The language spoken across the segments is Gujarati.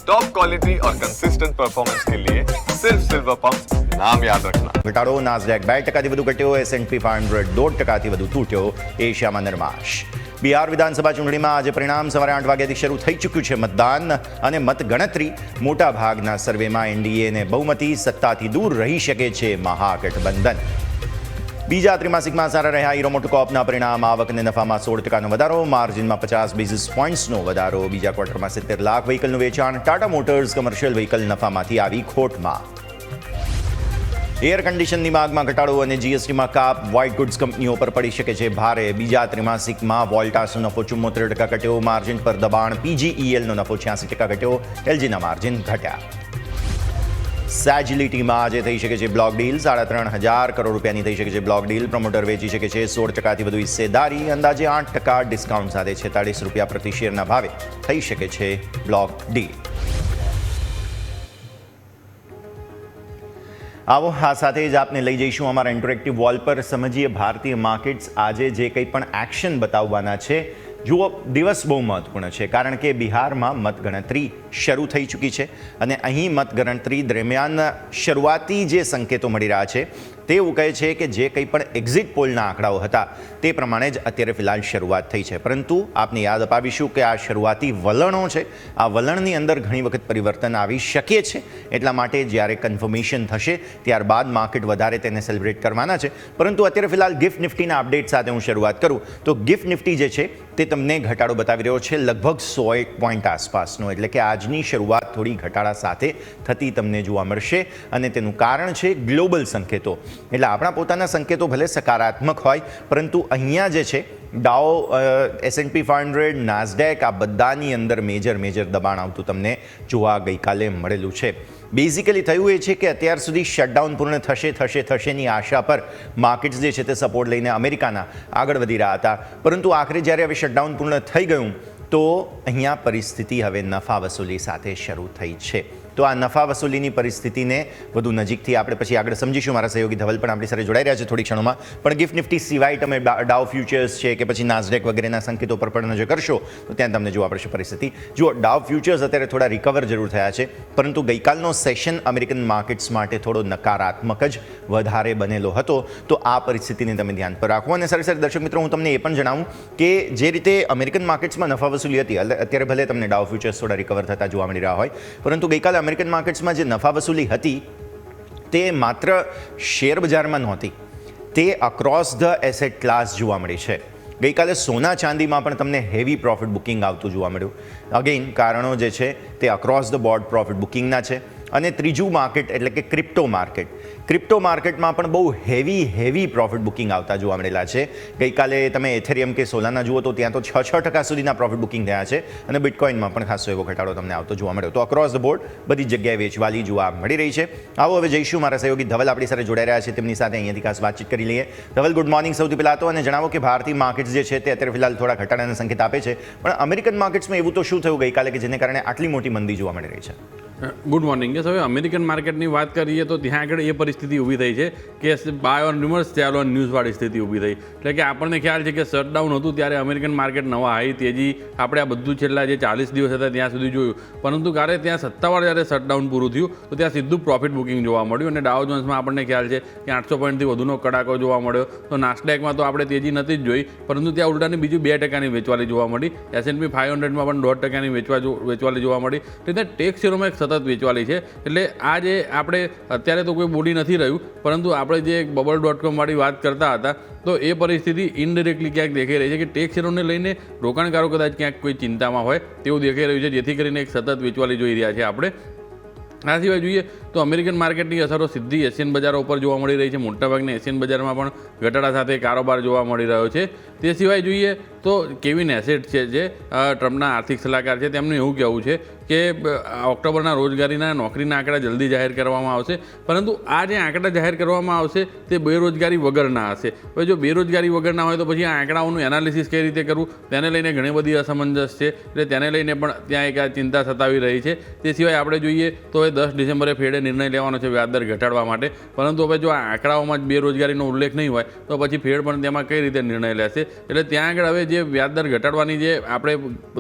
टॉप क्वालिटी और कंसिस्टेंट परफॉर्मेंस के लिए सिर्फ सिल्वर पंप नाम याद रखना। ઘટાડો નાસ્ડેક 2% વધુ ઘટ્યો, S&P 500 2% વધુ તૂટ્યો. એશિયામાં નરમાશ. બિહાર વિધાનસભા ચૂંટણીમાં આજે પરિણામ સવારે 8 વાગ્યાથી શરૂ થઈ ચૂક્યું છે મતદાન અને મતગણતરી. મોટાભાગના સર્વેમાં એનડીએને બહુમતી, સત્તાથી દૂર રહી શકે છે મહાગઠબંધન. બીજા ત્રિમાસિકમાં સારા રહ્યા હીરો મોટોકોર્પના પરિણામ. આવક અને નફામાં 16% વધારો, માર્જિનમાં 50 બેઝિસ પોઈન્ટ્સનો વધારો. બીજા ક્વાર્ટરમાં 70 લાખ વ્હીકલનું વેચાણ. ટાટા મોટર્સ કમર્શિયલ વ્હીકલ નફામાંથી આવી ખોટમાં. એર કન્ડિશનની માંગમાં ઘટાડો અને જીએસટીમાં કાપ. વ્હાઇટ ગુડ્સ કંપનીઓ પર પડી શકે છે ભારે. બીજા ત્રિમાસિકમાં વોલ્ટાસનો નફો 74% ઘટ્યો, માર્જિન પર દબાણ. પીજીઈએલનો નફો 86% ઘટ્યો, એલજીના માર્જિન ઘટ્યા. સેજિલિટીમાં આજે થઈ શકે છે બ્લોક ડીલ. 3,500 કરોડ રૂપિયાની થઈ શકે છે બ્લોક ડીલ. પ્રમોટર વેચી શકે છે 16%થી વધુ હિસ્સેદારી. અંદાજે 8% ડિસ્કાઉન્ટ સાથે 46 રૂપિયા પ્રતિ શેરના ભાવે થઈ શકે છે બ્લોક ડીલ. આવો આ સાથે જ આપને લઈ જઈશું અમારા ઇન્ટરેક્ટિવ વોલ પર. સમજીએ ભારતીય માર્કેટ્સ આજે જે કંઈ પણ એક્શન બતાવવાના છે. જુઓ, દિવસ બહુ મહત્વપૂર્ણ છે કારણ કે બિહારમાં મતગણતરી શરૂ થઈ ચૂકી છે અને અહીં મતગણતરી દરમિયાન શરૂઆતી જે સંકેતો મળી રહ્યા છે તે એવું કહે છે કે જે કંઈ પણ એક્ઝિટ પોલના આંકડાઓ હતા તે પ્રમાણે જ અત્યારે ફિલહાલ શરૂઆત થઈ છે. પરંતુ આપને યાદ અપાવીશું કે આ શરૂઆતી વલણો છે, આ વલણની અંદર ઘણી વખત પરિવર્તન આવી શકે છે. એટલા માટે જ્યારે કન્ફર્મેશન થશે ત્યારબાદ માર્કેટ વધારે તેને સેલિબ્રેટ કરવાના છે. પરંતુ અત્યારે ફિલહાલ ગિફ્ટ નિફ્ટીના અપડેટ સાથે હું શરૂઆત કરું તો ગિફ્ટ નિફ્ટી જે છે તે તમને ઘટાડો બતાવી રહ્યો છે લગભગ 100 પોઈન્ટ આસપાસનો. એટલે કે આજની શરૂઆત થોડી ઘટાડા સાથે થતી તમને જોવા મળશે અને તેનું કારણ છે ગ્લોબલ સંકેતો. એટલે આપણા પોતાના સંકેતો ભલે સકારાત્મક હોય પરંતુ અહીંયા જે છે ડાઉ, S&P 500, નાસ્ડેક આ બધાની અંદર મેજર દબાણ આવતું તમને જોવા ગઈકાલે મળેલું છે. બેઝિકલી થયું એ છે કે અત્યાર સુધી શટડાઉન પૂર્ણ થશેની આશા પર માર્કેટ્સ જે છે તે સપોર્ટ લઈને અમેરિકાના આગળ વધી રહ્યા હતા. પરંતુ આખરે જ્યારે હવે શટડાઉન પૂર્ણ થઈ ગયું તો અહીંયા પરિસ્થિતિ હવે નફા વસૂલી સાથે શરૂ થઈ છે. તો આ નફા વસૂલીની પરિસ્થિતિને વધુ નજીકથી આપણે પછી આગળ સમજીશું. મારા સહયોગી ધવલ પણ આપણી સાથે જોડાઈ રહ્યા છે થોડી ક્ષણોમાં. પણ ગિફ્ટ નિફ્ટી સિવાય તમે ડાઉ ફ્યુચર્સ છે કે પછી નાસ્ડેક વગેરેના સંકેતો પર પણ નજર કરશો તો ત્યાં તમને જોવા પડશે પરિસ્થિતિ. જુઓ, ડાઉ ફ્યુચર્સ અત્યારે થોડા રિકવર જરૂર થયા છે પરંતુ ગઈકાલનો સેશન અમેરિકન માર્કેટ્સ માટે થોડો નકારાત્મક જ વધારે બનેલો હતો. તો આ પરિસ્થિતિને તમે ધ્યાન પર રાખો. અને સાથે દર્શક મિત્રો, હું તમને એ પણ જણાવું કે જે રીતે અમેરિકન માર્કેટ્સમાં નફા વસૂલી હતી, અત્યારે ભલે તમને ડાઉ ફ્યુચર્સ થોડા રિકવર થતા જોવા મળી રહ્યા હોય પરંતુ ગઈકાલે અમેરિકન માર્કેટ્સમાં જે નફા વસૂલી હતી તે માત્ર શેર બજારમાં નહોતી, તે અક્રોસ ધ એસેટ ક્લાસ જોવા મળી છે. ગઈકાલે સોના ચાંદીમાં પણ તમને હેવી પ્રોફિટ બુકિંગ આવતું જોવા મળ્યું. અગેઇન કારણો જે છે તે અક્રોસ ધ બોર્ડ પ્રોફિટ બુકિંગના છે. અને ત્રીજું માર્કેટ એટલે કે ક્રિપ્ટો માર્કેટમાં પણ બહુ હેવી પ્રોફિટ બુકિંગ આવતા જોવા મળેલા છે. ગઈકાલે તમે એથેરિયમ કે સોલાના જુઓ તો ત્યાં તો 6% સુધીના પ્રોફિટ બુકિંગ થયા છે અને બિટકોઇનમાં પણ ખાસો એવો ઘટાડો તમને આવતો જોવા મળ્યો. તો અક્રોસ ધ બોર્ડ બધી જગ્યાએ વેચવાલી જોવા મળી રહી છે. આવો હવે જઈશું, મારા સહયોગી ધવલ આપણી સાથે જોડાઈ રહ્યા છે, તેમની સાથે અહીંયાથી ખાસ વાતચીત કરી લઈએ. ધવલ, ગુડ મોર્નિંગ સૌથી પહેલાં તો, અને જણાવો કે ભારતીય માર્કેટ્સ જે છે તે અત્યારે ફિલહાલ થોડા ઘટાડાના સંકેત આપે છે, પણ અમેરિકન માર્કેટ્સમાં એવું તો શું થયું ગઈકાલે કે જેને કારણે આટલી મોટી મંદી જોવા મળી રહી છે? Good morning. હવે અમેરિકન માર્કેટની વાત કરીએ તો ત્યાં આગળ એ પરિસ્થિતિ ઊભી થઈ છે કે બાય ઓન રિમર્સ ચાલો ઓન ન્યૂઝવાળી સ્થિતિ ઊભી થઈ. એટલે કે આપણને ખ્યાલ છે કે શટડાઉન હતું ત્યારે અમેરિકન માર્કેટ નવા હાઈ તેજી આપણે આ બધું છેલ્લા જે 40 દિવસ હતા ત્યાં સુધી જોયું. પરંતુ ત્યારે ત્યાં સત્તાવાર જ્યારે શટડાઉન પૂરું થયું તો ત્યાં સીધું પ્રોફિટ બુકિંગ જોવા મળ્યું અને ડાઉ જોન્સમાં આપણને ખ્યાલ છે કે 800 પોઈન્ટથી વધુનો કડાકો જોવા મળ્યો. તો નાસ્ડેકમાં તો આપણે તેજી નથી જ જોઈ પરંતુ ત્યાં ઉલટાની બીજું 2%ની વેચવાલી જોવા મળી. S&P 500માં પણ 1.5%ની વેચવાલી જોવા મળી. એટલે ટેક શેરોમાં એક સતત વેચવાલી છે. એટલે આ જે આપણે અત્યારે તો કોઈ બોડી નથી રહ્યું પરંતુ આપણે જે bubble.com વાળી વાત કરતા હતા તો એ પરિસ્થિતિ ઇનડિરેક્ટલી ક્યાંક દેખાઈ રહી છે કે ટેક શેરોને લઈને રોકાણકારો કદાચ ક્યાંક કોઈ ચિંતામાં હોય તેવું દેખાઈ રહ્યું છે, જેથી કરીને એક સતત વેચવાલી જોઈ રહ્યા છે આપણે. આ સિવાય જોઈએ તો અમેરિકન માર્કેટની અસરો સીધી એશિયન બજારો ઉપર જોવા મળી રહી છે. મોટાભાગના એશિયન બજારમાં પણ ઘટાડા સાથે કારોબાર જોવા મળી રહ્યો છે. તે સિવાય જોઈએ તો કેવિન એસેટ છે જે ટ્રમ્પના આર્થિક સલાહકાર છે, તેમનું એવું કહેવું છે કે ઓક્ટોબરના રોજગારીના નોકરીના આંકડા જલ્દી જાહેર કરવામાં આવશે પરંતુ આ જે આંકડા જાહેર કરવામાં આવશે તે બેરોજગારી વગરના હશે. હવે જો બેરોજગારી વગરના હોય તો પછી આ આંકડાઓનું એનાલિસિસ કઈ રીતે કરવું તેને લઈને ઘણી બધી અસમંજસ છે. એટલે તેને લઈને પણ ત્યાં એક આ ચિંતા સતાવી રહી છે. તે સિવાય આપણે જોઈએ તો હવે 10 ડિસેમ્બરે ફેડે નિર્ણય લેવાનો છે વ્યાજદર ઘટાડવા માટે, પરંતુ હવે જો આ આંકડાઓમાં જ બેરોજગારીનો ઉલ્લેખ નહીં હોય તો પછી ફેડ પણ તેમાં કઈ રીતે નિર્ણય લેશે. એટલે ત્યાં આગળ હવે જે વ્યાજદર ઘટાડવાની જે આપણે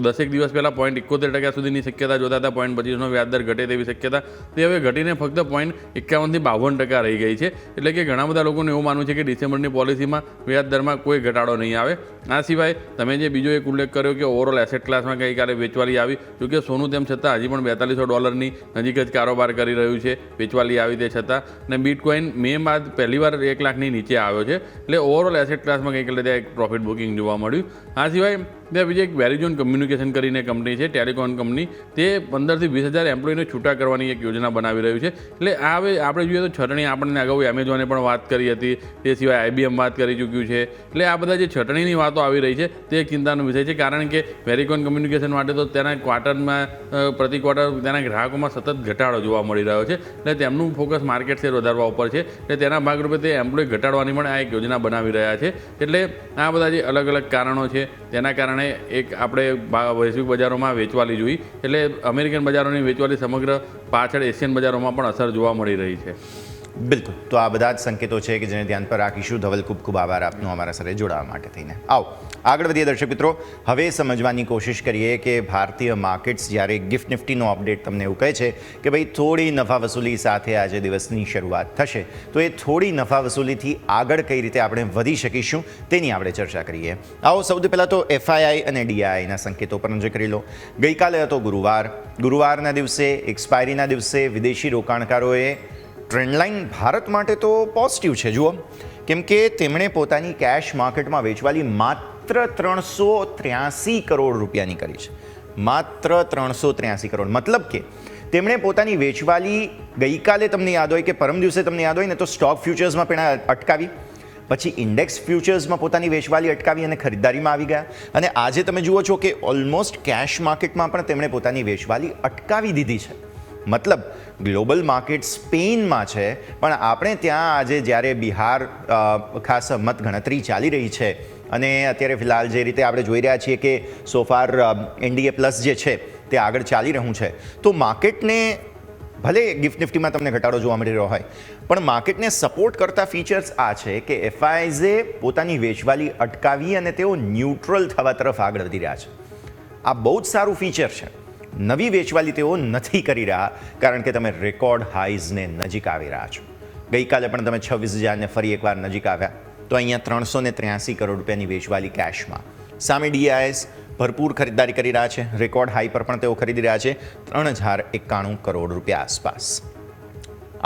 10 દિવસ પહેલાં 0.71% સુધીની શક્યતા જોતા હતા 0.25નો વ્યાજદર ઘટે તેવી શક્યતા, તે હવે ઘટીને ફક્ત 51 થી 52% રહી ગઈ છે. એટલે કે ઘણા બધા લોકોને એવું માનવું છે કે ડિસેમ્બરની પોલિસીમાં વ્યાજદરમાં કોઈ ઘટાડો નહીં આવે. આ સિવાય તમે જે બીજો એક ઉલ્લેખ કર્યો કે ઓવરઓલ એસેટ ક્લાસમાં ગઈકાલે વેચવાલી આવી, જોકે સોનું તેમ છતાં હજી પણ $4200 નજીક જ કારોબાર કરી રહ્યું છે વેચવાલી આવી તે છતાં. અને બિટકોઇન મે બાદ પહેલીવાર 1 લાખની નીચે આવ્યો છે. એટલે ઓવરઓલ એસેટ ક્લાસમાં ગઈકાલે ત્યાં એક પ્રોફિટ બુકિંગ જોવા મળ્યું. આ સિવાય ત્યાં બીજી એક વેરિઝોન કમ્યુનિકેશન કરીને કંપની છે, ટેલિકોમ કંપની, તે 15 થી 20,000 એમ્પ્લોયને છૂટા કરવાની એક યોજના બનાવી રહ્યું છે. એટલે આ હવે આપણે જોઈએ તો છટણી આપણને અગાઉ એમેઝોને પણ વાત કરી હતી, તે સિવાય IBM વાત કરી ચૂક્યું છે. એટલે આ બધા જે છટણીની વાતો આવી રહી છે તે એક ચિંતાનો વિષય છે, કારણ કે વેરિકોન કમ્યુનિકેશન માટે તો તેના ક્વાર્ટરમાં પ્રતિ ક્વાર્ટર તેના ગ્રાહકોમાં સતત ઘટાડો જોવા મળી રહ્યો છે. એટલે તેમનું ફોકસ માર્કેટ શેર વધારવા ઉપર છે. એટલે તેના ભાગરૂપે તે એમ્પ્લોય ઘટાડવાની પણ આ એક યોજના બનાવી રહ્યા છે. એટલે આ બધા જે અલગ અલગ કારણો છે તેના કારણે એક આપણે વૈશ્વિક બજારોમાં વેચવાલી જોઈ. એટલે અમેરિકન બજારોની વેચવાલી સમગ્ર પાછળ એશિયન બજારોમાં પણ અસર જોવા મળી રહી છે. બિલકુલ, તો આ બધા જ સંકેતો છે કે જેને ધ્યાન પર રાખીશું. ધવલ, ખૂબ ખૂબ આભાર આપનો અમારા સાથે જોડાવા માટે થઈને. આવો આગળ વધીએ દર્શક મિત્રો. હવે સમજવાની કોશિશ કરીએ કે ભારતીય માર્કેટ્સ જ્યારે ગિફ્ટ નિફ્ટીનો અપડેટ તમને એવું કહે છે કે ભાઈ થોડી નફા વસૂલી સાથે આજે દિવસની શરૂઆત થશે, તો એ થોડી નફા વસૂલીથી આગળ કઈ રીતે આપણે વધી શકીશું તેની આપણે ચર્ચા કરીએ. આવો સૌથી પહેલાં તો FII અને DIIના સંકેતો પર નજર કરી લો. ગઈકાલે હતો ગુરુવારના દિવસે, એક્સપાયરીના દિવસે વિદેશી રોકાણકારોએ ટ્રેન્ડલાઇન ભારત માટે તો પોઝિટિવ છે. જુઓ, કેમ કે તેમણે પોતાની કેશ માર્કેટમાં વેચવાલી માત્ર 383 કરોડ રૂપિયાની કરી છે. માત્ર 383 કરોડ. મતલબ કે તેમણે પોતાની વેચવાલી ગઈકાલે તમને યાદ હોય કે પરમ દિવસે તમને યાદ હોય ને, તો સ્ટોક ફ્યુચર્સમાં પણ અટકાવી, પછી ઇન્ડેક્સ ફ્યુચર્સમાં પોતાની વેચવાલી અટકાવી અને ખરીદારીમાં આવી ગયા. અને આજે તમે જુઓ છો કે ઓલમોસ્ટ કેશ માર્કેટમાં પણ તેમણે પોતાની વેચવાલી અટકાવી દીધી છે. મતલબ ગ્લોબલ માર્કેટ સ્પેનમાં છે, પણ આપણે ત્યાં આજે જ્યારે બિહાર ખાસ મતગણતરી ચાલી રહી છે અને અત્યારે ફિલહાલ જે રીતે આપણે જોઈ રહ્યા છીએ કે સોફાર NDA પ્લસ જે છે તે આગળ ચાલી રહ્યું છે, તો માર્કેટને ભલે ગિફ્ટ નિફ્ટીમાં તમને ઘટાડો જોવા મળી રહ્યો હોય, પણ માર્કેટને સપોર્ટ કરતા ફીચર્સ આ છે કે FIIએ પોતાની વેચવાલી અટકાવી અને તેઓ ન્યુટ્રલ થવા તરફ આગળ વધી રહ્યા છે. આ બહુ જ સારું ફીચર છે. નવી વેચવાલી તેઓ નથી કરી રહ્યા, કારણ કે તમે રેકોર્ડ હાઈઝને નજીક આવી રહ્યા છો. ગઈકાલે પણ તમે 26,000ને ફરી એકવાર નજીક આવ્યા, તો અહીંયા 383 કરોડ રૂપિયાની વેચવાલી કેશમાં. સામે DIIs ભરપૂર ખરીદારી કરી રહ્યા છે. રેકોર્ડ હાઈ પર પણ તેઓ ખરીદી રહ્યા છે 3,091 કરોડ રૂપિયા આસપાસ.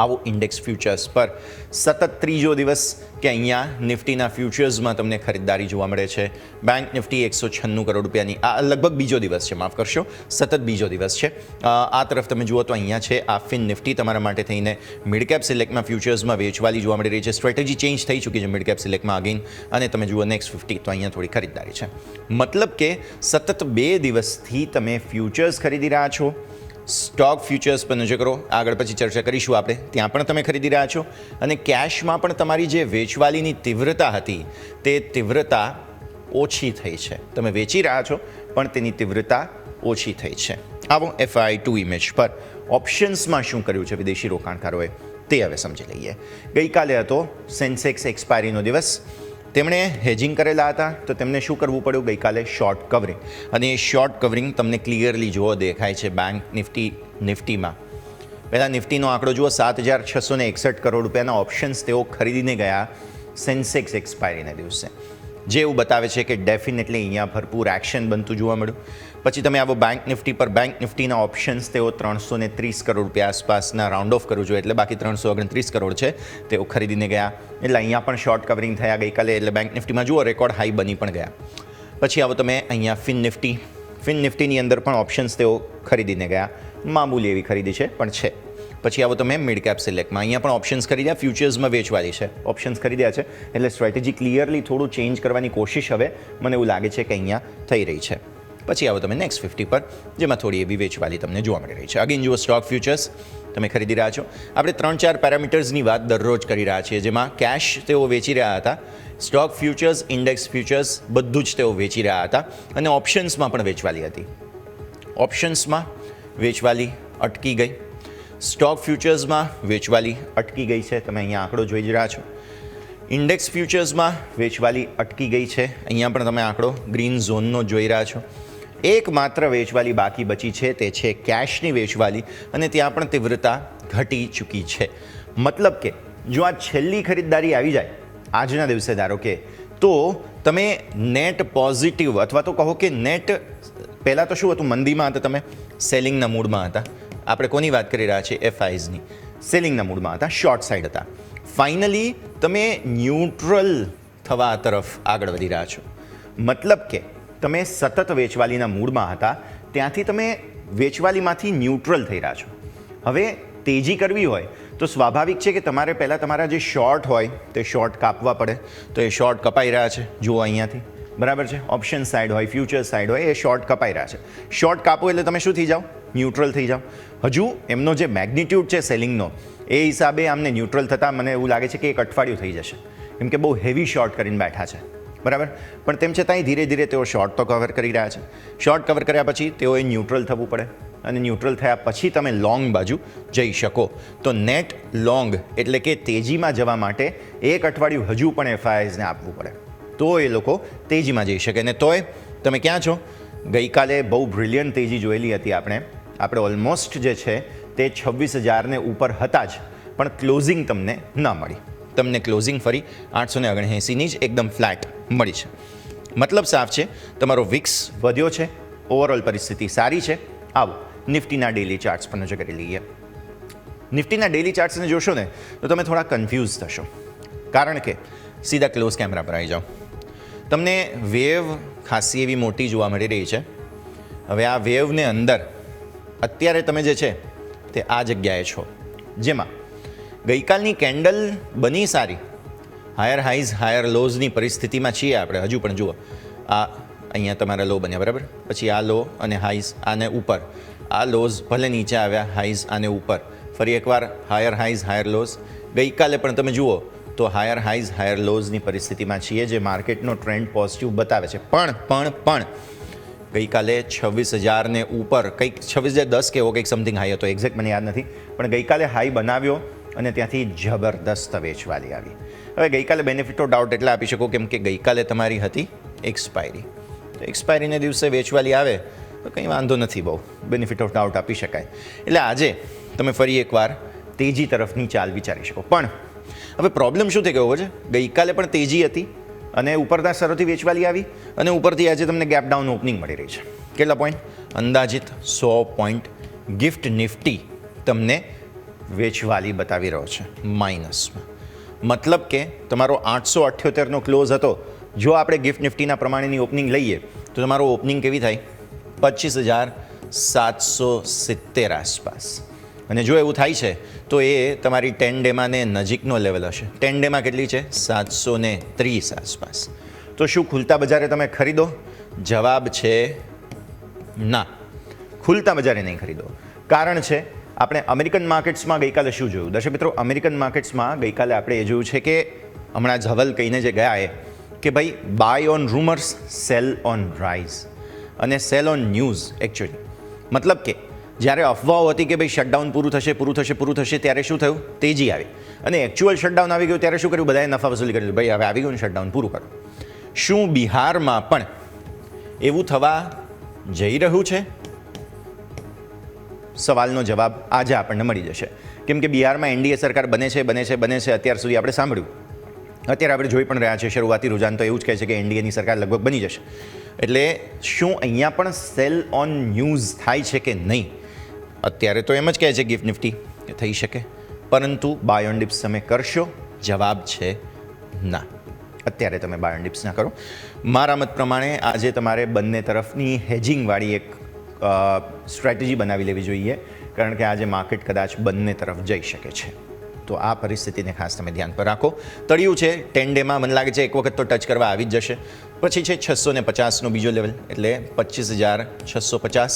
આવો ઇન્ડેક્સ ફ્યુચર્સ પર સતત ત્રીજો દિવસ કે અહીંયા નિફ્ટીના ફ્યુચર્સમાં તમને ખરીદારી જોવા મળે છે. બેંક નિફ્ટી 196 કરોડ રૂપિયાની, આ લગભગ બીજો દિવસ છે, માફ કરશો, સતત બીજો દિવસ છે. આ તરફ તમે જુઓ તો અહીંયા છે આ ફિન નિફ્ટી તમારા માટે થઈને. મિડ કેપ સિલેક્ટમાં ફ્યુચર્સમાં વેચવાલી જોવા મળી રહી છે. સ્ટ્રેટેજી ચેન્જ થઈ ચૂકી છે મિડ કેપ સિલેક્ટમાં અગેન. અને તમે જુઓ નેક્સ્ટ 50, તો અહીંયા થોડી ખરીદારી છે. મતલબ કે સતત 2 દિવસથી તમે ફ્યુચર્સ ખરીદી રહ્યા છો. સ્ટોક ફ્યુચર્સ પર નજર કરો, આગળ પછી ચર્ચા કરીશું આપણે, ત્યાં પણ તમે ખરીદી રહ્યા છો. અને કેશમાં પણ તમારી જે વેચવાલીની તીવ્રતા હતી તે તીવ્રતા ઓછી થઈ છે. તમે વેચી રહ્યા છો પણ તેની તીવ્રતા ઓછી થઈ છે. આવો FI2 ઇમેજ પર ઓપ્શન્સમાં શું કર્યું છે વિદેશી રોકાણકારોએ તે હવે સમજી લઈએ. ગઈકાલે હતો સેન્સેક્સ એક્સપાયરીનો દિવસ. તેમણે હેજિંગ કરેલા હતા, તો તેમને શું કરવું પડ્યું ગઈકાલે? Short covering. અને એ શોર્ટ કવરિંગ તમને ક્લિયરલી જોવો દેખાય છે બેંક નિફ્ટીમાં. પહેલાં નિફ્ટીનો આંકડો જુઓ, 7,661 કરોડ રૂપિયાના ઓપ્શન્સ તેઓ ખરીદીને ગયા સેન્સેક્સ એક્સપાયરીના દિવસે, જે એવું બતાવે છે કે ડેફિનેટલી અહીંયા ભરપૂર એક્શન બનતું જોવા મળ્યું. પછી તમે આવો બેંક નિફ્ટી પર, બેંક નિફ્ટીના ઓપ્શન્સ તેઓ 330 કરોડ રૂપિયા આસપાસના રાઉન્ડ ઓફ કરવું જોઈએ, એટલે બાકી 329 કરોડ છે તેઓ ખરીદીને ગયા. એટલે અહીંયા પણ શોર્ટ કવરિંગ થયા ગઈકાલે. એટલે બેંક નિફ્ટીમાં જુઓ રેકોર્ડ હાઈ બની પણ ગયા. પછી આવો તમે અહીંયા ફિન નિફ્ટીની અંદર પણ ઓપ્શન્સ તેઓ ખરીદીને ગયા. મામૂલી એવી ખરીદી છે પણ છે. પછી આવો તમે મિડ કેપ સિલેક્ટમાં, અહીંયા પણ ઓપ્શન્સ ખરીદ્યા. ફ્યુચર્સમાં વેચવાલી છે, ઓપ્શન્સ ખરીદ્યા છે. એટલે સ્ટ્રેટેજી ક્લિયરલી થોડું ચેન્જ કરવાની કોશિશ હવે મને એવું લાગે છે કે અહીંયા થઈ રહી છે. પછી આવો તમે નેક્સ્ટ 50 પર, જેમાં થોડી એવી વેચવાલી તમને જોવા મળી રહી છે. અગેન જુઓ સ્ટોક ફ્યુચર્સ તમે ખરીદી રહ્યા છો. આપણે 3-4 પેરામીટર્સની વાત દરરોજ કરી રહ્યા છીએ, જેમાં કેશ તેઓ વેચી રહ્યા હતા, સ્ટોક ફ્યુચર્સ, ઇન્ડેક્સ ફ્યુચર્સ બધું જ તેઓ વેચી રહ્યા હતા. અને ઓપ્શન્સમાં પણ વેચવાલી હતી. ઓપ્શન્સમાં વેચવાલી અટકી ગઈ. સ્ટોક ફ્યુચર્સમાં વેચવાલી અટકી ગઈ છે, તમે અહીંયા આંકડો જોઈ જ રહ્યા છો. ઇન્ડેક્સ ફ્યુચર્સમાં વેચવાલી અટકી ગઈ છે, અહીંયા પણ તમે આંકડો ગ્રીન ઝોનનો જોઈ રહ્યા છો. એકમાત્ર વેચવાલી બાકી બચી છે તે છે કેશની વેચવાલી, અને ત્યાં પણ તીવ્રતા ઘટી ચૂકી છે. મતલબ કે જો આ છેલ્લી ખરીદદારી આવી જાય આજના દિવસે ધારો કે, તો તમે નેટ પોઝિટિવ અથવા તો કહો કે નેટ, પહેલાં તો શું હતું, મંદીમાં હતા, તમે સેલિંગના મૂડમાં હતા. આપણે કોની વાત કરી રહ્યા છીએ? એફઆઈઝની. સેલિંગના મૂડમાં હતા, શોર્ટ સાઈડ હતા. ફાઇનલી તમે ન્યુટ્રલ થવા તરફ આગળ વધી રહ્યા છો. મતલબ કે તમે સતત વેચવાલીના મૂડમાં હતા, ત્યાંથી તમે વેચવાલીમાંથી ન્યુટ્રલ થઈ રહ્યા છો. હવે તેજી કરવી હોય તો સ્વાભાવિક છે કે તમારે પહેલાં તમારા જે શોર્ટ હોય તે શોર્ટ કાપવા પડે. તો એ શોર્ટ કપાઈ રહ્યા છે, જુઓ અહીંયાથી, બરાબર છે. ઓપ્શન સાઇડ હોય, ફ્યુચર સાઇડ હોય, એ શોર્ટ કપાઈ રહ્યા છે. શોર્ટ કાપો એટલે તમે શું થઈ જાઓ? ન્યુટ્રલ થઈ જાઓ. હજુ એમનો જે મેગ્નિટ્યુડ છે સેલિંગનો, એ હિસાબે આમને ન્યુટ્રલ થતાં મને એવું લાગે છે કે એક અઠવાડિયું થઈ જશે, કેમ કે બહુ હેવી શોર્ટ કરીને બેઠા છે, બરાબર. પણ તેમ છતાંય ધીરે ધીરે તેઓ શોર્ટ તો કવર કરી રહ્યા છે. શોર્ટ કવર કર્યા પછી તેઓએ ન્યુટ્રલ થવું પડે, અને ન્યુટ્રલ થયા પછી તમે લોંગ બાજુ જઈ શકો. તો નેટ લોંગ એટલે કે તેજીમાં જવા માટે એક અઠવાડિયું હજુ પણ એફઆઈઆઈઝને આપવું પડે, તો એ લોકો તેજીમાં જઈ શકે. ને તોય તમે ક્યાં છો? ગઈકાલે બહુ બ્રિલિયન્ટ તેજી જોયેલી હતી આપણે ઓલમોસ્ટ જે છે તે 26,000ને ઉપર હતા જ, પણ ક્લોઝિંગ તમને ન મળી. તમને ક્લોઝિંગ ફરી 879ની જ એકદમ ફ્લેટ મળી છે. મતલબ સાફ છે, તમારો વિક્સ વધ્યો છે, ઓવરઓલ પરિસ્થિતિ સારી છે. આવો નિફ્ટીના ડેલી ચાર્ટ્સ પર નજર કરી લઈએ. નિફ્ટીના ડેલી ચાર્ટ્સને જોશો ને તો તમે થોડા કન્ફ્યુઝ થશો, કારણ કે સીધા ક્લોઝ કેમેરા પર આવી જાઓ. તમને વેવ ખાસી એવી મોટી જોવા મળી રહી છે. હવે આ વેવને અંદર અત્યારે તમે જે છે તે આ જગ્યાએ છો, જેમાં ગઈકાલની કેન્ડલ બની સારી, હાયર હાઈઝ હાયર લોઝની પરિસ્થિતિમાં છીએ આપણે હજુ પણ. જુઓ, આ અહીંયા તમારા લો બન્યા, બરાબર. પછી આ લો અને હાઈઝ આને ઉપર, આ લોઝ ભલે નીચે આવ્યા, હાઈઝ આને ઉપર, ફરી એકવાર હાયર હાઈઝ હાયર લોઝ. ગઈકાલે પણ તમે જુઓ તો હાયર હાઈઝ હાયર લોઝની પરિસ્થિતિમાં છીએ, જે માર્કેટનો ટ્રેન્ડ પોઝિટિવ બતાવે છે. પણ ગઈકાલે 26,000ને ઉપર કંઈક 26,010 કે એવો કંઈક સમથિંગ હાઈ હતો, એક્ઝેક્ટ મને યાદ નથી, પણ ગઈકાલે હાઈ બનાવ્યો અને ત્યાંથી જબરદસ્ત વેચવાલી આવી. હવે ગઈકાલે બેનિફિટ ઓફ ડાઉટ એટલે આપી શકો કેમ કે ગઈકાલે તમારી હતી એક્સપાયરી. તો એક્સપાયરીને દિવસે વેચવાલી આવે તો કંઈ વાંધો નથી, બહુ બેનિફિટ ઓફ ડાઉટ આપી શકાય. એટલે આજે તમે ફરી એકવાર તેજી તરફની ચાલ વિચારી શકો. પણ હવે પ્રોબ્લેમ શું થઈ ગયો છે? ગઈકાલે પણ તેજી હતી અને ઉપરના સ્તરોથી વેચવાલી આવી, અને ઉપરથી આજે તમને ગેપ ડાઉન ઓપનિંગ મળી રહી છે. કેટલા પોઈન્ટ? અંદાજિત 100 પોઈન્ટ. ગિફ્ટ નિફ્ટી તમને વેચવાલી બતાવી રહ્યો છે માઇનસમાં. મતલબ કે તમારો 878નો ક્લોઝ હતો. જો આપણે ગિફ્ટ નિફ્ટીના પ્રમાણેની ઓપનિંગ લઈએ તો તમારો ઓપનિંગ કેવી થાય? 25,770 આસપાસ. અને જો એવું થાય છે તો એ તમારી 10 ડેમાં ને નજીકનો લેવલ હશે. 10 ડેમાં કેટલી છે? 730 આસપાસ. તો શું ખુલતા બજારે તમે ખરીદો? જવાબ છે ના, ખુલતા બજારે નહીં ખરીદો. કારણ છે આપણે અમેરિકન માર્કેટ્સમાં ગઈકાલે શું જોયું? દર્શક મિત્રો, અમેરિકન માર્કેટ્સમાં ગઈકાલે આપણે એ જોયું છે કે હમણાં ધવલ કહીને જે ગયા એ કે ભાઈ buy on rumours, sell on rise, અને સેલ ઓન ન્યૂઝ. એકચ્યુઅલી મતલબ કે જ્યારે અફવાઓ હતી કે ભાઈ શટડાઉન પૂરું થશે, ત્યારે શું થયું? તેજી આવી. અને એકચ્યુઅલ શટડાઉન આવી ગયું ત્યારે શું કર્યું? બધાએ નફા વસૂલી કરી. ભાઈ હવે આવી ગયું શટડાઉન, પૂરું કરો. શું બિહારમાં પણ એવું થવા જઈ રહ્યું છે? સવાલનો જવાબ આજે આપણને મળી જશે, કેમ કે બિહારમાં એનડીએ સરકાર બને છે. અત્યાર સુધી આપણે સાંભળ્યું, અત્યારે આપણે જોઈ પણ રહ્યા છે, શરૂઆતી રૂઝાન તો એવું જ કહે છે કે એનડીએની સરકાર લગભગ બની જશે. એટલે શું અહીંયા પણ સેલ ઓન ન્યૂઝ થાય છે કે નહીં? અત્યારે તો એમ જ કહે છે ગિફ્ટ નિફ્ટી કે થઈ શકે, પરંતુ બાય ઓન ડિપ્સ તમે કરશો? જવાબ છે ના. અત્યારે તમે બાય ઓન ડિપ્સ ના કરો. મારા મત પ્રમાણે આજે તમારે બંને તરફની હેજિંગવાળી એક સ્ટ્રેટેજી બનાવી લેવી જોઈએ, કારણ કે આજે માર્કેટ કદાચ બંને તરફ જઈ શકે છે. તો આ પરિસ્થિતિને ખાસ તમે ધ્યાન પર રાખો. તળિયું છે 10 ડેમાં, મને લાગે છે એક વખત તો ટચ કરવા આવી જ જશે. પછી છે 650નો બીજો લેવલ, એટલે 25,650.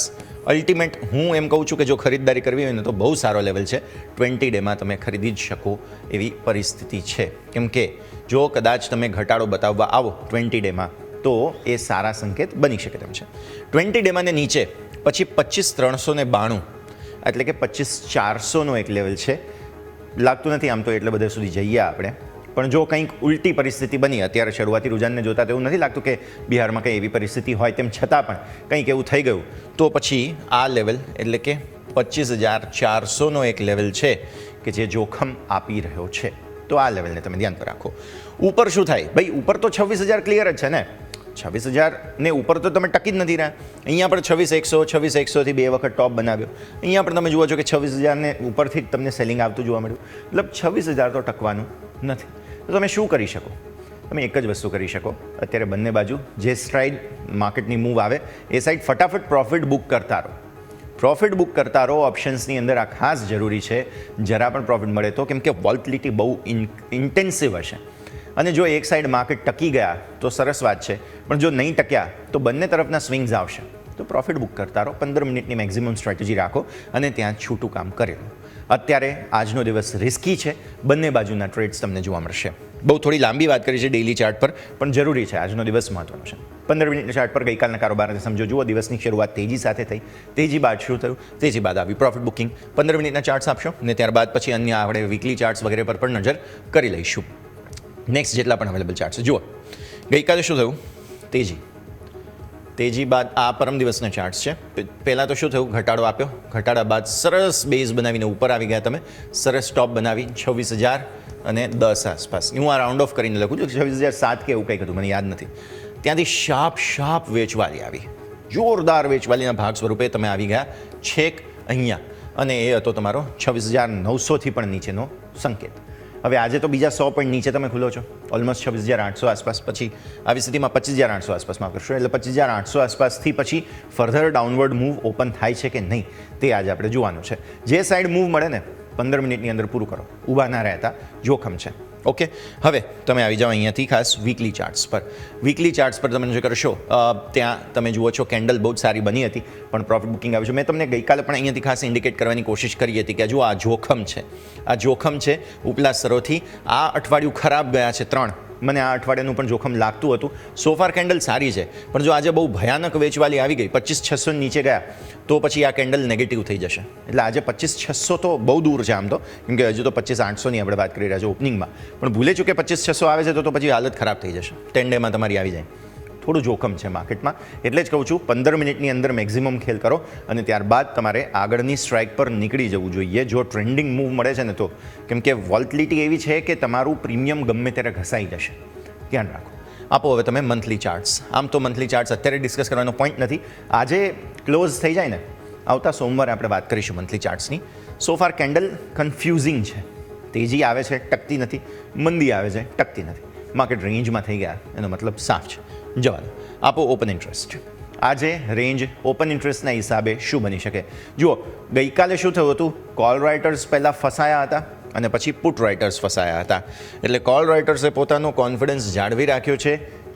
અલ્ટિમેટ હું એમ કહું છું કે જો ખરીદદારી કરવી હોય ને તો બહુ સારો લેવલ છે. 20 ડેમાં તમે ખરીદી જ શકો એવી પરિસ્થિતિ છે, કેમ કે જો કદાચ તમે ઘટાડો બતાવવા આવો 20 ડેમાં તો એ સારા સંકેત બની શકે તેમ છે. 20 ડેમાં ને નીચે પછી 25,392 એટલે કે 25,400નો એક લેવલ છે. લાગતું નથી આમ તો એટલે બધે સુધી જઈએ આપણે, પણ જો કંઈક ઉલટી પરિસ્થિતિ બની, અત્યારે શરૂઆતી રુઝાનને જોતા તો એવું નથી લાગતું કે બિહારમાં કંઈ એવી પરિસ્થિતિ હોય, તેમ છતાં પણ કંઈક એવું થઈ ગયું તો પછી આ લેવલ એટલે કે 25,400નો એક લેવલ છે કે જે જોખમ આપી રહ્યો છે. તો આ લેવલને તમે ધ્યાન પર રાખો. ઉપર શું થાય ભાઈ? ઉપર તો 26,000 ક્લિયર જ છે ને. 26,000 ને ઉપર તો તમે ટકી જ નથી રહ્યા. અહીંયા પણ 26,100થી 2 વખત ટોપ બનાવ્યો. અહીંયા પણ તમે જુઓ છો કે 26,000 ને ઉપરથી જ તમને સેલિંગ આવતું જોવા મળ્યું. મતલબ 26,000 તો ટકવાનું નથી. તો તમે શું કરી શકો? તમે એક જ વસ્તુ કરી શકો. અત્યારે બંને બાજુ જે સાઈડ માર્કેટની મૂવ આવે એ સાઈડ ફટાફટ પ્રોફિટ બુક કરતા રહો. પ્રોફિટ બુક કરતા રહો. ઓપ્શન્સની અંદર આ ખાસ જરૂરી છે. જરા પણ પ્રોફિટ મળે તો, કેમ કે વોલ્ટિલિટી બહુ ઇન્ટેન્સિવ હશે. અને જો એક સાઈડ માર્કેટ ટકી ગયા તો સરસ વાત છે, પણ જો નહીં ટક્યા તો બંને તરફના સ્વિંગ્સ આવશે. તો પ્રોફિટ બુક કરતા રહો. 15 મિનિટની મેક્સિમમ સ્ટ્રેટેજી રાખો અને ત્યાં છૂટું કામ કરેલું. અત્યારે આજનો દિવસ રિસ્કી છે. બંને બાજુના ટ્રેડ્સ તમને જોવા મળશે. બહુ થોડી લાંબી વાત કરી છે ડેઇલી ચાર્ટ પર, પણ જરૂરી છે. આજનો દિવસ મહત્વનો છે. 15 મિનિટના ચાર્ટ પર ગઈકાલના કારોબારને સમજો. જુઓ, દિવસની શરૂઆત તેજી સાથે થઈ. તેજી બાદ શું થયું? તેજી બાદ આવી પ્રોફિટ બુકિંગ. 15 મિનિટના ચાર્ટ્સ આપશો ને ત્યારબાદ પછી અન્ય આપણે વીકલી ચાર્ટ્સ વગેરે પર પણ નજર કરી લઈશું. નેક્સ્ટ જેટલા પણ અવેલેબલ ચાર્ટ છે. જુઓ, ગઈકાલે શું થયું? તેજી બાદ આ પરમ દિવસના ચાર્ટ્સ છે. પહેલાં તો શું થયું? ઘટાડો આપ્યો. ઘટાડા બાદ સરસ બેઝ બનાવીને ઉપર આવી ગયા તમે. સરસ ટોપ બનાવી 26,010 આસપાસ. હું આ રાઉન્ડ ઓફ કરીને લખું છું, 26,007 કે એવું કંઈક હતું, મને યાદ નથી. ત્યાંથી શાર્પ વેચવાલી આવી. જોરદાર વેચવાલીના ભાગ સ્વરૂપે તમે આવી ગયા છેક અહીંયા, અને એ હતો તમારો 26,900થી પણ નીચેનો સંકેત. હવે આજે તો બીજા 100 પોઈન્ટ નીચે તમે ખુલો છો, ઓલમોસ્ટ 26,800 આસપાસ. પછી આવી સ્થિતિમાં 25,800 આસપાસમાં કરશો, એટલે 25,800 આસપાસથી પછી ફર્ધર ડાઉનવર્ડ મૂવ ઓપન થાય છે કે નહીં તે આજે આપણે જોવાનું છે. જે સાઈડ મૂવ મળે ને 15 મિનિટની અંદર પૂરું કરો. ઊભા ના રહેતા, જોખમ છે. ઓકે, હવે તમે આવી જાઓ અહીંયાથી ખાસ વીકલી ચાર્ટ્સ પર. વીકલી ચાર્ટ્સ પર તમે જે કરશો ત્યાં તમે જુઓ છો કેન્ડલ બહુ જ સારી બની હતી, પણ પ્રોફિટ બુકિંગ આવ્યું છે. મેં તમને ગઈકાલે પણ અહીંયાથી ખાસ ઇન્ડિકેટ કરવાની કોશિશ કરી હતી કે જુઓ, આ જોખમ છે. આ જોખમ છે ઉપલા સ્તરોથી. આ અઠવાડિયું ખરાબ ગયા છે 3. મને આ અઠવાડિયાનું પણ જોખમ લાગતું હતું. સોફાર કેન્ડલ સારી છે, પણ જો આજે બહુ ભયાનક વેચવાલી આવી ગઈ, 25,600 નીચે ગયા, તો પછી આ કેન્ડલ નેગેટિવ થઈ જશે. એટલે આજે 25,600 તો બહુ દૂર છે આમ તો, કેમ કે હજુ તો 25,800ની આપણે વાત કરી રહ્યા છીએ ઓપનિંગમાં. પણ ભૂલે ચૂકે 25,600 આવે છે તો પછી હાલત ખરાબ થઈ જશે. 10 ડેમાં તમારી આવી જાય. થોડું જોખમ છે માર્કેટમાં. એટલે જ કહું છું 15 મિનિટની અંદર મેક્સિમમ ખેલ કરો અને ત્યારબાદ તમારે આગળની સ્ટ્રાઇક પર નીકળી જવું જોઈએ જો ટ્રેન્ડિંગ મૂવ મળે છે ને તો. કેમ કે વોલ્ટિલિટી એવી છે કે તમારું પ્રીમિયમ ગમે ત્યારે ઘસાઈ જશે. ધ્યાન રાખો. આપો હવે તમે મંથલી ચાર્ટ્સ. આમ તો મંથલી ચાર્ટ્સ અત્યારે ડિસ્કસ કરવાનો પોઈન્ટ નથી. આજે ક્લોઝ થઈ જાય ને, આવતા સોમવારે આપણે વાત કરીશું મંથલી ચાર્ટ્સની. સોફાર કેન્ડલ કન્ફ્યુઝિંગ છે. તેજી આવે છે, ટકતી નથી. મંદી આવે છે, ટકતી નથી. માર્કેટ રેન્જમાં થઈ ગયા એનો મતલબ સાફ છે. જવા દો. આપો ઓપન ઇન્ટરેસ્ટ. આજે રેન્જ ઓપન ઇન્ટરેસ્ટના હિસાબે શું બની શકે? જુઓ, ગઈકાલે શું થયું હતું? કોલ રાઇટર્સ પહેલાં ફસાયા હતા અને પછી પુટ રાઇટર્સ ફસાયા હતા. એટલે કોલ રાઇટર્સે પોતાનો કોન્ફિડન્સ જાળવી રાખ્યો છે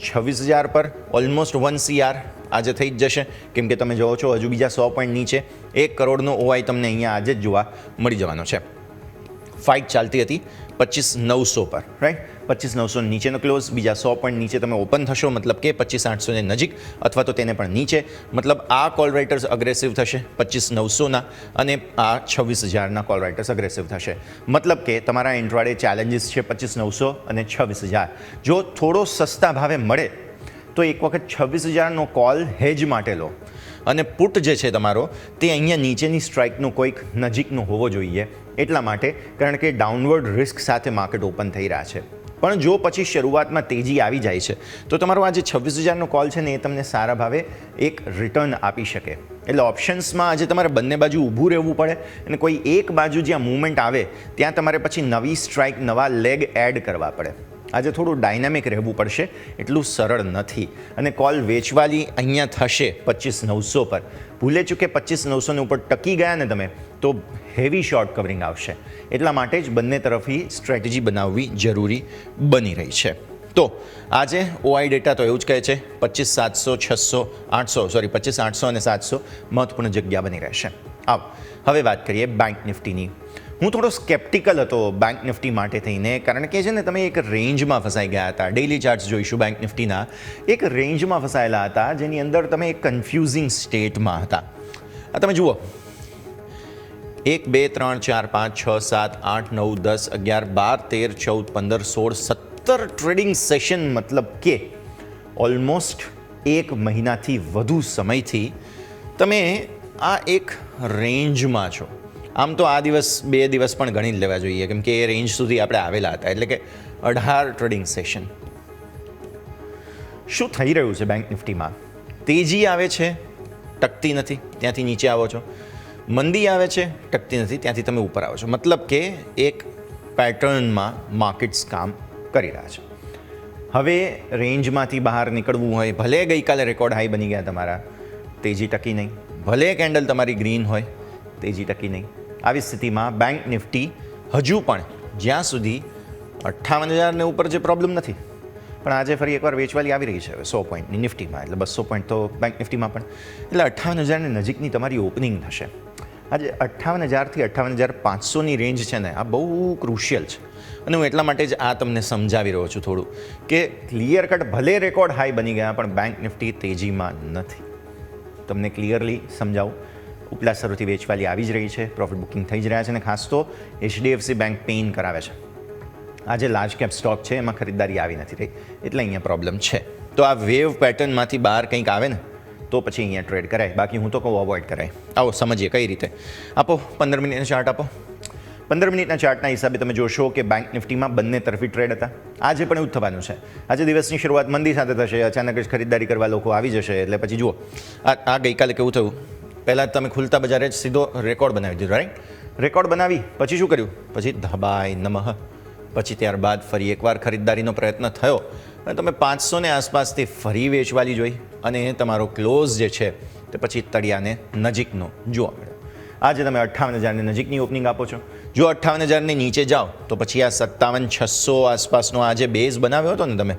26,000 પર. ઓલમોસ્ટ 1 CR આજે થઈ જ જશે, કેમ કે તમે જોવો છો હજુ બીજા 100 પોઈન્ટ નીચે 1 કરોડનો OI તમને અહીંયા આજે જ જોવા મળી જવાનો છે. ફાઇટ ચાલતી હતી 25,900 પર, રાઈટ? 25,900 નીચેનો ક્લોઝ, બીજા 100 પોઈન્ટ નીચે તમે ઓપન થશો, મતલબ કે 25,800 ને નજીક અથવા તો તેને પણ નીચે. મતલબ આ કોલ રાઇટર્સ અગ્રેસિવ થશે 25,900ના, અને આ 26,000ના કોલ રાઇટર્સ અગ્રેસિવ થશે. મતલબ કે તમારા ઇન્ટ્રાડે ચેલેન્જીસ છે 25,900 અને 26,000. જો થોડો સસ્તા ભાવે મળે તો એક વખત 26,000નો કોલ હેજ માટે લો. અને પુટ જે છે તમારો તે અહીંયા નીચેની સ્ટ્રાઇકનું કોઈક નજીકનું હોવો જોઈએ. એટલા માટે, કારણ કે ડાઉનવર્ડ રિસ્ક સાથે માર્કેટ ઓપન થઈ રહ્યા છે. પણ જો પછી શરૂઆતમાં તેજી આવી જાય છે તો તમારો આ જે 26,000નો કોલ છે ને એ તમને સારા ભાવે એક રિટર્ન આપી શકે. એટલે ઓપ્શન્સમાં આજે તમારે બંને બાજુ ઊભું રહેવું પડે, અને કોઈ એક બાજુ જ્યાં મૂવમેન્ટ આવે ત્યાં તમારે પછી નવી સ્ટ્રાઇક, નવા લેગ એડ કરવા પડે. આજે થોડું ડાયનામિક રહેવું પડશે, એટલું સરળ નથી. અને કોલ વેચવાલી અહીંયા થશે 25,900 પર. ભૂલે ચૂકે 25,900 ઉપર ટકી ગયા ને તમે તો હેવી શોર્ટ કવરિંગ આવશે. એટલા માટે જ બંને તરફથી સ્ટ્રેટેજી બનાવવી જરૂરી બની રહી છે. તો આજે OI ડેટા તો એવું જ કહે છે 25,700, 25,800 અને 700 મહત્વપૂર્ણ જગ્યા બની રહેશે. આવો હવે વાત કરીએ બેંક નિફ્ટીની. હું થોડો સ્કેપ્ટિકલ હતો બેંક નિફ્ટી માટે થઈને, કારણ કે છે ને તમે એક રેન્જમાં ફસાઈ ગયા હતા. ડેઇલી ચાર્ટ્સ જોઈશું બેંક નિફ્ટીના. એક રેન્જમાં ફસાયેલા હતા જેની અંદર તમે એક કન્ફ્યુઝિંગ સ્ટેટમાં હતા. આ તમે જુઓ, 1 2 3 4 5 6 7 8 9 10 11 12 13 14 15 16 17 ટ્રેડિંગ સેશન, મતલબ કે ઓલમોસ્ટ 1 મહિનાથી વધુ સમયથી તમે આ એક રેન્જમાં છો. આમ તો આ દિવસ 2 દિવસ પણ ગણી જ લેવા જોઈએ, કેમ કે એ રેન્જ સુધી આપણે આવેલા હતા, એટલે કે 18 ટ્રેડિંગ સેશન. શું થઈ રહ્યું છે બેંક નિફ્ટીમાં? તેજી આવે છે, ટકતી નથી, ત્યાંથી નીચે આવો છો. મંદી આવે છે, ટકતી નથી, ત્યાંથી તમે ઉપર આવો છો. મતલબ કે એક પેટર્નમાં માર્કેટ્સ કામ કરી રહ્યા છે. હવે રેન્જમાંથી બહાર નીકળવું હોય, ભલે ગઈકાલે રેકોર્ડ હાઈ બની ગયા તમારા, તેજી ટકી નહીં. ભલે કેન્ડલ તમારી ગ્રીન હોય, તેજી ટકી નહીં. આવી સ્થિતિમાં બેંક નિફ્ટી હજુ પણ જ્યાં સુધી 58,000 ને ઉપર જે પ્રોબ્લેમ નથી, પણ આજે ફરી એકવાર વેચવાલી આવી રહી છે 100 પોઈન્ટની નિફ્ટીમાં, એટલે 200 પોઈન્ટ તો બેંક નિફ્ટીમાં પણ, એટલે 58,000 નજીકની તમારી ઓપનિંગ થશે. આજે 58,000 થી 58,500ની રેન્જ છે ને, આ બહુ ક્રુશિયલ છે. અને હું એટલા માટે જ આ તમને સમજાવી રહ્યો છું થોડું, કે ક્લિયર કટ ભલે રેકોર્ડ હાઈ બની ગયા, પણ બેંક નિફ્ટી તેજીમાં નથી. તમને ક્લિયરલી સમજાવું, ઉપલા સ્તરોથી વેચવાલી આવી જ રહી છે, પ્રોફિટ બુકિંગ થઈ જ રહ્યા છે, અને ખાસ તો HDFC બેંક પેઇન કરાવે છે. આજે લાર્જ કેપ સ્ટોક છે, એમાં ખરીદદારી આવી નથી રહી, એટલે અહીંયા પ્રોબ્લેમ છે. તો આ વેવ પેટર્નમાંથી બહાર કંઈક આવે ને તો પછી અહીંયા ટ્રેડ કરાય, બાકી હું તો કહું અવોઇડ કરાય. આવો સમજીએ કઈ રીતે. આપો 15 મિનિટનો ચાર્ટ આપો. 15 મિનિટના ચાર્ટના હિસાબે તમે જોશો કે બેંક નિફ્ટીમાં બંને તરફી ટ્રેડ હતા. આજે પણ એવું થવાનું છે. આજે દિવસની શરૂઆત મંદી સાથે થશે, અચાનક જ ખરીદદારી કરવા લોકો આવી જશે, એટલે પછી જુઓ આ ગઈકાલે કેવું થયું. પહેલાં તમે ખુલતા બજારે જ સીધો રેકોર્ડ બનાવી દીધો, રાઈટ? રેકોર્ડ બનાવી પછી શું કર્યું? પછી ધબાય નમઃ. પછી ત્યારબાદ ફરી એકવાર ખરીદદારીનો પ્રયત્ન થયો અને તમે 500 આસપાસથી ફરી વેચવાલી જોઈ, અને તમારો ક્લોઝ જે છે તે પછી તળિયાને નજીકનો જોવા મળ્યો. આજે તમે 58,000 નજીકની ઓપનિંગ આપો છો. જો 58,000 નીચે જાઓ તો પછી આ 57,600 આસપાસનો આ જે બેઝ બનાવ્યો હતો ને તમે,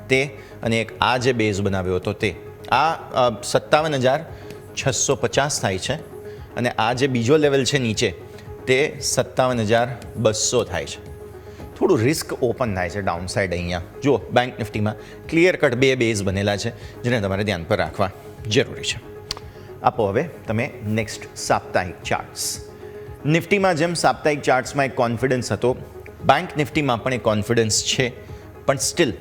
તે અને એક આ જે બેઝ બનાવ્યો હતો તે, આ 57,650 થાય છે, અને આ જે બીજો લેવલ છે નીચે તે 57,200 થાય છે. થોડું રિસ્ક ઓપન થાય છે ડાઉન સાઇડ. અહીંયા જુઓ બેંક નિફ્ટીમાં ક્લિયર કટ 2 બેઝ બનેલા છે, જેને તમારે ધ્યાન પર રાખવા જરૂરી છે. આપો હવે તમે નેક્સ્ટ સાપ્તાહિક ચાર્ટ્સ. નિફ્ટીમાં જેમ સાપ્તાહિક ચાર્ટ્સમાં એક કોન્ફિડન્સ હતો, બેંક નિફ્ટીમાં પણ એક કોન્ફિડન્સ છે, પણ સ્ટીલ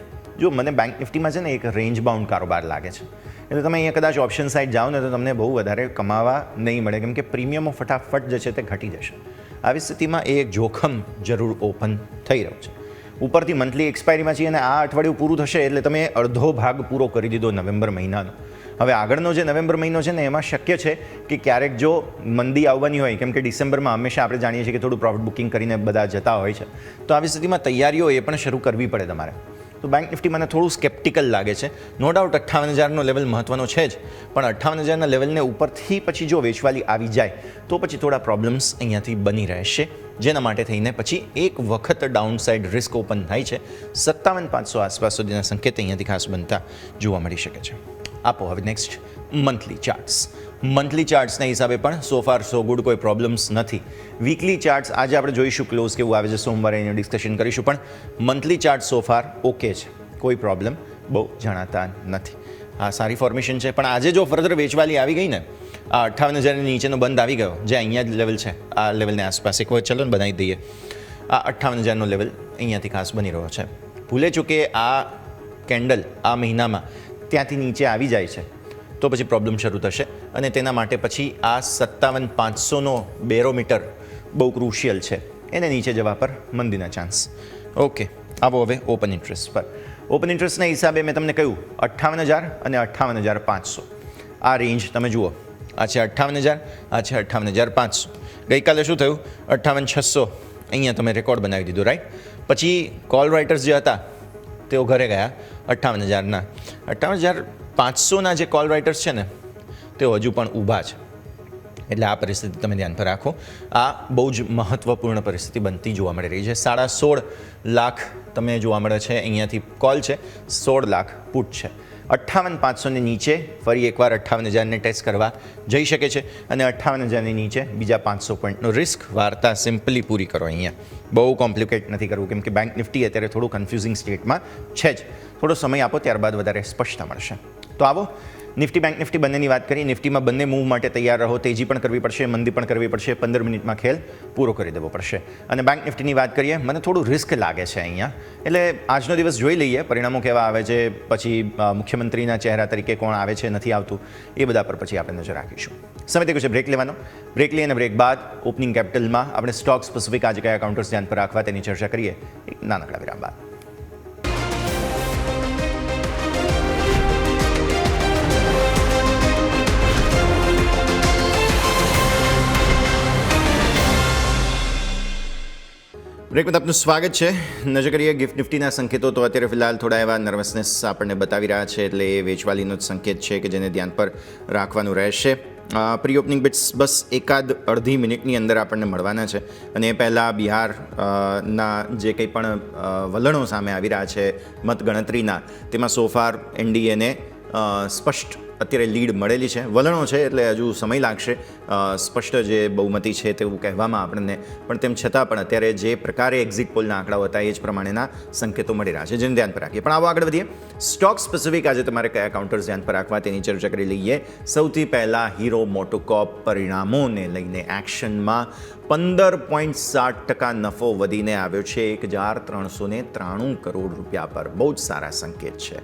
જો મને બેંક નિફ્ટીમાં છે ને એક રેન્જ બાઉન્ડ કારોબાર લાગે છે. એટલે તમે અહીંયા કદાચ ઓપ્શન સાઇડ જાઓ ને તો તમને બહુ વધારે કમાવા નહીં મળે, કેમ કે પ્રીમિયમો ફટાફટ જે છે તે ઘટી જશે. આવી સ્થિતિમાં એ એક જોખમ જરૂર ઓપન થઈ રહ્યું છે. ઉપરથી મંથલી એક્સપાયરીમાં છીએ, અને આ અઠવાડિયું પૂરું થશે એટલે તમે અડધો ભાગ પૂરો કરી દીધો નવેમ્બર મહિનાનો. હવે આગળનો જે નવેમ્બર મહિનો છે ને, એમાં શક્ય છે કે ક્યારેક જો મંદી આવવાની હોય, કેમ કે ડિસેમ્બરમાં હંમેશા આપણે જાણીએ છીએ કે થોડું પ્રોફિટ બુકિંગ કરીને બધા જતા હોય છે, તો આવી સ્થિતિમાં તૈયારીઓ એ પણ શરૂ કરવી પડે તમારે. તો બેંક નિફ્ટી મને થોડું સ્કેપ્ટિકલ લાગે છે. નો ડાઉટ 58,000નો લેવલ મહત્વનો છે જ, પણ 58,000ના લેવલને ઉપરથી પછી જો વેચવાલી આવી જાય તો પછી થોડા પ્રોબ્લેમ્સ અહીંયાથી બની રહેશે, જેના માટે થઈને પછી એક વખત ડાઉન સાઇડ રિસ્ક ઓપન થાય છે. 57,500 આસપાસ સુધીના સંકેત અહીંયાથી ખાસ બનતા જોવા મળી શકે છે. આપો હવે નેક્સ્ટ મંથલી ચાર્ટ્સ. મંથલી ચાર્ટ્સના હિસાબે પણ સો ફાર સો ગુડ, કોઈ પ્રોબ્લેમ્સ નથી. વીકલી ચાર્ટ્સ આજે આપણે જોઈશું ક્લોઝ કેવું આવે છે, સોમવારે એનું ડિસ્કશન કરીશું, પણ મંથલી ચાર્ટ સો ફાર ઓકે છે, કોઈ પ્રોબ્લેમ બહુ જણાતા નથી. આ સારી ફોર્મેશન છે, પણ આજે જો ફર્ધર વેચવાલી આવી ગઈ ને, આ 58,000ની નીચેનો બંધ આવી ગયો, જે અહીંયા જ લેવલ છે, આ લેવલને આસપાસ એક વખત ચલો ને બનાવી દઈએ. આ 58,000નો લેવલ અહીંયાથી ખાસ બની રહ્યો છે. ભૂલે ચૂકે આ કેન્ડલ આ મહિનામાં ત્યાંથી નીચે આવી જાય છે તો પછી પ્રોબ્લેમ શરૂ થશે, અને તેના માટે પછી આ 57,500નો બેરોમીટર બહુ ક્રુશિયલ છે, એને નીચે જવા પર મંદીના ચાન્સ. ઓકે, આવો હવે ઓપન ઇન્ટરેસ્ટ પર. ઓપન ઇન્ટરેસ્ટના હિસાબે મેં તમને કહ્યું 58,000 અને 58,500 આ રેન્જ તમે જુઓ. આ છે 58,000, આ છે 58,500. ગઈકાલે શું થયું? 58,600 અહીંયા તમે રેકોર્ડ બનાવી દીધો, રાઈટ? પછી કોલ રાઇટર્સ જે હતા તેઓ ઘરે ગયા 58,000ના. 58,500ના જે કોલ રાઇટર્સ છે ને, તેઓ હજુ પણ ઊભા છે. એટલે આ પરિસ્થિતિ તમે ધ્યાન પર રાખો. આ બહુ જ મહત્વપૂર્ણ પરિસ્થિતિ બનતી જોવા મળી રહી છે. 16.5 લાખ તમે જોવા મળે છે અહીંયાથી કોલ છે, 16 લાખ પુટ છે. 58,500ની નીચે ફરી એકવાર 58,000ને ટેસ્ટ કરવા જઈ શકે છે, અને 58,000ની નીચે બીજા 500 પોઈન્ટનો રિસ્ક. વાર્તા સિમ્પલી પૂરી કરો અહીંયા, બહુ કોમ્પ્લિકેટ નથી કરવું, કેમ કે બેંક નિફ્ટી અત્યારે થોડું કન્ફ્યુઝિંગ સ્ટેટમાં છે જ. થોડો સમય આપો, ત્યારબાદ વધારે સ્પષ્ટતા મળશે. તો આવો નિફ્ટી બેંક નિફ્ટી બંનેની વાત કરીએ. નિફ્ટીમાં બંને મૂવ માટે તૈયાર રહો. તેજી પણ કરવી પડશે, મંદી પણ કરવી પડશે. 15 મિનિટમાં ખેલ પૂરો કરી દેવો પડશે. અને બેંક નિફ્ટીની વાત કરીએ, મને થોડું રિસ્ક લાગે છે અહીંયા. એટલે આજનો દિવસ જોઈ લઈએ પરિણામો કેવા આવે છે, પછી મુખ્યમંત્રીના ચહેરા તરીકે કોણ આવે છે, નથી આવતું, એ બધા પર પછી આપણે નજર રાખીશું. સમય થયો છે બ્રેક લેવાનો. બ્રેક લઈએ અને બ્રેક બાદ ઓપનિંગ કેપિટલમાં આપણે સ્ટોક સ્પેસિફિક આજે કયા કાઉન્ટર્સ ધ્યાન પર રાખવા તેની ચર્ચા કરીએ એક નાનકડા વિરામ બાદ. બ્રેકમાં આપનું સ્વાગત છે. નજર કરીએ ગિફ્ટ નિફ્ટીના સંકેતો. તો અત્યારે ફિલહાલ થોડા એવા નર્વસનેસ આપણને બતાવી રહ્યા છે, એટલે એ વેચવાલીનો જ સંકેત છે કે જેને ધ્યાન પર રાખવાનું રહેશે. પ્રી ઓપનિંગ બિટ્સ બસ એકાદ અડધી મિનિટની અંદર આપણને મળવાના છે. અને એ પહેલાં બિહારના જે કંઈ પણ વલણો સામે આવી રહ્યા છે મતગણતરીના, તેમાં સોફાર એનડીએને સ્પષ્ટ અત્યારે લીડ મળેલી છે. વલણો છે એટલે હજુ સમય લાગશે સ્પષ્ટ જે બહુમતી છે તેવું કહેવામાં આપણને, પણ તેમ છતાં પણ અત્યારે જે પ્રકારે એક્ઝિટ પોલના આંકડાઓ હતા એ જ પ્રમાણેના સંકેતો મળી રહ્યા છે, જેને ધ્યાન પર રાખીએ. પણ આવો આગળ વધીએ. સ્ટોક સ્પેસિફિક આજે તમારે કયા કાઉન્ટર્સ ધ્યાન પર રાખવા તેની ચર્ચા કરી લઈએ. સૌથી પહેલાં હીરો મોટોકોર્પ પરિણામોને લઈને એક્શનમાં 15.7% નફો વધીને આવ્યો છે 1,393 કરોડ રૂપિયા પર. બહુ જ સારા સંકેત છે.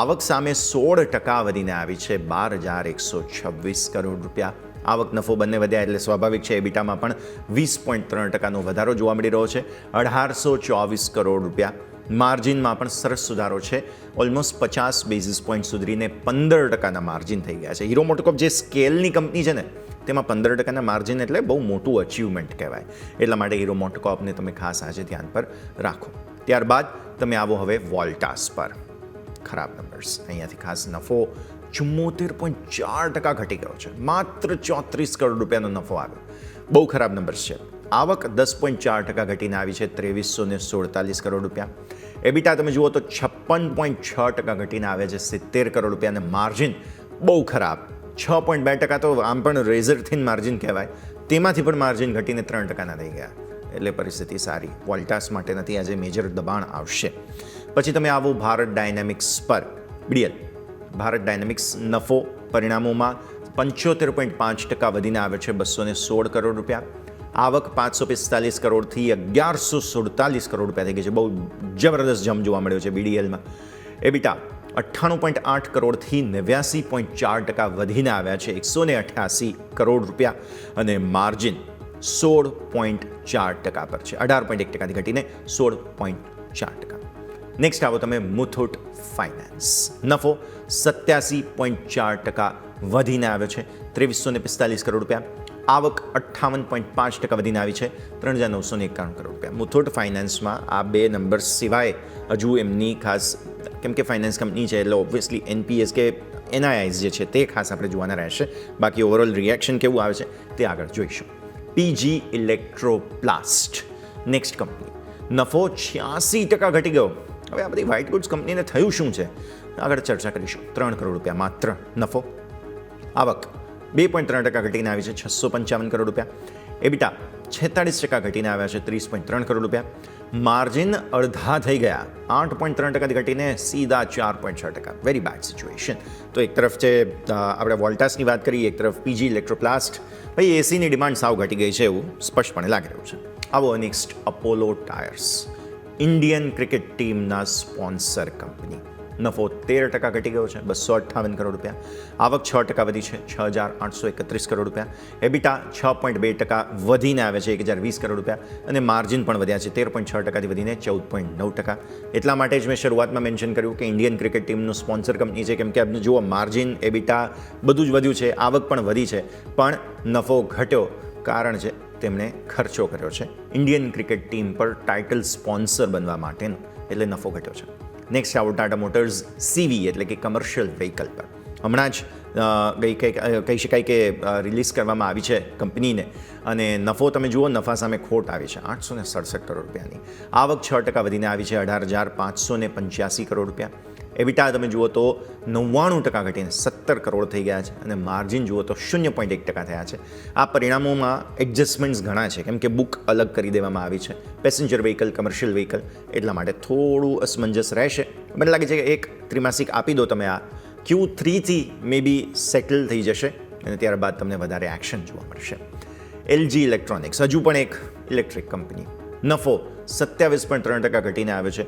આવક સામે 16% વધીને આવી છે 12,126 કરોડ રૂપિયા. આવક નફો બંને વધ્યા એટલે સ્વાભાવિક છે એબીટામાં પણ 20.3%નો વધારો જોવા મળી રહ્યો છે 1,824 કરોડ રૂપિયા. માર્જિનમાં પણ સરસ સુધારો છે. ઓલમોસ્ટ 50 બેઝિસ પોઈન્ટ સુધરીને 15%ના માર્જિન થઈ ગયા છે. હીરો મોટોકોર્પ જે સ્કેલની કંપની છે ને, તેમાં 15%ના માર્જિન એટલે બહુ મોટું અચીવમેન્ટ કહેવાય. એટલા માટે હીરો મોટોકોર્પને તમે ખાસ આજે ધ્યાન પર રાખો. ત્યારબાદ તમે આવો હવે વોલ્ટાસ પર. ખરાબ નંબર્સ. અહીંયાથી ખાસ નફો 74.4% ઘટી ગયો છે. માત્ર 34 કરોડ રૂપિયાનો નફો આવ્યો. બહુ ખરાબ નંબર્સ છે. આવક 10.4% ઘટીને આવી છે 2,347 કરોડ રૂપિયા. એબીટા તમે જુઓ તો 56.6% ઘટીને આવે છે 70 કરોડ રૂપિયા. અને માર્જિન બહુ ખરાબ 6.2%. તો આમ પણ રેઝર થિન માર્જિન કહેવાય, તેમાંથી પણ માર્જિન ઘટીને 3%ના થઈ ગયા. એટલે પરિસ્થિતિ સારી વોલ્ટાસ માટે નથી. આજે મેજર દબાણ આવશે. પછી તમે આવો ભારત ડાયનેમિક્સ પર. બીડીએલ ભારત ડાયનેમિક્સ નફો પરિણામોમાં 75.5% વધીને આવે છે 216 કરોડ રૂપિયા. આવક 545 કરોડથી 1,147 કરોડ રૂપિયા થઈ ગઈ છે. બહુ જબરદસ્ત જમ્પ જોવા મળ્યો છે બીડીએલમાં. એબીટા 98.8 કરોડથી 89.4% વધીને આવ્યા છે 188 કરોડ રૂપિયા. અને માર્જિન 16.4% પર છે. 18.1%થી ઘટીને 16.4%. નેક્સ્ટ આવો તમે મુથુટ ફાઇનાન્સ. નફો 87.4% વધીને આવ્યો છે 2,345 કરોડ રૂપિયા. આવક 58.5% વધીને આવી છે 3,991 કરોડ રૂપિયા. મુથુટ ફાઇનાન્સમાં આ બે નંબર્સ સિવાય હજુ એમની ખાસ, કેમ કે ફાઇનાન્સ કંપની છે એટલે ઓબ્વિયસલી એનપીએસ કે એનઆઈઆઈસ જે છે તે ખાસ આપણે જોવાના રહેશે. બાકી ઓવરઓલ રિએક્શન કેવું આવે છે તે આગળ જોઈશું. PG Electroplast next company. નફો 86% ઘટી ગયો. હવે આ બધી વ્હાઇટ ગુડ્સ કંપનીને થયું શું છે આગળ ચર્ચા કરીશું. 3 કરોડ રૂપિયા માત્ર નફો. આવક 2.3% ઘટીને આવી છે 655 કરોડ રૂપિયા. એબીટા 46% ઘટીને આવ્યા છે 30.3 કરોડ રૂપિયા. માર્જિન અડધા થઈ ગયા 8.3%થી ઘટીને સીધા 4.6%. Very bad situation. તો એક તરફ છે આપણે વોલ્ટાસની વાત કરીએ, એક તરફ પીજી ઇલેક્ટ્રોપ્લાસ્ટ. ભાઈ એસીની ડિમાન્ડ સાવ ઘટી ગઈ છે એવું સ્પષ્ટપણે લાગી રહ્યું છે. આવો next Apollo tyres. Indian cricket ટીમના સ્પોન્સર કંપની. નફો 13% ઘટી ગયો છે 258 કરોડ રૂપિયા. આવક 6% વધી છે 6,831 કરોડ રૂપિયા. એબીટા 6.2% વધીને આવે છે 1,020 કરોડ રૂપિયા. અને માર્જિન પણ વધ્યા છે 13.6%થી વધીને 14.9%. એટલા માટે જ મેં શરૂઆતમાં મેન્શન કર્યું કે ઇન્ડિયન ક્રિકેટ ટીમનું સ્પોન્સર કંપની છે, કેમ કે આપણે જુઓ માર્જિન એબીટા બધું જ વધ્યું છે, આવક પણ વધી છે, પણ નફો ઘટ્યો. કારણ છે તેમણે ખર્ચો કર્યો છે ઇન્ડિયન ક્રિકેટ ટીમ પર ટાઇટલ સ્પોન્સર બનવા માટેનો, એટલે નફો ઘટ્યો છે. નેક્સ્ટ આવો ટાટા મોટર્સ સીવી એટલે કે કમર્શિયલ વ્હીકલ પર. હમણાં જ કહી શકાય કે રિલીઝ કરવામાં આવી છે કંપનીને. અને નફો તમે જુઓ, નફા સામે ખોટ આવી છે 867 કરોડ રૂપિયાની. આવક 6% વધીને આવી છે 18,585 કરોડ રૂપિયા. એબીટા તમે જુઓ તો 99% ઘટીને 17 કરોડ થઈ ગયા છે. અને માર્જિન જુઓ તો 0.1% થયા છે. આ પરિણામોમાં એડજસ્ટમેન્ટ્સ ઘણા છે, કેમ કે બુક અલગ કરી દેવામાં આવી છે, પેસેન્જર વ્હીકલ, કમર્શિયલ વ્હીકલ. એટલા માટે થોડું અસમંજસ રહેશે. મને લાગે છે કે એક ત્રિમાસિક આપી દો તમે આ, Q3થી મે બી સેટલ થઈ જશે અને ત્યારબાદ તમને વધારે એક્શન જોવા મળશે. LG ઇલેક્ટ્રોનિક્સ હજુ પણ એક ઇલેક્ટ્રિક કંપની, નફો 27.3% ઘટીને આવ્યો છે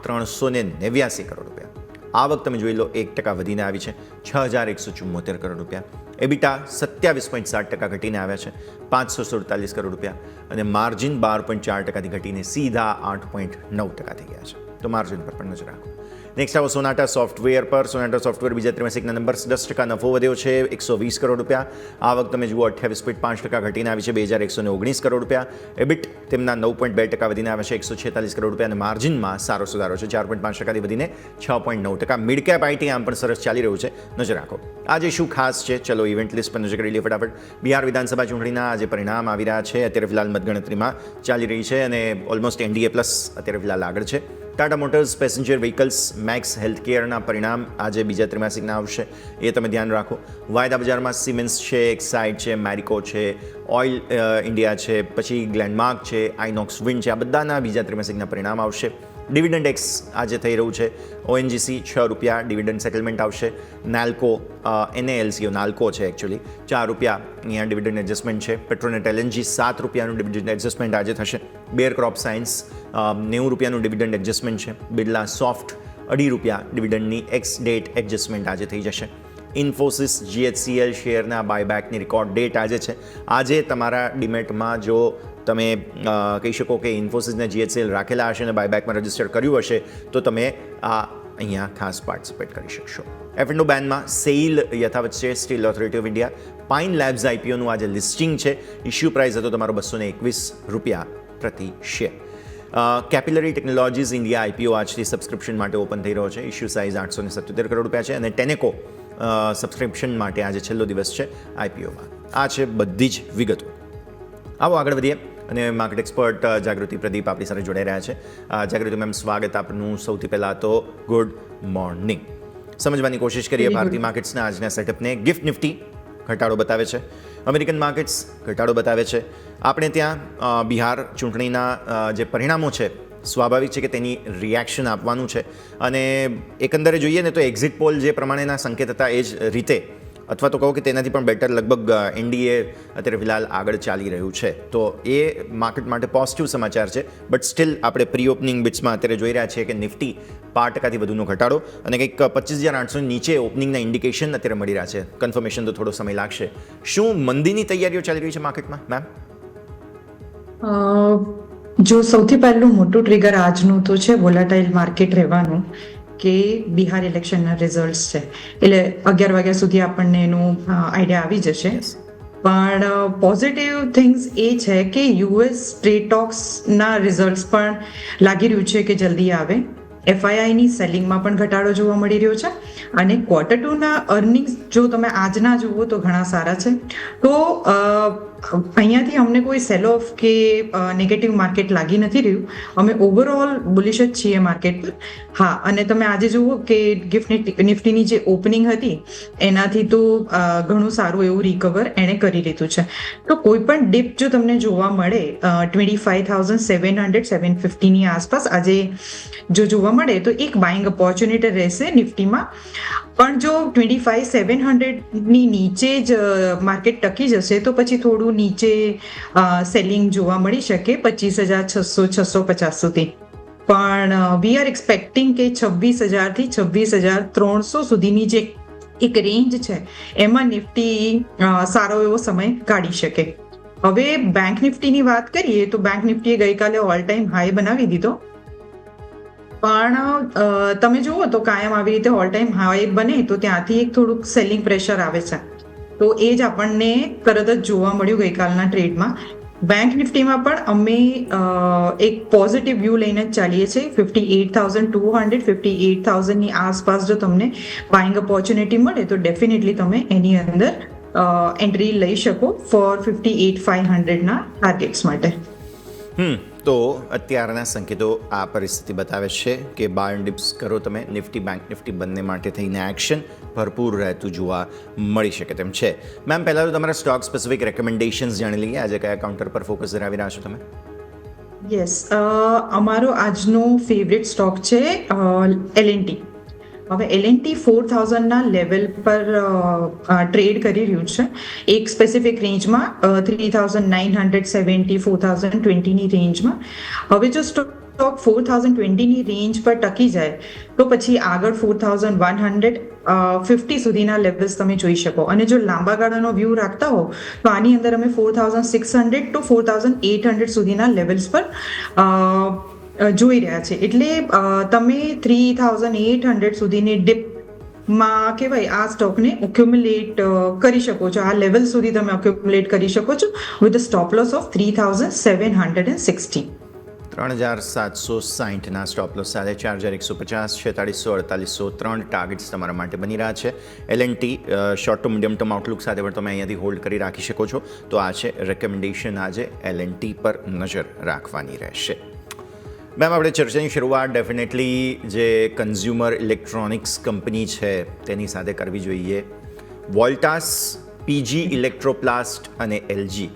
389 કરોડ રૂપિયા. આવક તમે જોઈ લો 1% વધીને આવી છે 6,174 કરોડ રૂપિયા. એબિટા 27.7% ઘટીને આવ્યા છે 547 કરોડ રૂપિયા અને માર્જિન 12.4%થી ઘટીને સીધા 8.9% થઈ ગયા છે. તો માર્જિન પર પણ નજર રાખો. નેક્સ્ટ આવો સોનાટા સોફ્ટવેર પર. સોનાટા સોફ્ટવેર બીજા ત્રિમાસિકના નંબર 10% નફો વધ્યો છે 120 કરોડ રૂપિયા. આવક તમે જુઓ 28.5% ઘટીને આવી છે 2,119 કરોડ રૂપિયા. એબિટ તેમના 9.2% વધીને આવે છે 146 કરોડ રૂપિયા અને માર્જિનમાં સારો સુધારો છે 4.5%થી વધીને 6.9%. મિડ કેપ આઈટી આમ પણ સરસ ચાલી રહ્યું છે, નજર રાખો. આજે શું ખાસ છે, ચલો ઇવેન્ટ લિસ્ટ પર નજર કરી લઈએ ફટાફટ. બિહાર વિધાનસભા ચૂંટણીના આજે પરિણામ આવી રહ્યા છે. અત્યારે ફિલહાલ મતગણતરીમાં ચાલી રહી છે અને ઓલમોસ્ટ NDA પ્લસ અત્યારે ફિલહાલ આગળ છે. Tata Motors passenger vehicles, Max હેલ્થકેરના પરિણામ આજે બીજા ત્રિમાસિકના આવશે, એ તમે ધ્યાન રાખો. વાયદા બજારમાં સિમેન્સ છે, એક્સાઇડ છે, મેરિકો છે, ઓઇલ ઇન્ડિયા છે, પછી ગ્લેન્ડમાર્ક છે, આઇનોક્સ વિન્ડ છે, આ બધાના બીજા ત્રિમાસિકના પરિણામ આવશે. ડિવિડન્ડ એક્સ આજે થઈ રહ્યું છે. ONGC 6 રૂપિયા ડિવિડન્ડ સેટલમેન્ટ આવશે. નાલ્કો NALCO નાલ્કો છે એકચ્યુઅલી 4 રૂપિયા અહીંયા ડિવિડન્ડ એડજસ્ટમેન્ટ છે. પેટ્રોનેટ LNG 7 રૂપિયાનું ડિવિડન્ડ એડજસ્ટમેન્ટ આજે થશે. બેર ક્રોપ સાયન્સ 90 રૂપિયાનું ડિવિડન્ડ એડજસ્ટમેન્ટ છે. બિરલા સોફ્ટ 2.5 રૂપિયા ડિવિડન્ડની એક્સ ડેટ એડજસ્ટમેન્ટ આજે થઈ જશે. ઇન્ફોસિસ GHCL શેરના બાયબેકની રેકોર્ડ ડેટ આજે છે. આજે તમારા ડીમેટમાં જો તમે કહી શકો કે ઇન્ફોસિસને GHCL રાખેલા હશે અને બાયબેકમાં રજિસ્ટર કર્યું હશે તો તમે આ અહીંયા ખાસ પાર્ટિસિપેટ કરી શકશો. F&O બેનમાં સેલ યથાવત છે. Steel Authority of India Pine Labs IPOનું આજે લિસ્ટિંગ છે. ઇશ્યુ પ્રાઇસ હતો તમારો 221 રૂપિયા પ્રતિ share. Capillary technologies India IPO આજથી સબસ્ક્રિપ્શન માટે ઓપન થઈ રહ્યો છે. ઇશ્યુ સાઇઝ 877 કરોડ રૂપિયા છે અને ટેનેકો સબસ્ક્રિપ્શન માટે આજે છેલ્લો દિવસ છે IPOમાં. આ છે બધી જ વિગતો. આવો આગળ વધીએ અને માર્કેટ એક્સપર્ટ જાગૃતિ પ્રદીપ આપણી સાથે જોડાઈ રહ્યા છે. જાગૃતિ મેમ, સ્વાગત આપનું. સૌથી પહેલાં તો ગુડ મોર્નિંગ. સમજવાની કોશિશ કરીએ ભારતીય માર્કેટ્સના આજના સેટઅપને. ગિફ્ટ નિફ્ટી ઘટાડો બતાવે છે, અમેરિકન માર્કેટ્સ ઘટાડો બતાવે છે. આપણે ત્યાં બિહાર ચૂંટણીના જે પરિણામો છે સ્વાભાવિક છે કે તેની રિએક્શન આપવાનું છે અને એકંદરે જોઈએ ને તો એક્ઝિટ પોલ જે પ્રમાણેના સંકેત હતા એ જ રીતે અથવા તો કહો કે તેનાથી પણ બેટર લગભગ NDA અત્યારે ફિલહાલ આગળ ચાલી રહ્યું છે. તો એ માર્કેટ માટે પોઝિટિવ સમાચાર છે. બટ સ્ટીલ આપણે પ્રી ઓપનિંગ બિટ્સમાં અત્યારે જોઈ રહ્યા છીએ કે નિફ્ટી 5%થી વધુનો ઘટાડો અને કંઈક 25,800 નીચે ઓપનિંગના ઇન્ડિકેશન અત્યારે મળી રહ્યા છે. કન્ફર્મેશન તો થોડો સમય લાગશે. શું મંદીની તૈયારીઓ ચાલી રહી છે માર્કેટમાં મેમ? જો સૌથી પહેલું મોટું ટ્રિગર આજનું તો છે વોલાટાઇલ માર્કેટ રહેવાનું કે બિહાર ઇલેક્શનના રિઝલ્ટ્સ છે. એટલે 11 વાગ્યા સુધી આપણને એનું આઈડિયા આવી જશે. પણ પોઝિટિવ થિંગ્સ એ છે કે US ટ્રેડ ટોક્સના રિઝલ્ટ્સ પણ લાગી રહ્યું છે કે જલ્દી આવે. FIIની સેલિંગમાં પણ ઘટાડો જોવા મળી રહ્યો છે અને Q2ના અર્નિંગ્સ જો તમે આજના જુઓ તો ઘણા સારા છે. તો અહીંયાથી અમને કોઈ સેલ ઓફ કે નેગેટિવ માર્કેટ લાગી નથી રહ્યું. અમે ઓવરઓલ બુલિશ જ છીએ માર્કેટ પર. હા, અને તમે આજે જુઓ કે ગિફ્ટ નિફ્ટીની જે ઓપનિંગ હતી એનાથી તો ઘણું સારું એવું રિકવર એણે કરી લીધું છે. તો કોઈ પણ ડિપ જો તમને જોવા મળે 25,700-750ની આસપાસ આજે જો જોવા મળે તો એક બાઇંગ ઓપોર્ચ્યુનિટી રહેશે નિફ્ટીમાં. પણ જો 25,700ની નીચે જ માર્કેટ ટકી જશે તો પછી થોડું નીચે સેલિંગ જોવા મળી શકે 25,600-650 સુધી. પણ વી આર એક્સપેક્ટિંગ કે 26,000થી 26,300 સુધીની જે એક રેન્જ છે એમાં નિફ્ટી સારો એવો સમય કાઢી શકે. હવે બેંક નિફ્ટીની વાત કરીએ તો બેંક નિફ્ટીએ ગઈકાલે ઓલ ટાઈમ હાઈ બનાવી દીધો. પણ તમે જુઓ તો કાયમ આવી રીતે ઓલ ટાઈમ હાઈ બને તો ત્યાંથી એક થોડુંક સેલિંગ પ્રેશર આવે છે. તો એ જ આપણને તરત જ જોવા મળ્યું ગઈકાલના ટ્રેડમાં. બેંક નિફ્ટીમાં પણ અમે એક પોઝિટિવ વ્યૂ લઈને જ ચાલીએ છીએ. 58,200 58,000ની આસપાસ જો તમને બાઇંગ ઓપોર્ચ્યુનિટી મળે તો ડેફિનેટલી તમે એની અંદર એન્ટ્રી લઈ શકો ફોર 58,500ના ટાર્ગેટ્સ માટે. તો અત્યારના સંકેતો આ પરિસ્થિતિ બતાવે છે કે બાય એન્ડ ડિપ્સ કરો તમે. નિફ્ટી બેંક નિફ્ટી બંને માટે થઈને એક્શન ભરપૂર રહેતું જોવા મળી શકે તેમ છે. મેમ, પહેલાં તો તમારા સ્ટોક સ્પેસિફિક રેકમેન્ડેશન્સ જાણી લઈએ. આજે કયા કાઉન્ટર પર ફોકસ ધરાવી રહ્યા છો તમે? યસ, અમારો આજનો ફેવરેટ સ્ટોક છે L&T. હવે L&T 4000ના લેવલ પર ટ્રેડ કરી રહ્યું છે એક સ્પેસિફિક રેન્જમાં 3970 4020ની રેન્જમાં. હવે જો સ્ટોક 4020ની રેન્જ પર ટકી જાય તો પછી આગળ 4150 સુધીના લેવલ્સ તમે જોઈ શકો. અને જો લાંબા ગાળાનો વ્યૂ રાખતા હો તો આની અંદર અમે 4600 to 4800 સુધીના લેવલ્સ પર જોઈ રહ્યા છે. એટલે તમે 3800 સુધીની ડિપમાં કહેવાય આ સ્ટોકને એક્યુમ્યુલેટ કરી શકો છો. આ લેવલ સુધી તમે એક્યુમ્યુલેટ કરી શકો છો વિથ સ્ટોપ લોસ ઓફ 3760. 3760ના સ્ટોપ લોસ સાથે 4150, 4600, 4803 ટાર્ગેટ્સ તમારા માટે બની રહ્યા છે. L&T short to medium term Outlook સાથે પણ તમે અહીંયાથી હોલ્ડ કરી રાખી શકો છો. તો આ છે રેકમેન્ડેશન આજે L&T પર નજર રાખવાની રહેશે. મેમ, આપણે ચર્ચાની શરૂઆત ડેફિનેટલી જે કન્ઝ્યુમર ઇલેક્ટ્રોનિક્સ કંપની છે તેની સાથે કરવી જોઈએ. વોલ્ટાસ, પીજી ઇલેક્ટ્રોપ્લાસ્ટ અને એલજી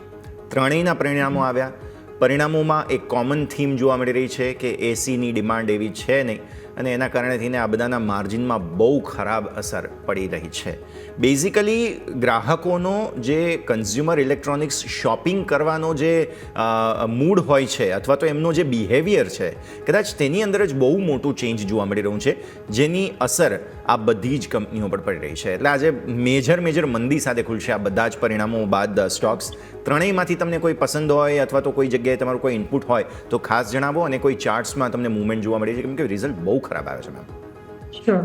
ત્રણેયના પરિણામો આવ્યા. પરિણામોમાં એક કોમન થીમ જોવા મળી રહી છે કે એસીની ડિમાન્ડ એવી છે નહીં અને એના કારણે થઈને આ બધાના માર્જિનમાં બહુ ખરાબ અસર પડી રહી છે. બેઝિકલી ગ્રાહકોનો જે કન્ઝ્યુમર ઇલેક્ટ્રોનિક્સ શોપિંગ કરવાનો જે મૂડ હોય છે અથવા તો એમનો જે બિહેવિયર છે કદાચ તેની અંદર જ બહુ મોટું ચેન્જ જોવા મળી રહ્યું છે જેની અસર આ બધી જ કંપનીઓ પર પડી રહી છે. એટલે આજે મેજર મંદી સાથે ખુલશે આ બધા જ પરિણામો બાદ સ્ટોક્સ. ત્રણેયમાંથી તમને કોઈ પસંદ હોય અથવા તો કોઈ જગ્યાએ તમારું કોઈ ઇનપુટ હોય તો ખાસ જણાવો અને કોઈ ચાર્ટ્સમાં તમને મૂવમેન્ટ જોવા મળી છે કેમ કે રિઝલ્ટ બહુ ખરાબ આવે છે મેમ. શ્યોર.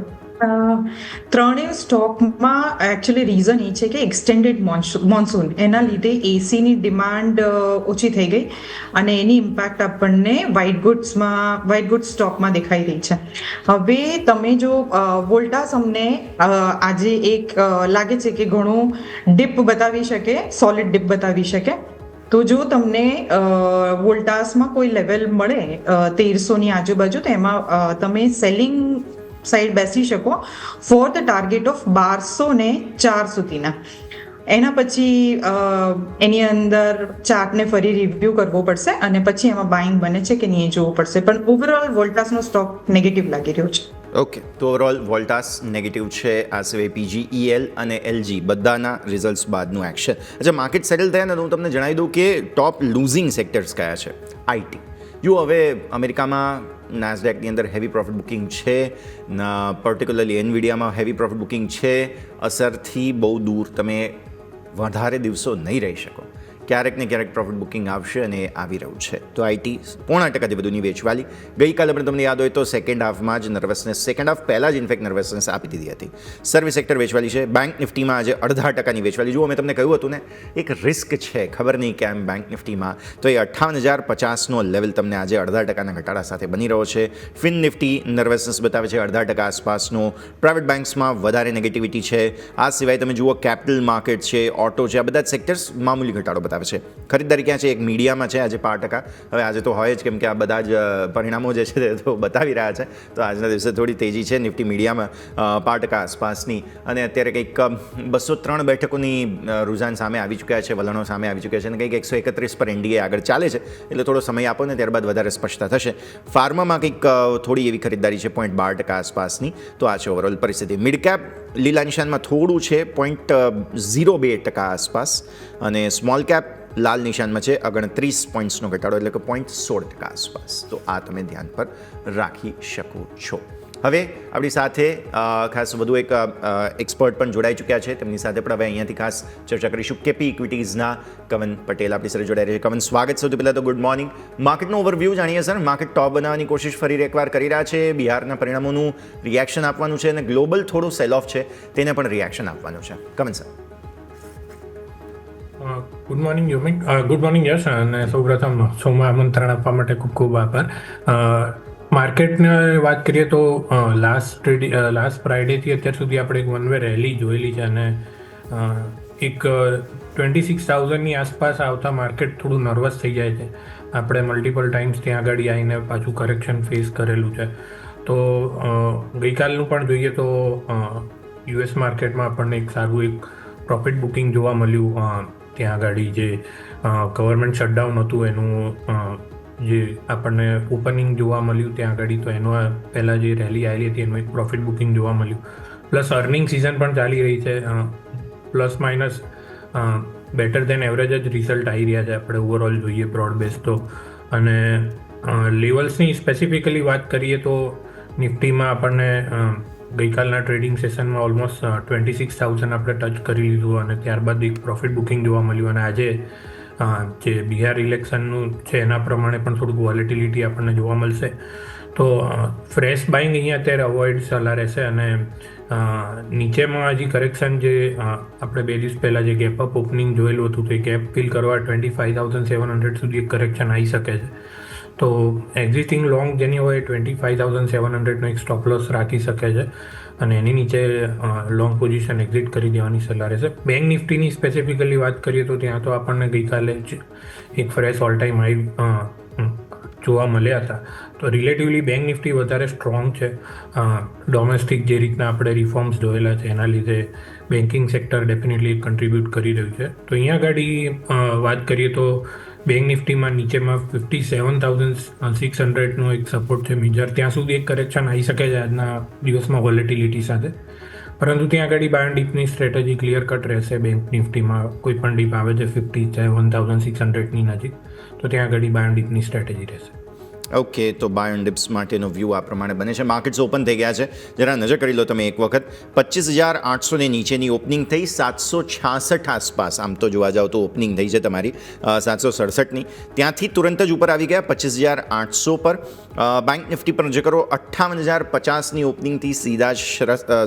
ત્રણેય સ્ટોકમાં એકચ્યુઅલી રીઝન એ છે કે એક્સટેન્ડેડ મોન્સૂન એના લીધે એસીની ડિમાન્ડ ઓછી થઈ ગઈ અને એની ઇમ્પેક્ટ આપણને વ્હાઇટ ગુડ્સ સ્ટોકમાં દેખાઈ રહી છે. હવે તમે જો વોલ્ટાસ અમને આજે એક લાગે છે કે ઘણું ડિપ બતાવી શકે, સોલિડ ડિપ બતાવી શકે. તો જો તમને વોલ્ટાસમાં કોઈ લેવલ મળે 1300ની આજુબાજુ તો એમાં તમે સેલિંગ સાઈડ બેસી શકો ફોર ધ ટાર્ગેટ ઓફ 1204 સુધીના. એના પછી એની અંદર ચાર્ટને ફરી રિવ્યૂ કરવો પડશે અને પછી એમાં બાઇંગ બને છે કે નહીં એ જોવું પડશે. પણ ઓવરઓલ વોલ્ટાસનો સ્ટોક નેગેટિવ લાગી રહ્યો છે. ઓકે, તો ઓવરઓલ વોલ્ટાસ નેગેટિવ છે. આ સિવાય પીજી, ઈએલ અને એલજી બધાના રિઝલ્ટ્સ બાદનું એક્શન. અચ્છા, માર્કેટ સેટલ થયા ને તો હું તમને જણાવી દઉં કે ટોપ લૂઝિંગ સેક્ટર્સ કયા છે. આઈટી. જો હવે અમેરિકામાં નાસ્ડેકની અંદર હેવી પ્રોફિટ બુકિંગ છે, પર્ટિક્યુલરલી એનવીડિયામાં હેવી પ્રોફિટ બુકિંગ છે. અસરથી બહુ દૂર તમે વધારે દિવસો નહીં રહી શકો. ક્યારેક ને ક્યારેક પ્રોફિટ બુકિંગ આવશે અને એ આવી રહ્યું છે. તો આઈટી 0.5% વધુની વેચવાલી. ગઈકાલે પણ તમને યાદ હોય તો સેકન્ડ હાફમાં જ નર્વસનેસ, સેકન્ડ હાફ પહેલાં જ ઇન્ફેક્ટ નર્વસનેસ આપી દીધી હતી. સર્વિસ સેક્ટર વેચવાલી છે. બેંક નિફ્ટીમાં આજે 0.5%ની વેચવાલી. જુઓ, મેં તમને કહ્યું હતું ને એક રિસ્ક છે, ખબર નહીં કેમ બેંક નિફ્ટીમાં, તો એ 58,050નો લેવલ તમને આજે 0.5%ના ઘટાડા સાથે બની રહ્યો છે. ફિન નિફ્ટી નર્વસનેસ બતાવે છે 0.5% આસપાસનો. પ્રાઇવેટ બેંક્સમાં વધારે નેગેટિવિટી છે. આ સિવાય તમે જુઓ કેપિટલ માર્કેટ છે, ઓટો છે, આ બધા જ સેક્ટર્સ મામૂલી ઘટાડો બતાવે છે. ખરીદદારી ક્યાં છે? એક મીડિયામાં છે આજે 5%. હવે આજે તો હોય જ કેમ કે આ બધા જ પરિણામો જે છે તે તો બતાવી રહ્યા છે. તો આજના દિવસે થોડી તેજી છે નિફ્ટી મીડિયામાં 5% આસપાસની. અને અત્યારે કંઈક 203 બેઠકોની રુઝાન સામે આવી ચૂક્યા છે, વલણો સામે આવી ચૂક્યા છે અને કંઈક 131 પર એનડીએ આગળ ચાલે છે. એટલે થોડો સમય આપો ને ત્યારબાદ વધારે સ્પષ્ટતા થશે. ફાર્મામાં કંઈક થોડી એવી ખરીદદારી છે 0.12% આસપાસની. તો આ છે ઓવરઓલ પરિસ્થિતિ. મિડ કેપ લીલા નિશાનમાં થોડું છે 0.02% આસપાસ અને સ્મોલ કેપ લાલ નિશાનમાં છે 29 પોઈન્ટ્સનો ઘટાડો એટલે કે 0.16% આસપાસ. તો આ તમે ધ્યાન પર રાખી શકો છો. હવે આપણી સાથે ખાસ વધુ એક એક્સપર્ટ પણ જોડાઈ ચૂક્યા છે. તેમની સાથે પણ હવે અહીંયાથી ખાસ ચર્ચા કરીશું. કેપી ઇક્વિટીઝના કવન પટેલ આપણી સાથે જોડાઈ રહ્યા છે. કવન, સ્વાગત. સૌથી પહેલાં તો ગુડ મોર્નિંગ. માર્કેટનો ઓવરવ્યૂ જાણીએ સર. માર્કેટ ટોપ બનાવવાની કોશિશ ફરી એકવાર કરી રહ્યા છે. બિહારના પરિણામોનું રિએક્શન આપવાનું છે અને ગ્લોબલ થોડું સેલ ઓફ છે તેને પણ રિએક્શન આપવાનું છે. કવન સર. ગુડ મોર્નિંગ યુમિક. Good morning Yash. અને સૌપ્રથમ શોમાં આમંત્રણ આપવા માટે ખૂબ ખૂબ આભાર. માર્કેટને વાત કરીએ તો લાસ્ટ ફ્રાઇડેથી અત્યાર સુધી આપણે એક વન વે રેલી જોયેલી છે અને એક 26,000ની આસપાસ આવતા માર્કેટ થોડું નર્વસ થઈ જાય છે. આપણે મલ્ટિપલ ટાઈમ્સ ત્યાં આગળ આવીને પાછું કરેક્શન ફેસ કરેલું છે. તો ગઈકાલનું પણ જોઈએ તો યુએસ માર્કેટમાં આપણને એક સારું એક પ્રોફિટ બુકિંગ જોવા મળ્યું. ત્યાં આગળ જે ગવર્મેન્ટ શટડાઉન હતું એનું જે આપણને ઓપનિંગ જોવા મળ્યું ત્યાં આગળ, તો એનો પહેલાં જે રેલી આવેલી હતી એનું એક પ્રોફિટ બુકિંગ જોવા મળ્યું. પ્લસ અર્નિંગ સિઝન પણ ચાલી રહી છે, plus minus better than average જ રિઝલ્ટ આવી રહ્યા છે આપણે ઓવરઓલ જોઈએ બ્રોડ બેઝ તો. અને લેવલ્સની સ્પેસિફિકલી વાત કરીએ તો નિફ્ટીમાં આપણને ગઈકાલના ટ્રેડિંગ સેશનમાં ઓલમોસ્ટ 26,000 આપણે ટચ કરી લીધું અને ત્યારબાદ એક પ્રોફિટ બુકિંગ જોવા મળ્યું. અને આજે જે બિહાર ઇલેક્શનનું છે એના પ્રમાણે પણ થોડુંક વોલેટિલિટી આપણને જોવા મળશે. તો ફ્રેશ બાઇંગ અહીંયા અત્યારે અવોઇડ સલાહ રહેશે. અને નીચેમાં હજી કરેક્શન જે આપણે 2 દિવસ પહેલાં જે ગેપ અપ ઓપનિંગ જોયેલું હતું તો એ ગેપ ફિલ કરવા 25,700 સુધી એક કરેક્શન આવી શકે છે. તો એક્ઝિસ્ટિંગ લોંગ જેની હોય 25,700નો એક સ્ટોપ લોસ રાખી શકે છે અને એની નીચે લોંગ પોઝિશન એક્ઝિટ કરી દેવાની સલાહ રહેશે. બેંક નિફ્ટીની સ્પેસિફિકલી વાત કરીએ તો ત્યાં તો આપણને ગઈકાલે જ એક ફ્રેશ ઓલ ટાઈમ હાઈ જોવા મળ્યા હતા. તો રિલેટિવલી બેંક નિફ્ટી વધારે સ્ટ્રોંગ છે. ડોમેસ્ટિક જે રીતના આપણે રિફોર્મ્સ જોયેલા છે એના લીધે બેન્કિંગ સેક્ટર ડેફિનેટલી કન્ટ્રીબ્યુટ કરી રહ્યું છે. તો અહીંયા આગળ વાત કરીએ તો બેંક નિફ્ટીમાં નીચેમાં 57,600નો એક સપોર્ટ છે મેજર. ત્યાં સુધી એક કરેક્શન આવી શકે છે આજના દિવસમાં વોલેટિલિટી સાથે. પરંતુ ત્યાં આગળ બાય એન્ડ ડીપની સ્ટ્રેટેજી ક્લિયર કટ રહેશે. બેંક નિફ્ટીમાં કોઈ પણ ડીપ આવે છે 57,600ની નજીક, તો ત્યાં આગળ બાય એન્ડ ડીપની સ્ટ્રેટેજી રહેશે. ઓકે, તો બાય એન્ડ ડિપ્સ માટેનો વ્યૂ આ પ્રમાણે બને છે. માર્કેટ્સ ઓપન થઈ ગયા છે, જરા નજર કરી લો તમે એક વખત. 25,800 નીચેની ઓપનિંગ થઈ, 766 આસપાસ આમ તો જોવા જાવ તો ઓપનિંગ થઈ છે તમારી 767ની. ત્યાંથી તુરંત જ ઉપર આવી ગયા 25,800 પર. બેંક નિફ્ટી પર નજર કરો, 58,050ની ઓપનિંગથી સીધા જ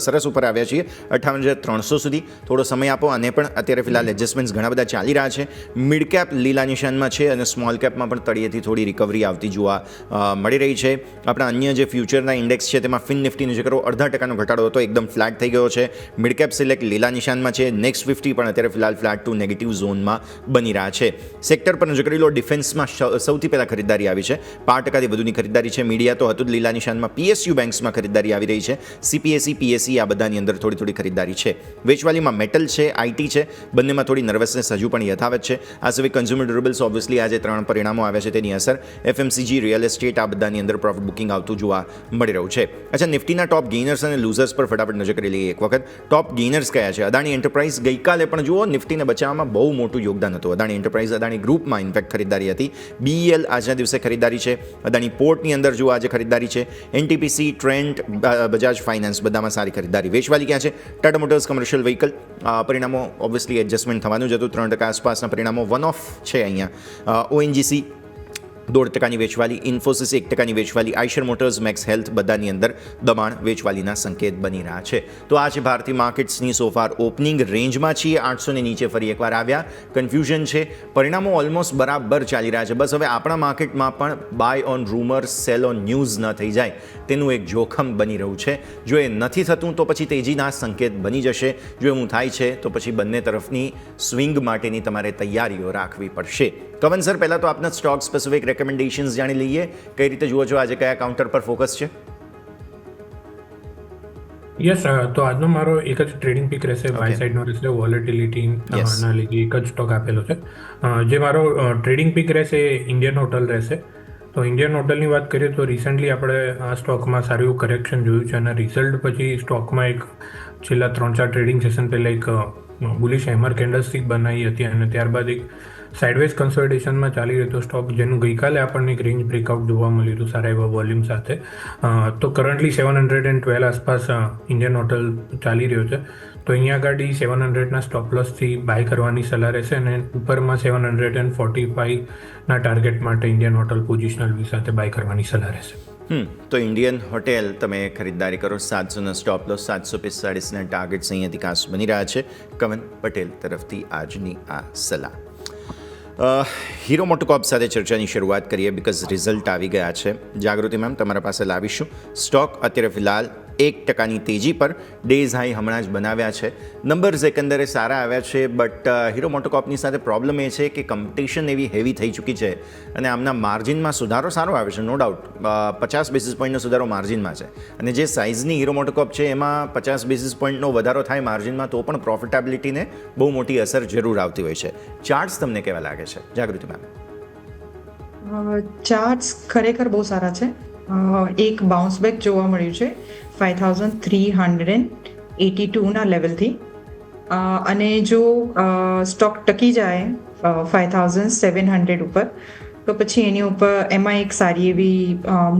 સરસ ઉપર આવ્યા છીએ 58,300 સુધી. થોડો સમય આપો, અને પણ અત્યારે ફિલહાલ એડજસ્ટમેન્ટ્સ ઘણા બધા ચાલી રહ્યા છે. મિડ કેપ લીલા નિશાનમાં છે અને સ્મોલ કેપમાં પણ તળિયેથી થોડી રિકવરી આવતી જોવા મળી રહી છે. આપણા અન્ય જે ફ્યુચરના ઇન્ડેક્સ છે તેમાં ફિન નિફ્ટી નજર કરો, 0.5% ઘટાડો હતો, એકદમ ફ્લેટ થઈ ગયો છે. મિડ કેપ સિલેક્ટ લીલા નિશાનમાં છે. નેક્સ્ટ 50 પણ અત્યારે ફિલહાલ ફ્લેટ ટુ નેગેટિવ ઝોનમાં બની રહ્યા છે. સેક્ટર પર નજર કરી લો, ડિફેન્સમાં સૌથી પહેલાં ખરીદારી આવી છે, 5%થી વધુની ખરીદારી છે. મીડિયા તો હતું જ લીલા નિશાનમાં. PSU બેંક્સમાં ખરીદારી આવી રહી છે. CPSE, PSE આ બધાની અંદર થોડી ખરીદારી છે. વેચવાલીમાં મેટલ છે, IT છે, બંનેમાં થોડી નર્વસનેસ હજુ પણ યથાવત છે. આ સિવાય કન્ઝ્યુમર ડ્યુરેબલ્સ ઓબ્વિયસલી આજે 3 પરિણામો આવ્યા છે તેની અસર, FMCG, રિયલ એસ્ટેટ આ બધાની અંદર પ્રોફિટ બુકિંગ આવતું જોવા મળી રહ્યું છે. અચ્છા, નિફ્ટીના ટોપ ગેઇનર્સ અને લૂઝર્સ પર ફટાફટ નજર કરી લઈએ એક વખત. ટોપ ગેઇનર્સ કયા છે? અદાણી એન્ટરપ્રાઇઝ ગઈકાલે પણ જુઓ નિફ્ટીને બચાવવામાં બહુ મોટું યોગદાન હતું. અદાણી એન્ટરપ્રાઇઝ, અદાણી ગ્રુપમાં ઇન્ફેક્ટ ખરીદારી હતી. BEL આજના દિવસે ખરીદારી છે. અદાણી પોર્ટની અંદર જુઓ આજે ખરીદારી છે. NTPC, ટ્રેન્ટ, બજાજ ફાઇનાન્સ બધામાં સારી ખરીદારી. વેચવાલી ક્યાં છે? ટાટા મોટર્સ કમર્શિયલ વ્હીકલ, પરિણામો ઓબ્વિયસલી એડજસ્ટમેન્ટ થવાનું જ હતું. 3% આસપાસના પરિણામો વન ઓફ છે અહીંયા. ONGC 2% વેચવાલી, ઇન્ફોસિસ 1% વેચવાલી, આઈશર મોટર્સ, મેક્સ હેલ્થ બધાની અંદર દબાણ વેચવાલીના સંકેત બની રહ્યા છે. તો આ છે ભારતીય માર્કેટ્સની સોફાર ઓપનિંગ. રેન્જમાં છીએ, 800 નીચે ફરી એકવાર આવ્યા. કન્ફ્યુઝન છે, પરિણામો ઓલમોસ્ટ બરાબર ચાલી રહ્યા છે. બસ હવે આપણા માર્કેટમાં પણ buy on rumour, sell on news ન થઈ જાય તેનું એક જોખમ બની રહ્યું છે. જો એ નથી થતું તો પછી તેજીના સંકેત બની જશે. જો એવું થાય છે તો પછી બંને તરફની સ્વિંગ માટેની તમારે તૈયારીઓ રાખવી પડશે. કવન સર, પહેલાં તો આપના સ્ટોક સ્પેસિફિક રેકમેન્ડેશન્સ જાણી લઈએ. કઈ રીતે જુઓ છો આજે, કયા કાઉન્ટર પર ફોકસ છે? યસ, તો આજનો મારો એક જ ટ્રેડિંગ પીક રહેશે, બાય સાઇડનો રહેશે. વોલેટિલિટીના લીધે એક જ સ્ટોક આપેલો છે. જે મારો ટ્રેડિંગ પીક રહેશે એ ઇન્ડિયન હોટલ રહેશે. તો ઇન્ડિયન હોટલની વાત કરીએ તો રિસન્ટલી આપણે આ સ્ટોકમાં સારું એવું કરેક્શન જોયું છે અને રિઝલ્ટ પછી સ્ટોકમાં એક છેલ્લા 3-4 ટ્રેડિંગ સેશન પહેલાં એક બુલિશ હેમર કેન્ડલસ્ટિક બનાવી હતી અને ત્યારબાદ એક સાઇડવેઝ કન્સોલિડેશનમાં ચાલી રહ્યો હતો સ્ટોક, જેનું ગઈકાલે આપણને એક રેન્જ બ્રેકઆઉટ જોવા મળ્યું હતું સારા એવા વોલ્યુમ સાથે. તો કરન્ટલી 712 આસપાસ ઇન્ડિયન હોટલ ચાલી રહ્યો છે. તો અહીંયા આગળ 700ના સ્ટોપ લોસથી બાય કરવાની સલાહ રહેશે અને ઉપરમાં 745ના ટાર્ગેટ માટે ઇન્ડિયન હોટલ પોઝિશનલ વ્યૂ સાથે બાય કરવાની સલાહ રહેશે. તો ઇન્ડિયન હોટેલ તમે ખરીદારી કરો. 700ના સ્ટોપ લોસ, 745ના ટાર્ગેટ્સ અહીંયાથી ખાસ બની રહ્યા છે. કવન પટેલ તરફથી આજની આ સલાહ. હીરો મોટોકોર્પ સાથે ચર્ચાની શરૂઆત કરીએ બિકોઝ રિઝલ્ટ આવી ગયા છે. જાગૃતિ મેમ, તમારા પાસે લાવીશું. સ્ટોક અત્યારે ફિલહાલ 1%ની તેજી પર, ડેઝ હાઈ હમણાં જ બનાવ્યા છે. નંબર્સ એકંદરે સારા આવ્યા છે, બટ હીરો મોટોકોર્પની સાથે પ્રોબ્લેમ એ છે કે કોમ્પિટિશન એવી હેવી થઈ ચૂકી છે અને આમના માર્જિનમાં સુધારો સારો આવે છે, નો ડાઉટ. 50 બેસિસ પોઈન્ટનો સુધારો માર્જિનમાં છે અને જે સાઇઝની હીરો મોટોકોર્પ છે એમાં 50 બેસિસ પોઈન્ટનો વધારો થાય માર્જિનમાં તો પણ પ્રોફિટેબિલિટીને બહુ મોટી અસર જરૂર આવતી હોય છે. ચાર્ટ્સ તમને કેવા લાગે છે, જાગૃતિ મેમ? ચાર્ટ્સ ખરેખર બહુ સારા છે. એક બાઉન્સ બેક જોવા મળ્યું છે 5382ના લેવલથી, અને જો સ્ટોક ટકી જાય 5700 ઉપર તો પછી એની ઉપર એમાં એક સારી એવી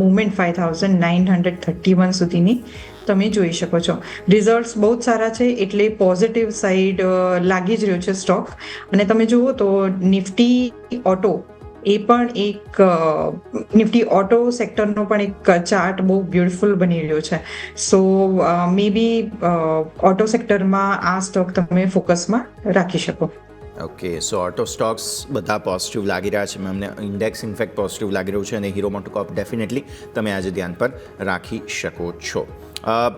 મૂવમેન્ટ 5931 સુધીની તમે જોઈ શકો છો. રિઝલ્ટ્સ બહુ જ સારા છે એટલે પોઝિટિવ સાઈડ લાગી જ રહ્યો છે સ્ટોક. અને તમે જુઓ તો નિફ્ટી ઓટો એ પણ એક નિફ્ટી ઓટો સેક્ટરનો પણ એક ચાર્ટ બહુ બ્યુટિફુલ બની રહ્યો છે. સો મે બી ઓટો સેક્ટરમાં આ સ્ટોક તમે ફોકસમાં રાખી શકો. ઓકે, સો ઓટો સ્ટોક્સ બધા પોઝિટિવ લાગી રહ્યા છે. અમને ઇન્ડેક્સ ઇનફેક્ટ પોઝિટિવ લાગી રહ્યું છે અને હીરો મોટોકોર્પ ડેફિનેટલી તમે આજે ધ્યાન પર રાખી શકો છો.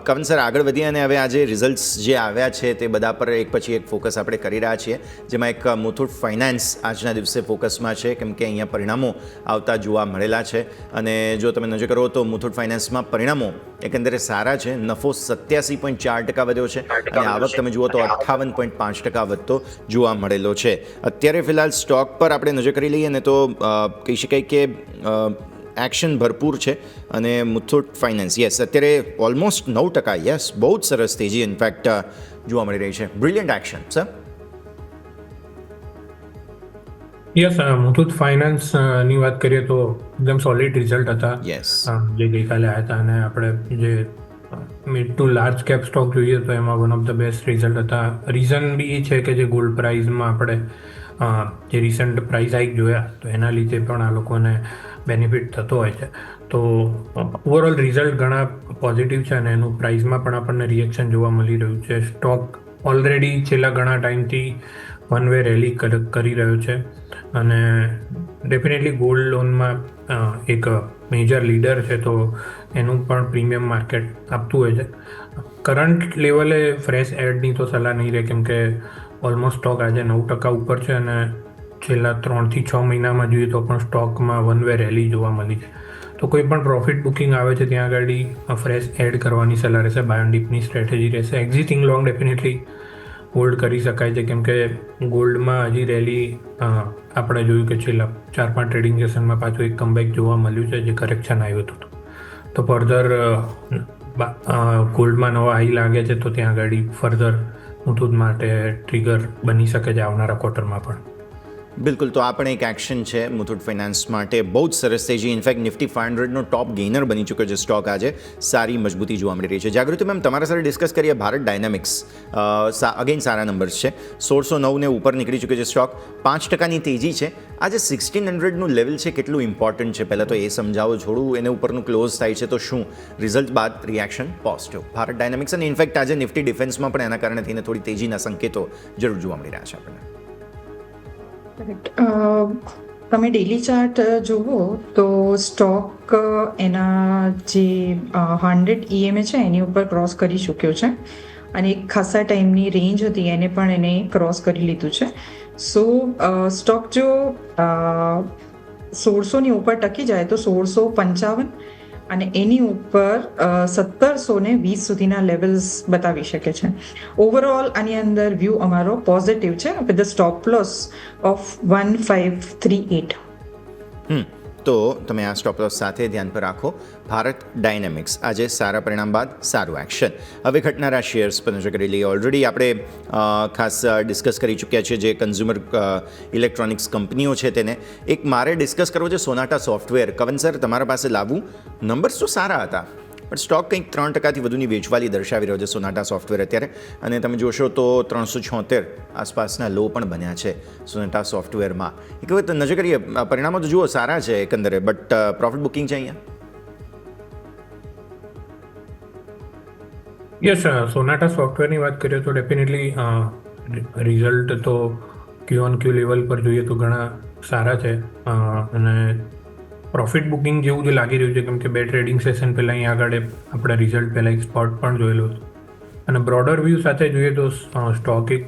કવન સર, આગળ વધીએ અને હવે આજે રિઝલ્ટ્સ જે આવ્યા છે તે બધા પર એક પછી એક ફોકસ આપણે કરી રહ્યા છીએ, જેમાં એક મુથુટ ફાઇનાન્સ આજના દિવસે ફોકસમાં છે કેમ કે અહીંયા પરિણામો આવતા જોવા મળેલા છે. અને જો તમે નજર કરો તો મુથુટ ફાઇનાન્સમાં પરિણામો એકંદરે સારા છે. નફો 87.4% વધ્યો છે અને આવક તમે જુઓ તો 58.5% વધતો જોવા મળેલો છે. અત્યારે ફિલહાલ સ્ટોક પર આપણે નજર કરી લઈએ ને તો કહી શકાય કે એક્શન ભરપૂર છે અને મુથુટ ફાઇનાન્સ અત્યારે ઓલમોસ્ટ 9%, બહુ જ સરસ તેજી ઇનફેક્ટ જોવા મળી રહી છે. Brilliant action sir. મુથુટ ફાઇનાન્સની વાત કરીએ તો એકદમ સોલિડ રિઝલ્ટ હતા જે ગઈકાલે આવ્યા હતા, અને આપણે જે mid to large cap stock જોઈએ તો એમાં one of the best result હતા. રીઝન બી એ છે કે જે ગોલ્ડ પ્રાઇઝમાં આપણે જે રિસન્ટ પ્રાઇસ હાઇક જોયા તો એના લીધે પણ આ લોકોને બેનિફિટ થતો હોય છે. તો ઓવરઓલ રિઝલ્ટ ઘણા પોઝિટિવ છે અને એનું પ્રાઇસમાં પણ આપણને રિએક્શન જોવા મળી રહ્યું છે. સ્ટોક ઓલરેડી છેલ્લા ઘણા ટાઈમથી વન વે રેલી કરી રહ્યો છે અને ડેફિનેટલી ગોલ્ડ લોનમાં એક મેજર લીડર છે તો એનું પણ પ્રીમિયમ માર્કેટ આપતું હોય છે. કરંટ લેવલે ફ્રેશ એડની તો સલાહ નહીં રહે કેમ કે ઓલમોસ્ટ સ્ટોક આજે 9% ઉપર છે અને છેલ્લા 3 થી 6 મહિનામાં જોઈએ તો પણ સ્ટોકમાં વન વે રેલી જોવા મળી છે. તો કોઈ પણ પ્રોફિટ બુકિંગ આવે છે ત્યાં આગળ ફ્રેશ એડ કરવાની સલાહ રહેશે. બાય ઓન ડીપની સ્ટ્રેટેજી રહેશે. એક્ઝિસ્ટિંગ લોંગ ડેફિનેટલી હોલ્ડ કરી શકાય છે કેમ કે ગોલ્ડમાં હજી રેલી આપણે જોયું કે છેલ્લા 4-5 ટ્રેડિંગ સેશનમાં પાછું એક કમબેક જોવા મળ્યું છે જે કરેક્શન આવ્યું હતું. તો ફર્ધર ગોલ્ડમાં નવા હાઈ લાગે છે તો ત્યાં આગળ ફર્ધર મુથુટ માટે ટ્રિગર બની શકે છે આવનારા ક્વાર્ટરમાં પણ. બિલકુલ, તો આ પણ એક એક્શન છે મુથુટ ફાઇનાન્સ માટે. બહુ જ સરસ તેજી. ઇનફેક્ટ નિફ્ટી 500નો ટોપ ગેઇનર બની ચૂક્યો છે સ્ટોક. આજે સારી મજબૂતી જોવા મળી રહી છે. જાગૃતિ મેમ, તમારા સાથે ડિસ્કસ કરીએ ભારત ડાયનામિક્સ. અગેન સારા નંબર્સ છે. 1609 ઉપર નીકળી ચૂક્યો છે સ્ટોક. 5%ની તેજી છે. આજે 1600નું લેવલ છે, કેટલું ઇમ્પોર્ટન્ટ છે પહેલાં તો એ સમજાવો. થોડું એને ઉપરનું ક્લોઝ થાય છે તો શું રિઝલ્ટ બાદ રિએક્શન પોઝિટિવ ભારત ડાયનામિક્સ, અને ઇનફેક્ટ આજે નિફ્ટી ડિફેન્સમાં પણ એના કારણે થઈને થોડી તેજીના સંકેતો જરૂર જોવા મળી રહ્યા છે આપણને. તમે ડેલી ચાર્ટ જુઓ તો સ્ટોક એના જે 100 EMA છે એની ઉપર ક્રોસ કરી ચૂક્યો છે અને એક ખાસા ટાઈમની રેન્જ હતી એને પણ એને ક્રોસ કરી લીધું છે. સો સ્ટોક જો 1600ની ઉપર ટકી જાય તો 1655 અને એની ઉપર 1720 સુધીના લેવલ્સ બતાવી શકે છે. ઓવરઓલ આની અંદર વ્યૂ અમારો પોઝિટિવ છે with the stop loss of 1538. તો તમે આ સ્ટોપ લોસ સાથે ધ્યાન પર રાખો. ભારત ડાયનેમિક્સ આજે સારા પરિણામ બાદ સારું એક્શન. હવે ઘટનારા શેર્સ પર નજર કરી લઈએ. ઓલરેડી આપણે ખાસ ડિસ્કસ કરી ચૂક્યા છીએ જે કન્ઝ્યુમર ઇલેક્ટ્રોનિક્સ કંપનીઓ છે તેને. એક મારે ડિસ્કસ કરવો છે સોનાટા સોફ્ટવેર. કવન સર, તમારા પાસે લાવવું. નંબર્સ તો સારા હતા પણ સ્ટોક કંઈક 3%થી વધુની વેચવાલી દર્શાવી રહ્યો છે સોનાટા સોફ્ટવેર અત્યારે. અને તમે જોશો તો 376 આસપાસના લો પણ બન્યા છે સોનાટા સોફ્ટવેરમાં. એક વખત નજર કરીએ, પરિણામો તો જુઓ સારા છે એકંદરે, બટ પ્રોફિટ બુકિંગ છે અહીંયા. યસ, સોનાટા સોફ્ટવેરની વાત કરીએ તો ડેફિનેટલી રિઝલ્ટ તો ક્યુ લેવલ પર જોઈએ તો ઘણા સારા છે અને પ્રોફિટ બુકિંગ જેવું જ લાગી રહ્યું છે કેમ કે 2 ટ્રેડિંગ સેશન પહેલાં અહીં આગળ આપણે રિઝલ્ટ પહેલાં એક સ્પોટ પણ જોયેલું હતું. અને બ્રોડર વ્યૂ સાથે જોઈએ તો સ્ટોક એક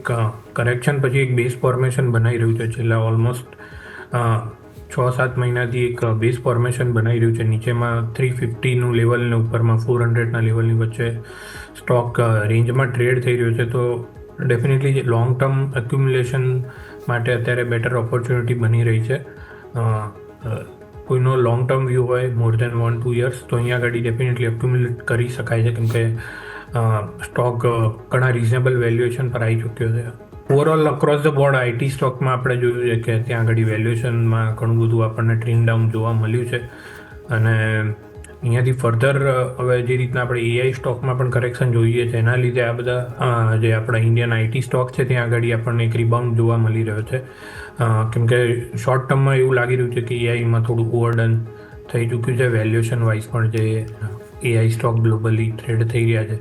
કરેક્શન પછી એક બેઝ ફોર્મેશન બનાવી રહ્યું છે. છેલ્લા ઓલમોસ્ટ 6-7 મહિનાથી એક બેઝ ફોર્મેશન બનાવી રહ્યું છે. નીચેમાં 350નું લેવલ ને ઉપરમાં 400ના લેવલની વચ્ચે સ્ટોક રેન્જમાં ટ્રેડ થઈ રહ્યો છે. તો ડેફિનેટલી લોંગ ટર્મ એક્યુમ્યુલેશન માટે અત્યારે બેટર ઓપોર્ચ્યુનિટી બની રહી છે. કોઈનો લોંગ ટર્મ વ્યૂ હોય મોર દેન 1-2 યર્સ તો અહીંયા આગળ ડેફિનેટલી એક્યુમ્યુલેટ કરી શકાય છે, કેમ કે સ્ટોક ઘણા રિઝનેબલ વેલ્યુએશન પર આવી ચૂક્યો છે. Overall across the board IT સ્ટોકમાં આપણે જોયું છે કે ત્યાં આગળ વેલ્યુએશનમાં ઘણું બધું આપણને ટ્રેન્ડ ડાઉન જોવા મળ્યું છે. અને અહીંયાથી ફર્ધર હવે જે રીતના આપણે એઆઈ સ્ટોકમાં પણ કરેક્શન જોઈએ છે, એના લીધે આ બધા જે આપણા ઇન્ડિયન આઈટી સ્ટોક છે ત્યાં આગળ આપણને એક રિબાઉન્ડ જોવા મળી રહ્યો છે. કેમ કે શોર્ટ ટર્મમાં એવું લાગી રહ્યું છે કે એઆઈમાં થોડું ઓવરડન થઈ ચૂક્યું છે. વેલ્યુએશન વાઇઝ પણ જે એઆઈ સ્ટોક ગ્લોબલી ટ્રેડ થઈ રહ્યા છે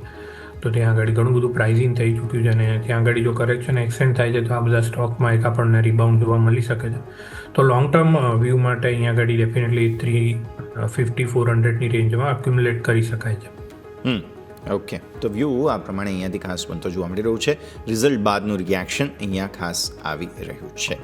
તો ત્યાં આગળ ઘણું બધું પ્રાઇઝિંગ થઈ ચૂક્યું છે, અને ત્યાં આગળ જો કરેક્શન એક્સટેન્ડ થાય છે તો આ બધા સ્ટોકમાં એક આપણને રિબાઉન્ડ જોવા મળી શકે છે. તો લોંગ ટર્મ વ્યૂ માટે અહીંયા આગળ ડેફિનેટલી 350-400ની રેન્જમાં એક્યુમ્યુલેટ કરી શકાય છે. ઓકે, તો વ્યૂ આ પ્રમાણે અહીંયાથી ખાસ બનતો જોવા મળી રહ્યું છે. રિઝલ્ટ બાદનું રિએક્શન અહીંયા ખાસ આવી રહ્યું છે.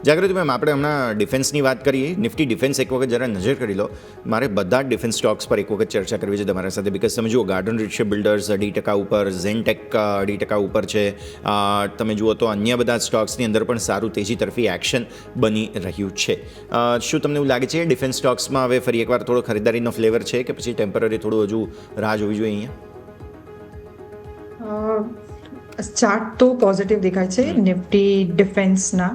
જાગૃતિ મેમ, આપણે હમણાં ડિફેન્સની વાત કરીએ. નિફ્ટી ડિફેન્સ એક વખત જરા નજર કરી લો. મારે બધા જ ડિફેન્સ સ્ટોક્સ પર એક વખત ચર્ચા કરવી છે તમારા સાથે, બિકોઝ તમે જુઓ ગાર્ડન રિચ બિલ્ડર્સ 2% ઉપર, ઝેનટેક 2% ઉપર છે. તમે જુઓ તો અન્ય બધા સ્ટોક્સની અંદર પણ સારું તેજી તરફી એક્શન બની રહ્યું છે. શું તમને એવું લાગે છે ડિફેન્સ સ્ટોક્સમાં હવે ફરી એકવાર થોડો ખરીદારીનો ફ્લેવર છે કે પછી ટેમ્પરરી થોડું હજુ રાહ જોવી જોઈએ અહીંયા? ચાર્ટ તો પોઝિટિવ દેખાય છે નિફ્ટી ડિફેન્સના.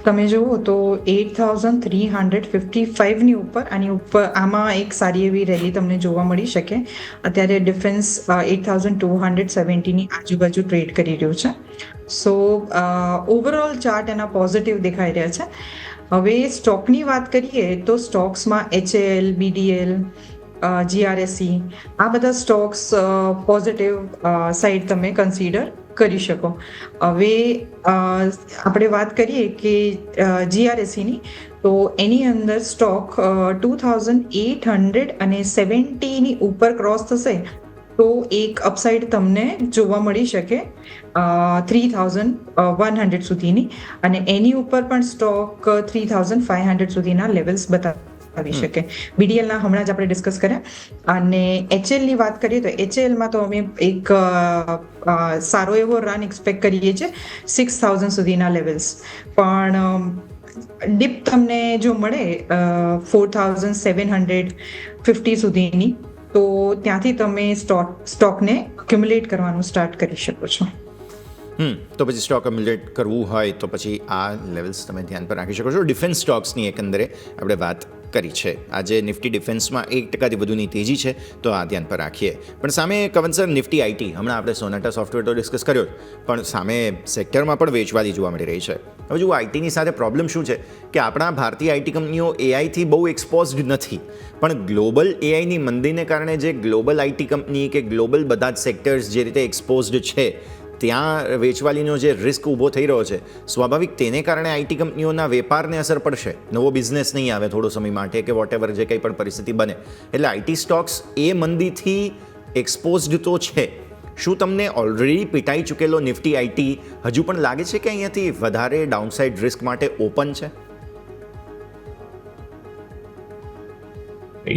તમે જુઓ તો 8,355ની ઉપર આની ઉપર આમાં એક સારી એવી રેલી તમને જોવા મળી શકે. અત્યારે ડિફેન્સ 8,270ની આજુબાજુ ટ્રેડ કરી રહ્યું છે. સો ઓવરઓલ ચાર્ટ એના પોઝિટિવ દેખાઈ રહ્યા છે. હવે સ્ટોકની વાત કરીએ તો સ્ટોક્સમાં HAL, BDL, GRSE આ બધા સ્ટોક્સ પોઝિટિવ સાઈડ તમે કન્સિડર કરી શકો. હવે આપણે વાત કરીએ કે GRSEની, તો એની અંદર સ્ટોક 2,870ની ઉપર ક્રોસ થશે તો એક અપસાઇડ તમને જોવા મળી શકે 3,100 સુધીની, અને એની ઉપર પણ સ્ટોક 3,500 સુધીના લેવલ્સ આવી શકે. BDLના હમણાં જ આપણે ડિસ્કસ કર્યા. અને HLની વાત કરીએ તો HLમાં તો અમે એક સારો એવો રન એક્સપેક્ટ કરીએ છીએ 6,000 સુધીના લેવલ્સ. પણ ડીપ તમને જો મળે 4,750 સુધીની તો ત્યાંથી તમે સ્ટોકને એક્યુમ્યુલેટ કરવાનું સ્ટાર્ટ કરી શકો છો. તો પછી સ્ટોક એક્યુમ્યુલેટ કરવું હોય તો પછી આ લેવલ્સ તમે ધ્યાન પર રાખી શકો છો. ડિફેન્સ સ્ટોક્સની એકંદરે આપણે વાત કરી છે. આજે નિફ્ટી ડિફેન્સમાં 1%થી વધુની તેજી છે, તો આ ધ્યાન પર રાખીએ. પણ સામે કવન સર, નિફ્ટી આઈટી, હમણાં આપણે સોનાટા સોફ્ટવેર તો ડિસ્કસ કર્યો, પણ સામે સેક્ટરમાં પણ વેચવાલી જોવા મળી રહી છે. હવે જો આઈટીની સાથે પ્રોબ્લેમ શું છે કે આપણા ભારતીય આઈટી કંપનીઓ એઆઈથી બહુ એક્સપોઝડ નથી, પણ ગ્લોબલ એઆઈની મંદીને કારણે જે ગ્લોબલ આઈટી કંપની કે ગ્લોબલ બધા જ સેક્ટર્સ જે રીતે એક્સપોઝડ છે ત્યાં વેચવાલીનો જે રિસ્ક ઊભો થઈ રહ્યો છે, સ્વાભાવિક તેને કારણે આઈટી કંપનીઓના વેપારને અસર પડશે. નવો બિઝનેસ નહીં આવે થોડો સમય માટે કે વોટેવર જે કંઈ પણ પરિસ્થિતિ બને. એટલે આઈટી સ્ટોક્સ એ મંદીથી એક્સપોઝડ તો છે. શું તમને ઓલરેડી પીટાઈ ચૂકેલો નિફ્ટી આઈટી હજુ પણ લાગે છે કે અહીંયાથી વધારે ડાઉનસાઇડ રિસ્ક માટે ઓપન છે?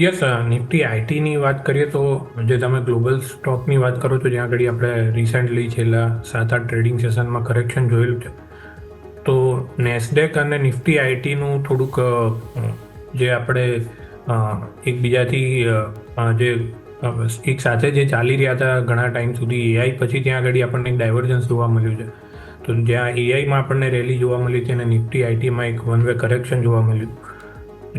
યસ, નિફ્ટી આઈટીની વાત કરીએ તો જે તમે ગ્લોબલ સ્ટોકની વાત કરો છો, જ્યાં આગળ આપણે રિસેન્ટલી છેલ્લા 7-8 ટ્રેડિંગ સેશનમાં કરેક્શન જોયેલું છે, તો નેસ્ડેક અને નિફ્ટી આઈટીનું થોડુંક જે આપણે એકબીજાથી જે એક સાથે જે ચાલી રહ્યા હતા ઘણા ટાઈમ સુધી એઆઈ પછી ત્યાં આગળ આપણને એક ડાયવર્જન્સ જોવા મળ્યું છે. તો જ્યાં એઆઈમાં આપણને રેલી જોવા મળી હતી અને નિફ્ટી આઈટીમાં એક વન વે કરેક્શન જોવા મળ્યું.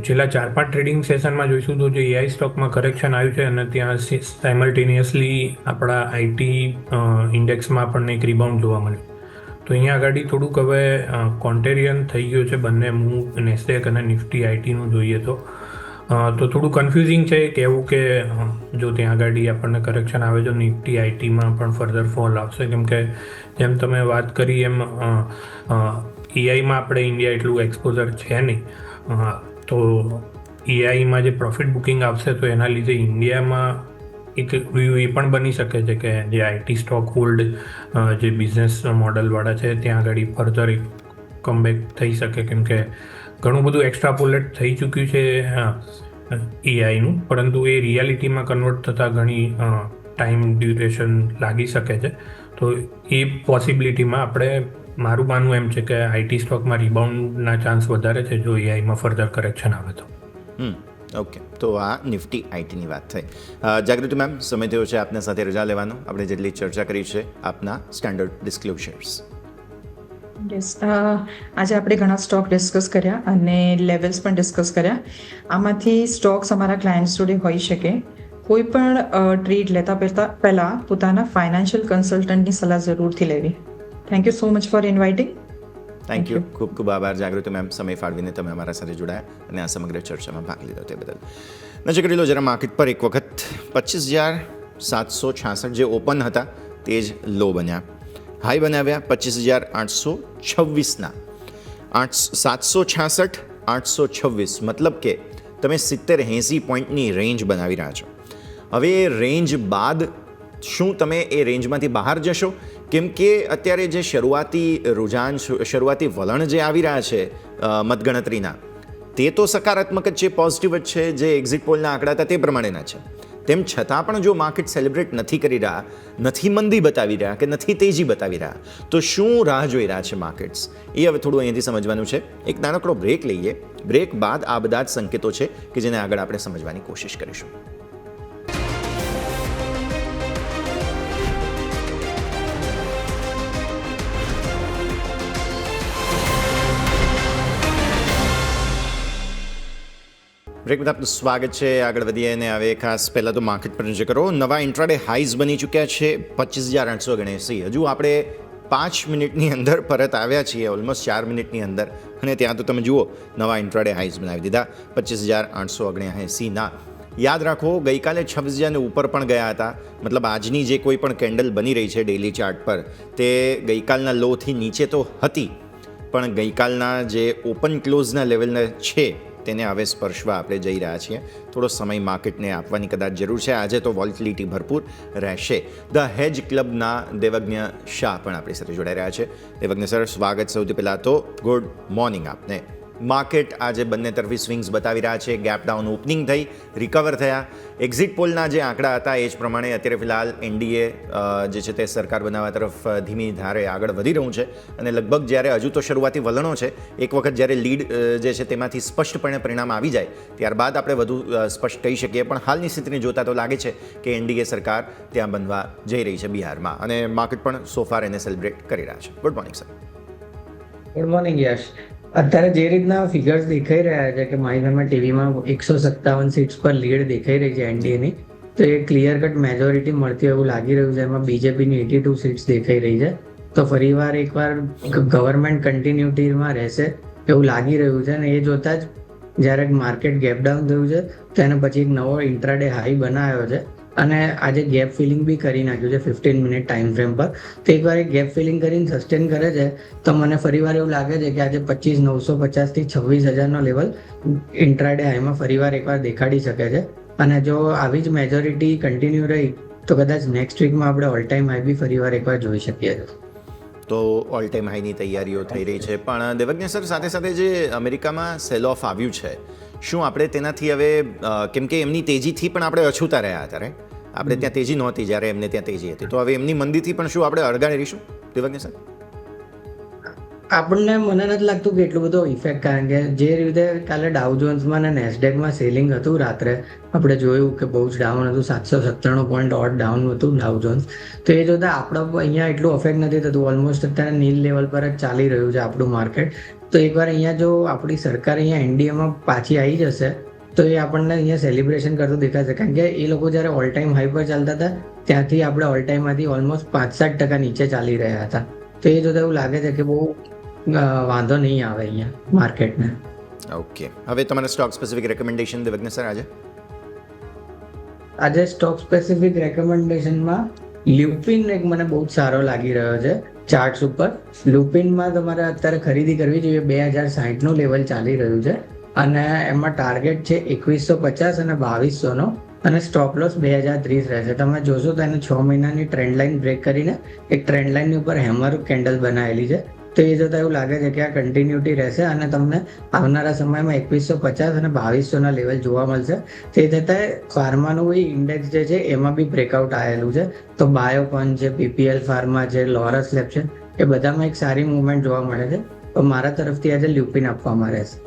છેલ્લા 4-5 ટ્રેડિંગ સેશનમાં જોઈશું તો જે એઆઈ સ્ટોકમાં કરેક્શન આવ્યું છે અને ત્યાં સાયમલ્ટેનિયસલી આપણા આઈટી ઇન્ડેક્સમાં આપણને એક રિબાઉન્ડ જોવા મળ્યું. તો અહીંયા આગળ થોડુંક હવે કોન્ટેરિયન થઈ ગયો છે બંને મૂવ, નેસ્ડેક અને નિફ્ટી આઈટીનું જોઈએ તો થોડું કન્ફ્યુઝિંગ છે કહેવું કે જો ત્યાં આગળ આપણને કરેક્શન આવે તો નિફ્ટી આઈટીમાં પણ ફર્ધર ફોલ આવશે, કેમ કે જેમ તમે વાત કરી એમ એઆઈમાં આપણે ઇન્ડિયા એટલું એક્સપોઝર છે નહીં. તો એઆઈમાં જે પ્રોફિટ બુકિંગ આવશે તો એના લીધે ઇન્ડિયામાં એક વ્યૂ એ પણ બની શકે છે કે જે આઈટી સ્ટોક હોલ્ડ જે બિઝનેસ મોડલવાળા છે ત્યાં આગળ ફર્ધર એક કમબેક થઈ શકે, કેમ કે ઘણું બધું એક્સ્ટ્રાપોલેટ થઈ ચૂક્યું છે એઆઈનું, પરંતુ એ રિયાલિટીમાં કન્વર્ટ થતાં ઘણી ટાઈમ ડ્યુરેશન લાગી શકે છે. તો એ પોસિબિલિટીમાં આપણે મારું માનવું એમ છે કે આઈટી સ્ટોકમાં રિબાઉન્ડના ચાન્સ વધારે છે જો એઆઈમાં ફર્ધર કરેક્શન આવે તો. ઓકે, તો આ નિફ્ટી આઈટીની વાત થઈ. જાગૃતિ મેમ, સમય થયો છે આપના સાથે રજા લેવાનો. આપણે જેટલી ચર્ચા કરી છે આપના સ્ટાન્ડર્ડ ડિસ્ક્લોઝર્સ. યસ, આજે આપણે ઘણા સ્ટોક ડિસ્કસ કર્યા અને લેવલ્સ પણ ડિસ્કસ કર્યા. આમાંથી સ્ટોક્સ અમારા ક્લાયન્ટ્સ જોડે હોઈ શકે. કોઈ પણ ટ્રેડ લેતા પહેલાં પોતાના ફાઇનાન્શિયલ કન્સલ્ટન્ટની સલાહ જરૂરથી લેવી. Thank you so much for inviting. Thank you. ખૂબ ખૂબ આભાર જાગૃતિ મેમ, સમય ફાળવીને તમે અમારા સાથે જોડાયા અને આ સમગ્ર ચર્ચામાં ભાગ લીધો તે બદલ. નજર કરી લો જરા માર્કેટ પર એક વખત. 25,766 જે ઓપન હતા તે જ લો બન્યા. હાઈ બનાવ્યા 25,826ના. 766 826 મતલબ કે તમે 70-80 પોઈન્ટની રેન્જ બનાવી રહ્યા છો. હવે એ રેન્જ બાદ શું તમે એ રેન્જમાંથી બહાર જશો? કેમ કે અત્યારે જે શરૂઆતી રુઝાન, શરૂઆતી વલણ જે આવી રહ્યા છે મતગણતરીના, તે તો સકારાત્મક જ છે, પોઝિટિવ જ છે. જે એક્ઝિટ પોલના આંકડા હતા તે પ્રમાણેના છે. તેમ છતાં પણ જો માર્કેટ સેલિબ્રેટ નથી કરી રહ્યા, નથી મંદી બતાવી રહ્યા કે નથી તેજી બતાવી રહ્યા, તો શું રાહ જોઈ રહ્યા છે માર્કેટ્સ? એ હવે થોડું અહીંયાથી સમજવાનું છે. એક નાનકડો બ્રેક લઈએ. બ્રેક બાદ આ બધા જ સંકેતો છે કે જેને આગળ આપણે સમજવાની કોશિશ કરીશું. બ્રેક બાદ આપનું સ્વાગત છે. આગળ વધીએ અને હવે ખાસ પહેલાં તો માર્કેટ પર નજર કરો. નવા ઇન્ટ્રાડે હાઈઝ બની ચૂક્યા છે 25,879. હજુ આપણે 5 મિનિટની અંદર પરત આવ્યા છીએ, ઓલમોસ્ટ 4 મિનિટની અંદર, અને ત્યાં તો તમે જુઓ નવા ઇન્ટ્રાડે હાઈઝ બનાવી દીધા 25,879ના. યાદ રાખો, ગઈકાલે 26,000 ઉપર પણ ગયા હતા. મતલબ આજની જે કોઈ પણ કેન્ડલ બની રહી છે ડેઇલી ચાર્ટ પર, તે ગઈકાલના લોથી નીચે તો હતી, પણ ગઈકાલના જે ઓપન ક્લોઝના લેવલના છે તેને હવે સ્પર્શવા આપણે જઈ રહ્યા છીએ. થોડો સમય માર્કેટને આપવાની કદાચ જરૂર છે. આજે તો વોલેટિલિટી ભરપૂર રહેશે. ધ હેજ ક્લબના દેવજ્ઞ શાહ પણ આપણી સાથે જોડાઈ રહ્યા છે. દેવજ્ઞ સર, સ્વાગત. સૌથી પહેલાં તો ગુડ મોર્નિંગ આપને. માર્કેટ આજે બંને તરફી સ્વિંગ્સ બતાવી રહ્યા છે. ગેપ ડાઉન ઓપનિંગ થઈ, રિકવર થયા. એક્ઝિટ પોલના જે આંકડા હતા એ જ પ્રમાણે અત્યારે ફિલહાલ એનડીએ જે છે તે સરકાર બનાવવા તરફ ધીમી ધારે આગળ વધી રહ્યું છે. અને લગભગ જ્યારે હજુ તો શરૂઆતી વલણો છે, એક વખત જ્યારે લીડ જે છે તેમાંથી સ્પષ્ટપણે પરિણામ આવી જાય ત્યારબાદ આપણે વધુ સ્પષ્ટ કહી શકીએ. પણ હાલની સ્થિતિને જોતા તો લાગે છે કે એનડીએ સરકાર ત્યાં બનવા જઈ રહી છે બિહારમાં, અને માર્કેટ પણ સોફાર એને સેલિબ્રેટ કરી રહ્યા છે. Good morning sir. Good morning Yash. અત્યારે જે રીતના ફિગર્સ દેખાઈ રહ્યા છે કે મારી સામે ટીવીમાં 157 સીટ્સ પર લીડ દેખાઈ રહી છે એનડીએની, તો એ ક્લિયર કટ મેજોરિટી મળતી એવું લાગી રહ્યું છે. એમાં બીજેપીની 82 સીટ્સ દેખાઈ રહી છે. તો ફરીવાર એકવાર ગવર્મેન્ટ કન્ટિન્યુટીમાં રહેશે એવું લાગી રહ્યું છે. અને એ જોતા જ જ્યારે માર્કેટ ગેપ ડાઉન થયું છે તો એને પછી એક નવો ઇન્ટ્રાડે હાઈ બનાવ્યો છે, અને આજે ગેપ ફિલિંગ બી કરી નાખ્યું છે 15 મિનિટ ટાઈમ ફ્રેમ પર. તો એકવાર એ ગેપ ફિલિંગ કરીને સસ્ટેન કરે છે તો મને ફરીવાર એવું લાગે છે કે આજે 25,950 થી 26,000નો લેવલ ઇન્ટ્રાડે હાઈમાં ફરીવાર એકવાર દેખાડી શકે છે. અને જો આવી જ મેજોરિટી કન્ટિન્યુ રહી તો કદાચ નેક્સ્ટ વીકમાં આપણે ઓલ ટાઈમ હાઈ બી ફરીવાર એકવાર જોઈ શકીએ છીએ. તો ઓલ ટાઈમ હાઈની તૈયારીઓ થઈ રહી છે. પણ દેવજ્ઞ સર, સાથે સાથે જે અમેરિકામાં સેલ ઓફ આવ્યું છે, શું આપણે તેનાથી હવે, કેમ કે એમની તેજીથી પણ આપણે અછૂતા રહ્યા હતા, રાઈટ? આપણે ત્યાં તેજી નહોતી જ્યારે એમને ત્યાં તેજી હતી, તો હવે એમની મંદીથી પણ શું આપણે અળગાડી રહીશું દેવજ્ઞ સર? આપણને મને નથી લાગતું કે એટલું બધો ઇફેક્ટ, કારણ કે જે રીતે કાલે ડાઉ જોન્સમાં અને નેસ્ડેકમાં સેલિંગ હતું રાત્રે, આપણે જોયું કે બહુ જ ડાઉન હતું, 797 પોઈન્ટ ઓડ ડાઉન હતું ડાઉ જોન્સ. તો એ જોતા આપણે અહીંયા એટલું અફેક્ટ નથી થતું. ઓલમોસ્ટ અત્યારે નીલ લેવલ પર જ ચાલી રહ્યું છે આપણું માર્કેટ. તો એકવાર અહીંયા જો આપણી સરકાર અહીંયા એનડીએમાં પાછી આવી જશે તો એ આપણને અહીંયા સેલિબ્રેશન કરતું દેખાશે. કારણ કે એ લોકો જ્યારે ઓલ ટાઈમ હાઈ પર ચાલતા હતા ત્યાંથી આપણે ઓલ ટાઈમમાંથી ઓલમોસ્ટ 5-7% નીચે ચાલી રહ્યા હતા. તો એ જોતા એવું લાગે છે કે બહુ વાંધો નહીં આવે અહીંયા માર્કેટને. ઓકે, હવે તમારા સ્ટોક સ્પેસિફિક રેકમેન્ડેશન દેવજ્ઞ સર આજે સ્ટોક સ્પેસિફિક રેકમેન્ડેશનમાં લ્યુપિન એક મને બહુ જ સારો લાગી રહ્યો છે ચાર્ટ્સ ઉપર. લ્યુપિનમાં તમારે અત્યારે ખરીદી કરવી જોઈએ. 2060નું લેવલ ચાલી રહ્યું છે અને એમાં ટાર્ગેટ છે 2150 અને 2200નો, અને સ્ટોપ લોસ 2030 રહેશે. તમે જોશો તો એને 6 મહિનાની ટ્રેન્ડ લાઇન બ્રેક કરીને એક ટ્રેન્ડ લાઇનની ઉપર હેમર કેન્ડલ બનાવેલી છે. તો એ જોતા એવું લાગે છે કે આ કન્ટિન્યુટી રહેશે અને તમને આવનારા સમયમાં 2150 અને 2200ના લેવલ જોવા મળશે. તે છતાંય ફાર્માનું ઇન્ડેક્સ જે છે એમાં બી બ્રેકઆઉટ આવેલું છે. તો બાયોકોન છે, પીપીએલ ફાર્મા છે, લોરસ લેબ છે, એ બધામાં એક સારી મુવમેન્ટ જોવા મળે છે. તો મારા તરફથી આજે લ્યુપિન આપવામાં રહેશે.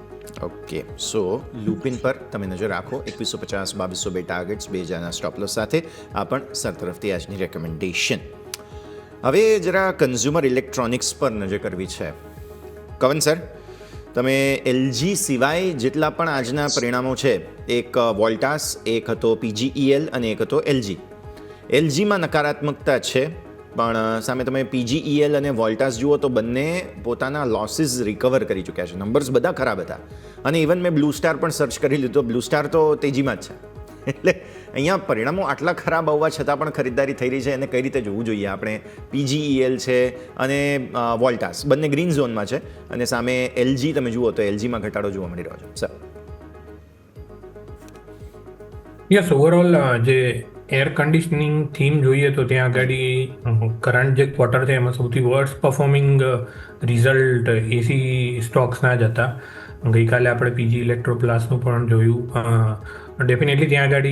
ઓકે, સો લુપિન પર તમે નજર રાખો. 2150 2202 ટાર્ગેટ્સ 2000ના સ્ટોપ લોસ સાથે આ પણ સર તરફથી આજની રેકમેન્ડેશન. હવે જરા કન્ઝ્યુમર ઇલેક્ટ્રોનિક્સ પર નજર કરવી છે. કવન સર, તમે એલજી સિવાય જેટલા પણ આજના પરિણામો છે, એક વોલ્ટાસ, એક હતો પીજીઈએલ અને એક હતો એલજી. એલજીમાં નકારાત્મકતા છે, પણ સામે તમે પીજીઈએલ અને વોલ્ટાસ જુઓ તો બંને પોતાના લોસીસ રિકવર કરી ચૂક્યા છે. નંબર્સ બધા ખરાબ હતા અને ઇવન મેં બ્લુ સ્ટાર પણ સર્ચ કરી લીધું. બ્લુ સ્ટાર તો તેજીમાં જ છે. એટલે અહીંયા પરિણામો આટલા ખરાબ આવવા છતાં પણ ખરીદદારી થઈ રહી છે. એને કઈ રીતે જોવું જોઈએ આપણે? પીજીઈએલ છે અને વોલ્ટાસ બંને ગ્રીન ઝોનમાં છે અને સામે એલજી તમે જુઓ તો એલજીમાં ઘટાડો જોવા મળી રહ્યો છે. સર યસ, ઓવરઓલ જે એર કન્ડિશનિંગ થીમ જોઈએ તો ત્યાં આગળ કરંટ જે ક્વાર્ટર છે એમાં સૌથી વર્સ્ટ પરફોર્મિંગ રિઝલ્ટ એસી સ્ટોક્સના જ હતા. ગઈકાલે આપણે પીજી ઇલેક્ટ્રોપ્લાસનું પણ જોયું. ડેફિનેટલી ત્યાં આગળ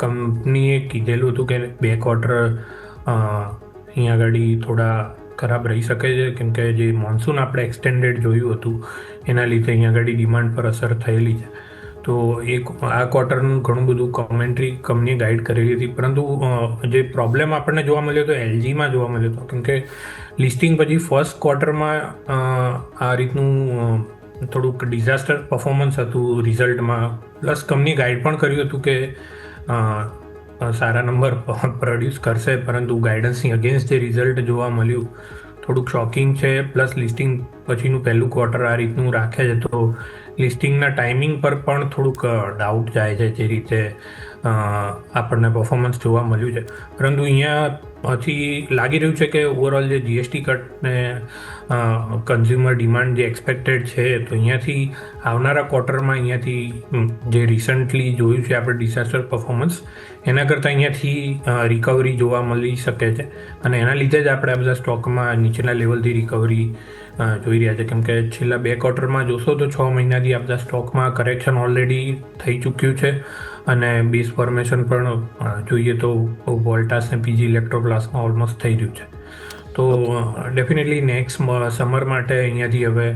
કંપનીએ કીધેલું હતું કે 2 ક્વાર્ટર અહીંયા આગળ થોડા ખરાબ રહી શકે છે, કેમ કે જે મોન્સૂન આપણે એક્સટેન્ડેડ જોયું હતું એના લીધે અહીંયા આગળ ડિમાન્ડ પર અસર થયેલી છે. તો આ ક્વાર્ટરનું ઘણું બધું કોમેન્ટ્રી કંપનીએ ગાઈડ કરેલી હતી. પરંતુ જે પ્રોબ્લેમ આપણને જોવા મળ્યો હતો એલજીમાં જોવા મળ્યો હતો, કેમ કે લિસ્ટિંગ પછી ફર્સ્ટ ક્વાર્ટરમાં આ રીતનું થોડુંક ડિઝાસ્ટર પરફોર્મન્સ હતું રિઝલ્ટમાં. પ્લસ કંપની ગાઈડ પણ કર્યું હતું કે સારા નંબર પ્રોડ્યુસ કરશે, પરંતુ ગાઈડન્સની અગેન્સ્ટ જે રિઝલ્ટ જોવા મળ્યું થોડુંક શોકિંગ છે. પ્લસ લિસ્ટિંગ પછીનું પહેલું ક્વાર્ટર આ રીતનું રાખે છે તો લિસ્ટિંગના ટાઈમિંગ પર પણ થોડુંક ડાઉટ જાય છે જે રીતે આપણને પરફોર્મન્સ જોવા મળ્યું છે. પરંતુ અહીંયા પછી લાગી રહ્યું છે કે ઓવરઓલ જે જીએસટી કટને કન્ઝ્યુમર ડિમાન્ડ જે એક્સપેક્ટેડ છે તો અહીંયાથી આવનારા ક્વાર્ટરમાં અહીંયાથી જે રિસન્ટલી જોયું છે આપણે ડિઝાસ્ટર પરફોર્મન્સ એના કરતાં અહીંયાથી રિકવરી જોવા મળી શકે છે. અને એના લીધે જ આપણે આ બધા સ્ટોકમાં નીચેના લેવલથી રિકવરી જોઈ રહ્યા છે. કેમ કે છેલ્લા 2 ક્વાર્ટરમાં જોશો તો 6 મહિનાથી આ બધા સ્ટોકમાં કરેક્શન ઓલરેડી થઈ ચૂક્યું છે અને બેઝ ફોર્મેશન પણ જોઈએ તો વોલ્ટાસ અને પીજી ઇલેક્ટ્રોપ્લાસમાં ઓલમોસ્ટ થઈ રહ્યું છે. તો ડેફિનેટલી નેક્સ્ટ સમર માટે અહીંયાથી હવે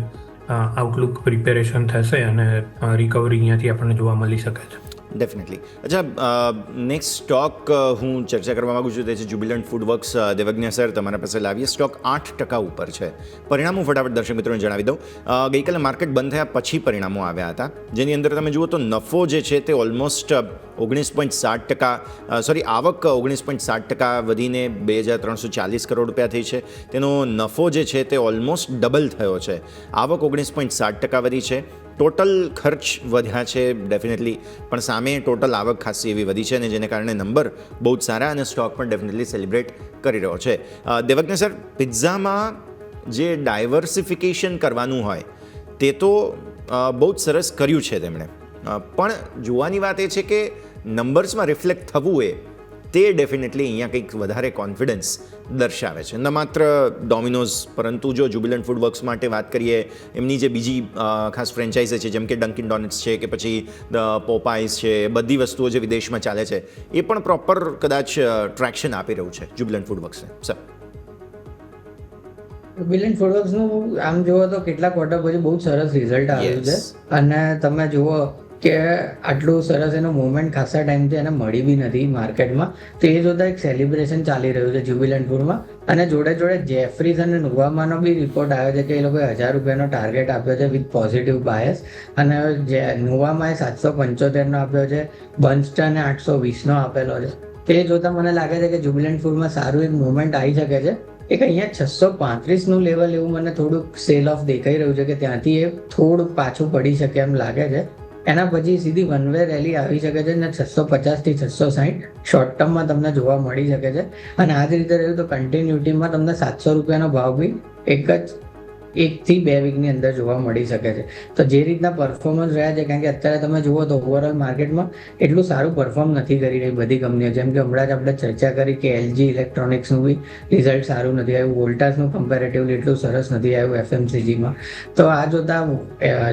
આઉટલુક પ્રિપેરેશન થશે અને રિકવરી અહીંયાથી આપણને જોવા મળી શકે છે. ડેફિનેટલી. અચ્છા, નેક્સ્ટ સ્ટોક હું ચર્ચા કરવા માગું છું તે છે જ્યુબિલન્ટ ફૂડવર્ક્સ. દેવજ્ઞ સર, તમારા પાસે લાવીએ. સ્ટોક 8% ઉપર છે. પરિણામો ફટાફટ દર્શક મિત્રોને જણાવી દઉં. ગઈકાલે માર્કેટ બંધ થયા પછી પરિણામો આવ્યા હતા, જેની અંદર તમે જુઓ તો નફો જે છે તે ઓલમોસ્ટ 19.7%, સોરી આવક 19.7% વધીને 2340 કરોડ રૂપિયા થઈ છે. તેનો નફો જે છે તે ઓલમોસ્ટ ડબલ થયો છે. આવક 19.7% વધી છે. ટોટલ ખર્ચ વધ્યા છે ડેફિનેટલી, પણ સામે ટોટલ આવક ખાસી એવી વધી છે અને જેને કારણે નંબર બહુ જ સારા અને સ્ટોક પણ ડેફિનેટલી સેલિબ્રેટ કરી રહ્યો છે. દેવજ્ઞ સર, પિઝામાં જે ડાયવર્સિફિકેશન કરવાનું હોય તે તો બહુ જ સરસ કર્યું છે તેમણે, પણ જોવાની વાત એ છે કે નંબર્સમાં રિફ્લેક્ટ થવું તે ડેફિનેટલી અહીંયા કંઈક વધારે કોન્ફિડન્સ દર્શાવે છે. ન માત્ર ડોમિનોઝ, પરંતુ જો જ્યુબિલન્ટ ફૂડવર્ક્સ માટે વાત કરીએ, એમની જે બીજી ખાસ ફ્રેન્ચાઇઝી છે જેમ કે ડંકિન ડોનટ્સ છે કે પછી પોપાઈઝ છે, બધી વસ્તુઓ જે વિદેશમાં ચાલે છે એ પણ પ્રોપર કદાચ ટ્રેક્શન આપી રહ્યું છે જ્યુબિલન્ટ ફૂડવર્ક્સને. સર, જ્યુબિલન્ટ ફૂડવર્ક્સનું આમ જુઓ તો કેટલા ક્વાર્ટર પછી બહુ સરસ રિઝલ્ટ આવ્યું છે અને તમે જુઓ કે આટલું સરસ એનું મુવમેન્ટ ખાસા ટાઈમથી એને મળી બી નથી માર્કેટમાં. તો એ જોતા એક સેલિબ્રેશન ચાલી રહ્યું છે જ્યુબિલન્ટ ફૂડમાં. અને જોડે જોડે જેફરીઝ અને નુવામાનો બી રિપોર્ટ આવ્યો છે કે એ લોકોએ 1000 રૂપિયાનો ટાર્ગેટ આપ્યો છે વિથ પોઝિટિવ બાયસ. અને નુવામાએ 775નો આપ્યો છે, બર્ન્સ્ટને 820નો આપેલો છે. તે જોતા મને લાગે છે કે જ્યુબિલન્ટ ફૂડમાં સારું એક મુવમેન્ટ આવી શકે છે. એક અહીંયા 635નું લેવલ એવું મને થોડુંક સેલ ઓફ દેખાઈ રહ્યું છે કે ત્યાંથી એ થોડુંક પાછું પડી શકે એમ લાગે છે. એના પછી સીધી વન વે રેલી આવી શકે છે અને 650 થી 660 શોર્ટ ટર્મમાં તમને જોવા મળી શકે છે. અને આ જ રીતે રહ્યું તો કન્ટિન્યુટીમાં તમને 700 રૂપિયાનો ભાવ બી 1 થી 2 વીકની અંદર જોવા મળી શકે છે. તો જે રીતના પરફોર્મન્સ રહ્યા છે, કારણ કે અત્યારે તમે જુઓ તો ઓવરઓલ માર્કેટમાં એટલું સારું પરફોર્મ નથી કરી રહી બધી કંપનીઓ. જેમ કે હમણાં જ આપણે ચર્ચા કરી કે એલજી ઇલેક્ટ્રોનિક્સનું બી રિઝલ્ટ સારું નથી આવ્યું, વોલ્ટાસનું કમ્પેરેટિવલી એટલું સરસ નથી આવ્યું એફએમસીજીમાં. તો આ જોતા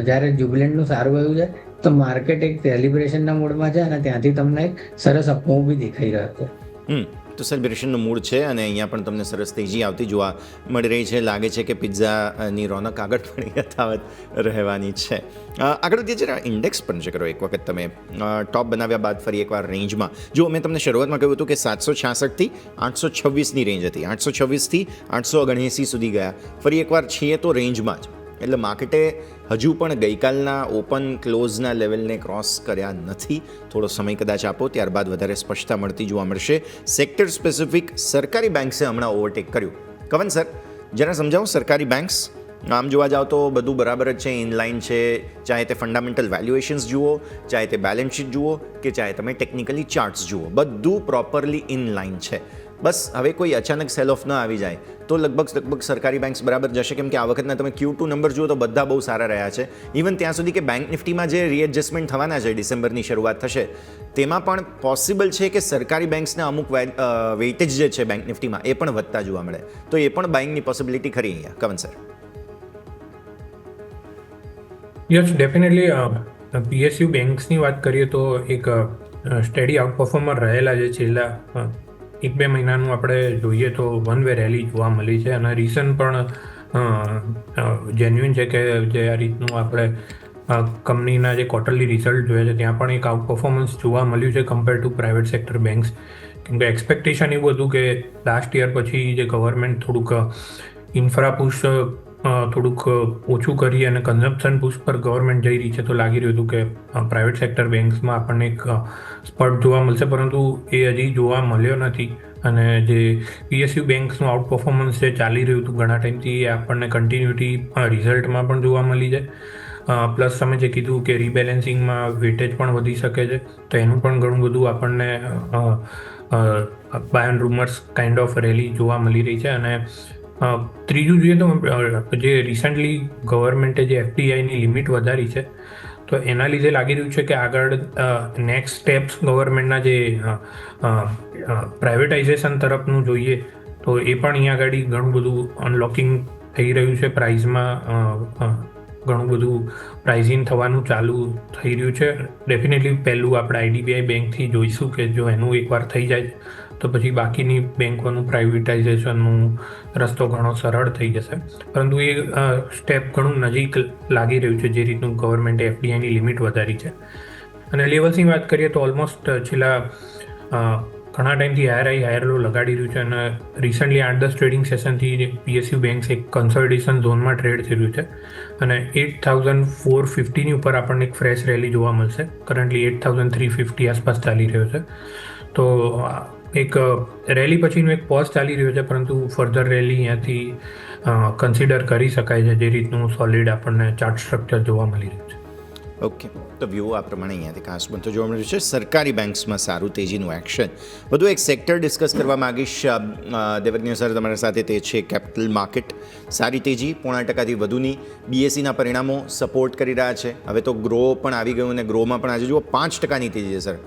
જ્યારે જ્યુબિલન્ટનું સારું આવ્યું છે તો માર્કેટ એક સેલિબ્રેશનના મૂડમાં છે અને ત્યાંથી તમને એક સરસ અપમૂવ બી દેખાઈ રહ્યો છે. તો સેલિબ્રેશનનું મૂડ છે અને અહીંયા પણ તમને સરસ તેજી આવતી જોવા મળી રહી છે. લાગે છે કે પિઝાની રોનક આગળ પણ યથાવત રહેવાની છે. આગળ વધીએ જરા ઇન્ડેક્સ પણ છે કરો એક વખત તમે ટોપ બનાવ્યા બાદ ફરી એકવાર રેન્જમાં જો મેં તમને શરૂઆતમાં કહ્યું હતું કે 766થી 826ની રેન્જ હતી, 826થી 879 સુધી ગયા. ફરી એકવાર છીએ તો રેન્જમાં જ, એટલે માર્કેટે હજુ પણ ગઈકાલના ઓપન ક્લોઝના લેવલને ક્રોસ કર્યા નથી. થોડો સમય કદાચ આપો, ત્યારબાદ વધારે સ્પષ્ટતા મળતી જોવા મળશે. સેક્ટર સ્પેસિફિક સરકારી બેંક્સે હમણાં ઓવરટેક કર્યું. કવન સર જરા સમજાવો, સરકારી બેંક્સ આમ જોવા જાઓ તો બધું બરાબર જ છે, ઇનલાઇન છે, ચાહે તે ફંડામેન્ટલ વેલ્યુએશન્સ જુઓ, ચાહે તે બેલેન્સ શીટ જુઓ કે ચાહે તમે ટેકનિકલી ચાર્ટ્સ જુઓ, બધું પ્રોપરલી ઇનલાઇન છે. બસ હવે કોઈ અચાનક સેલ ઓફ ન આવી જાય તો લગભગ સરકારી બેંક્સ બરાબર જશે, કેમ કે આ વખતના તમે Q2 નંબર જુઓ તો બધા બહુ સારા રહ્યા છે. ઇવન ત્યાં સુધી કે બેંક નિફ્ટીમાં જે રીએડજસ્ટમેન્ટ થવાના છે, ડિસેમ્બરની શરૂઆત થશે, તેમાં પણ પોસિબલ છે કે સરકારી બેંક્સના અમુક વેઇટેજ જે છે બેંક નિફ્ટીમાં એ પણ વધતા જોવા મળે. તો એ પણ બાઇંગની પોસિબિલિટી ખરી અહીંયા. કવન સર. યસ, ડેફિનેટલી PSU બેંક્સની વાત કરીએ તો એક સ્ટેડી આઉટ પરફોર્મર રહેલા છે. છેલ્લા 1-2 મહિનાનું આપણે જોઈએ તો વન વે રેલી જોવા મળી છે અને રીઝન પણ જેન્યુઇન છે કે જે આ રીતનું આપણે કંપનીના જે ક્વાર્ટરલી રિઝલ્ટ જોઈએ છે ત્યાં પણ એક આઉટ પરફોર્મન્સ જોવા મળ્યું છે compare to private sector banks. કેમ કે એક્સપેક્ટેશન એવું હતું કે લાસ્ટ યર પછી જે ગવર્મેન્ટ થોડુંક ઇન્ફ્રા પુશ થોડુંક ઓછું કરી અને કન્ઝમ્પશન પુશ પર ગવર્મેન્ટ જઈ રહી છે, તો લાગી રહ્યું હતું કે પ્રાઇવેટ સેક્ટર બેંક્સમાં આપણને એક સ્પર્ટ જોવા મળશે, પરંતુ એ હજી જોવા મળ્યો નથી. અને જે PSU બેંક્સનું આઉટ પરફોર્મન્સ જે ચાલી રહ્યું હતું ઘણા ટાઈમથી એ આપણને કન્ટિન્યુટી રિઝલ્ટમાં પણ જોવા મળી છે. પ્લસ તમે જે કીધું કે રીબેલેન્સિંગમાં વેટેજ પણ વધી શકે છે, તો એનું પણ ઘણું બધું આપણને buy and rumours kind of rally જોવા મળી રહી છે. અને ત્રીજું જોઈએ તો જે રિસન્ટલી ગવર્મેન્ટે જે FDIની લિમિટ વધારી છે, તો એના લીધે લાગી રહ્યું છે કે આગળ નેક્સ્ટ સ્ટેપ્સ ગવર્મેન્ટના જે પ્રાઇવેટાઇઝેશન તરફનું જોઈએ તો એ પણ અહીંયા આગળ ઘણું બધું અનલોકિંગ થઈ રહ્યું છે. પ્રાઇઝમાં ઘણું બધું પ્રાઇઝિંગ થવાનું ચાલુ થઈ રહ્યું છે. ડેફિનેટલી પહેલું આપણે IDBI બેંકથી જોઈશું કે જો એનું એકવાર થઈ જાય તો પછી બાકીની બેંકોનું પ્રાઇવેટાઇઝેશનનું રસ્તો ઘણો સરળ થઈ જશે. પરંતુ એ સ્ટેપ ઘણું નજીક લાગી રહ્યું છે જે રીતનું ગવર્મેન્ટે FDIની લિમિટ વધારી છે. અને લેવલ્સની વાત કરીએ તો ઓલમોસ્ટ છેલ્લા ઘણા ટાઈમથી હાયર લો લગાડી રહ્યું છે અને રિસન્ટલી 8-10 ટ્રેડિંગ સેશનથી PSU બેંક્સ એક કન્સોલિડેશન ઝોનમાં ટ્રેડ થઈ રહ્યું છે અને 8,450ની ઉપર આપણને એક ફ્રેશ રેલી જોવા મળશે. કરન્ટલી 8,350 આસપાસ ચાલી રહ્યો છે. તો એક રેલી પછીનું એક પોઝ ચાલી રહ્યો છે, પરંતુ ફર્ધર રેલી અહીંયાથી કન્સિડર કરી શકાય છે જે રીતનું સોલિડ આપણને ચાર્ટ સ્ટ્રક્ચર જોવા મળી રહ્યું છે. ઓકે, તો વ્યૂ આ પ્રમાણે અહીંયાથી ખાસ બનતો જોવા મળ્યું છે. સરકારી બેંક્સમાં સારું તેજીનું એક્શન. વધુ એક સેક્ટર ડિસ્કસ કરવા માગીશ દેવજ્ઞ સર તમારા સાથે, તે છે કેપિટલ માર્કેટ. સારી તેજી 0.5% વધુની BSEના પરિણામો સપોર્ટ કરી રહ્યા છે. હવે તો ગ્રો પણ આવી ગયું અને ગ્રોમાં પણ આજે જુઓ 5%ની તેજી છે સર.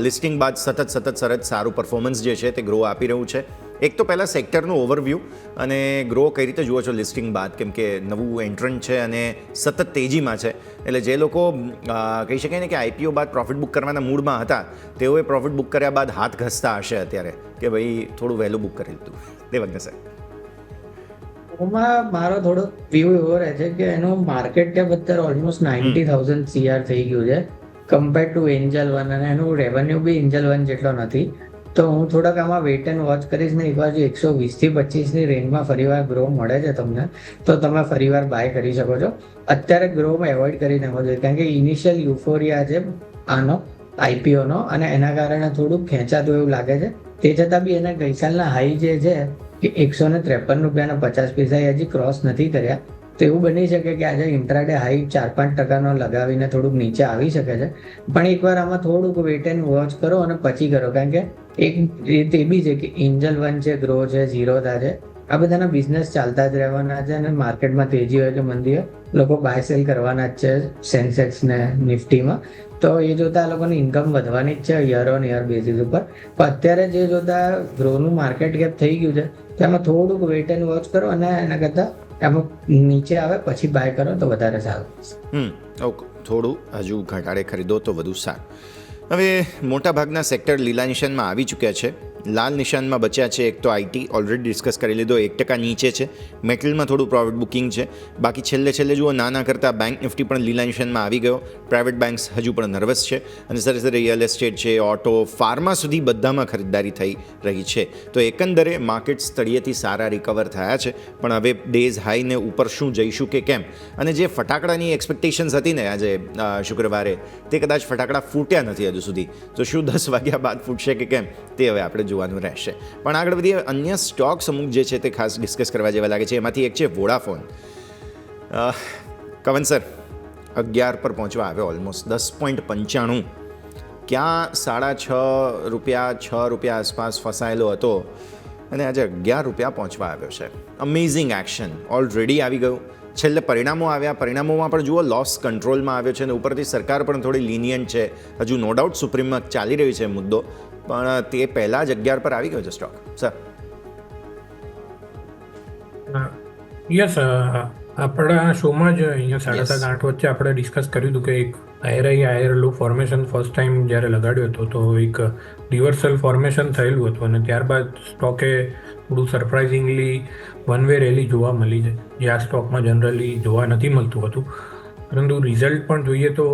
લિસ્ટિંગ બાદ સતત સારું પરફોર્મન્સ જે છે તે ગ્રો આપી રહ્યું છે. એક તો પહેલાં સેક્ટરનું ઓવરવ્યૂ અને ગ્રો કઈ રીતે જુઓ છો લિસ્ટિંગ બાદ, કેમ કે નવું એન્ટ્રન્ટ છે અને સતત તેજીમાં છે, એટલે જે લોકો કહી શકાય ને કે IPO બાદ પ્રોફિટ બુક કરવાના મૂડમાં હતા તેઓએ પ્રોફિટ બુક કર્યા બાદ હાથ ઘસતા હશે અત્યારે કે ભાઈ થોડું વહેલું બુક કરી લીધું. દેવજ્ઞ સર. મારો થોડો વ્યૂ એવો રહે છે કે એનું માર્કેટ કેપ અત્યારે ઓલમોસ્ટ 90,000 CR થઈ ગયું છે કમ્પેર ટુ એન્જલ વન, અને એનું રેવન્યુ બી એન્જલ વન જેટલો નથી. તો હું થોડાક આમાં વેઇટ એન્ડ વોચ કરીશ ને એક બાજુ 120થી 25ની રેન્જમાં ફરીવાર ગ્રો મળે છે તમને તો તમે ફરીવાર બાય કરી શકો છો. અત્યારે ગ્રોમાં એવોઇડ કરી નાખો જોઈએ, કારણ કે ઇનિશિયલ યુફોરિયા છે આનો IPOનો અને એના કારણે થોડુંક ખેંચાતું એવું લાગે છે. તે છતાં બી એના ગઈકાલના હાઈ જે છે કે 153.50 હજી ક્રોસ નથી કર્યા, તો એવું બની શકે કે આજે ઇન્ટ્રાડે હાઈ 4-5% લગાવીને થોડુંક નીચે આવી શકે છે. પણ એકવાર આમાં થોડુંક વેઇટ એન્ડ વોચ કરો અને પછી કરો, કારણ કે એક રીત એ બી છે કે એન્જલ વન છે, ગ્રો છે, ઝીરોધા છે, આ બધાના બિઝનેસ ચાલતા જ રહેવાના છે અને માર્કેટમાં તેજી હોય કે મંદી હોય લોકો બાય સેલ કરવાના જ છે સેન્સેક્સ ને નિફ્ટીમાં. તો એ જોતા આ લોકોની ઇન્કમ વધવાની જ છે યર ઓન યર બેઝિસ ઉપર. પણ અત્યારે જે જોતા ગ્રોનું માર્કેટ કેપ થઈ ગયું છે તેમાં થોડુંક વેઇટ એન્ડ વોચ કરો અને એના કરતાં આમાં નીચે આવે પછી બાય કરો તો વધારે સારું. ઓકે, થોડું હજુ ઘટાડે ખરીદો તો વધુ સારું. હવે મોટાભાગના સેક્ટર લીલા નિશાનમાં આવી ચૂક્યા છે. લાલ નિશાનમાં બચ્યા છે એક તો આઈટી ઓલરેડી ડિસ્કસ કરી લીધો 1% નીચે છે, મેટલમાં થોડું પ્રોફિટ બુકિંગ છે, બાકી છેલ્લે જુઓ નાના કરતાં બેંક નિફ્ટી પણ લીલા નિશાનમાં આવી ગયો, પ્રાઇવેટ બેંક્સ હજુ પણ નર્વસ છે અને સાથે રિયલ એસ્ટેટ છે, ઓટો, ફાર્મા સુધી બધામાં ખરીદદારી થઈ રહી છે. તો એકંદરે માર્કેટ્સ તળિયેથી સારા રિકવર થયા છે, પણ હવે ડેઝ હાઈને ઉપર શું જઈશું કે કેમ, અને જે ફટાકડાની એક્સપેક્ટેશન્સ હતી ને આજે શુક્રવારે તે કદાચ ફટાકડા ફૂટ્યા નથી હજુ સુધી, તો શું 10 વાગ્યા બાદ ફૂટશે કે કેમ તે હવે આપણે જોવાનું રહેશે. પણ આગળ વધીએ, અન્ય સ્ટોક્સ અમુક જે છે તે ખાસ ડિસ્કસ કરવા જેવા લાગે છે. એમાંથી એક છે વોડાફોન. કવન સર 11 પર પહોંચવા આવ્યો, ઓલમોસ્ટ 10.95, ક્યાં ₹6.5 ₹6 આસપાસ ફસાયેલો હતો અને આજે ₹11 પહોંચવા આવ્યો છે. અમેઝિંગ એક્શન ઓલરેડી આવી ગયું. છેલ્લે પરિણામો આવ્યા, પરિણામોમાં પણ જુઓ લોસ કંટ્રોલમાં આવ્યો છે અને ઉપરથી સરકાર પણ થોડી લિનિયન્ટ છે. હજુ નો ડાઉટ સુપ્રીમમાં ચાલી રહ્યું છે મુદ્દો, પણ તે પહેલાં જ 11 પર આવી ગયો છે સ્ટોક. સર યસ, આપણા શોમાં જ અહીંયા 7:30-8 વચ્ચે આપણે ડિસ્કસ કર્યું હતું કે એક હાયર લો ફોર્મેશન ફર્સ્ટ ટાઈમ જ્યારે લગાડ્યો હતો તો એક રિવર્સલ ફોર્મેશન થયેલું હતું અને ત્યારબાદ સ્ટોકે થોડું સરપ્રાઇઝિંગલી વન વે રેલી જોવા મળી છે, જે આ સ્ટોકમાં જનરલી જોવા નથી મળતું હતું. પરંતુ રિઝલ્ટ પણ જોઈએ તો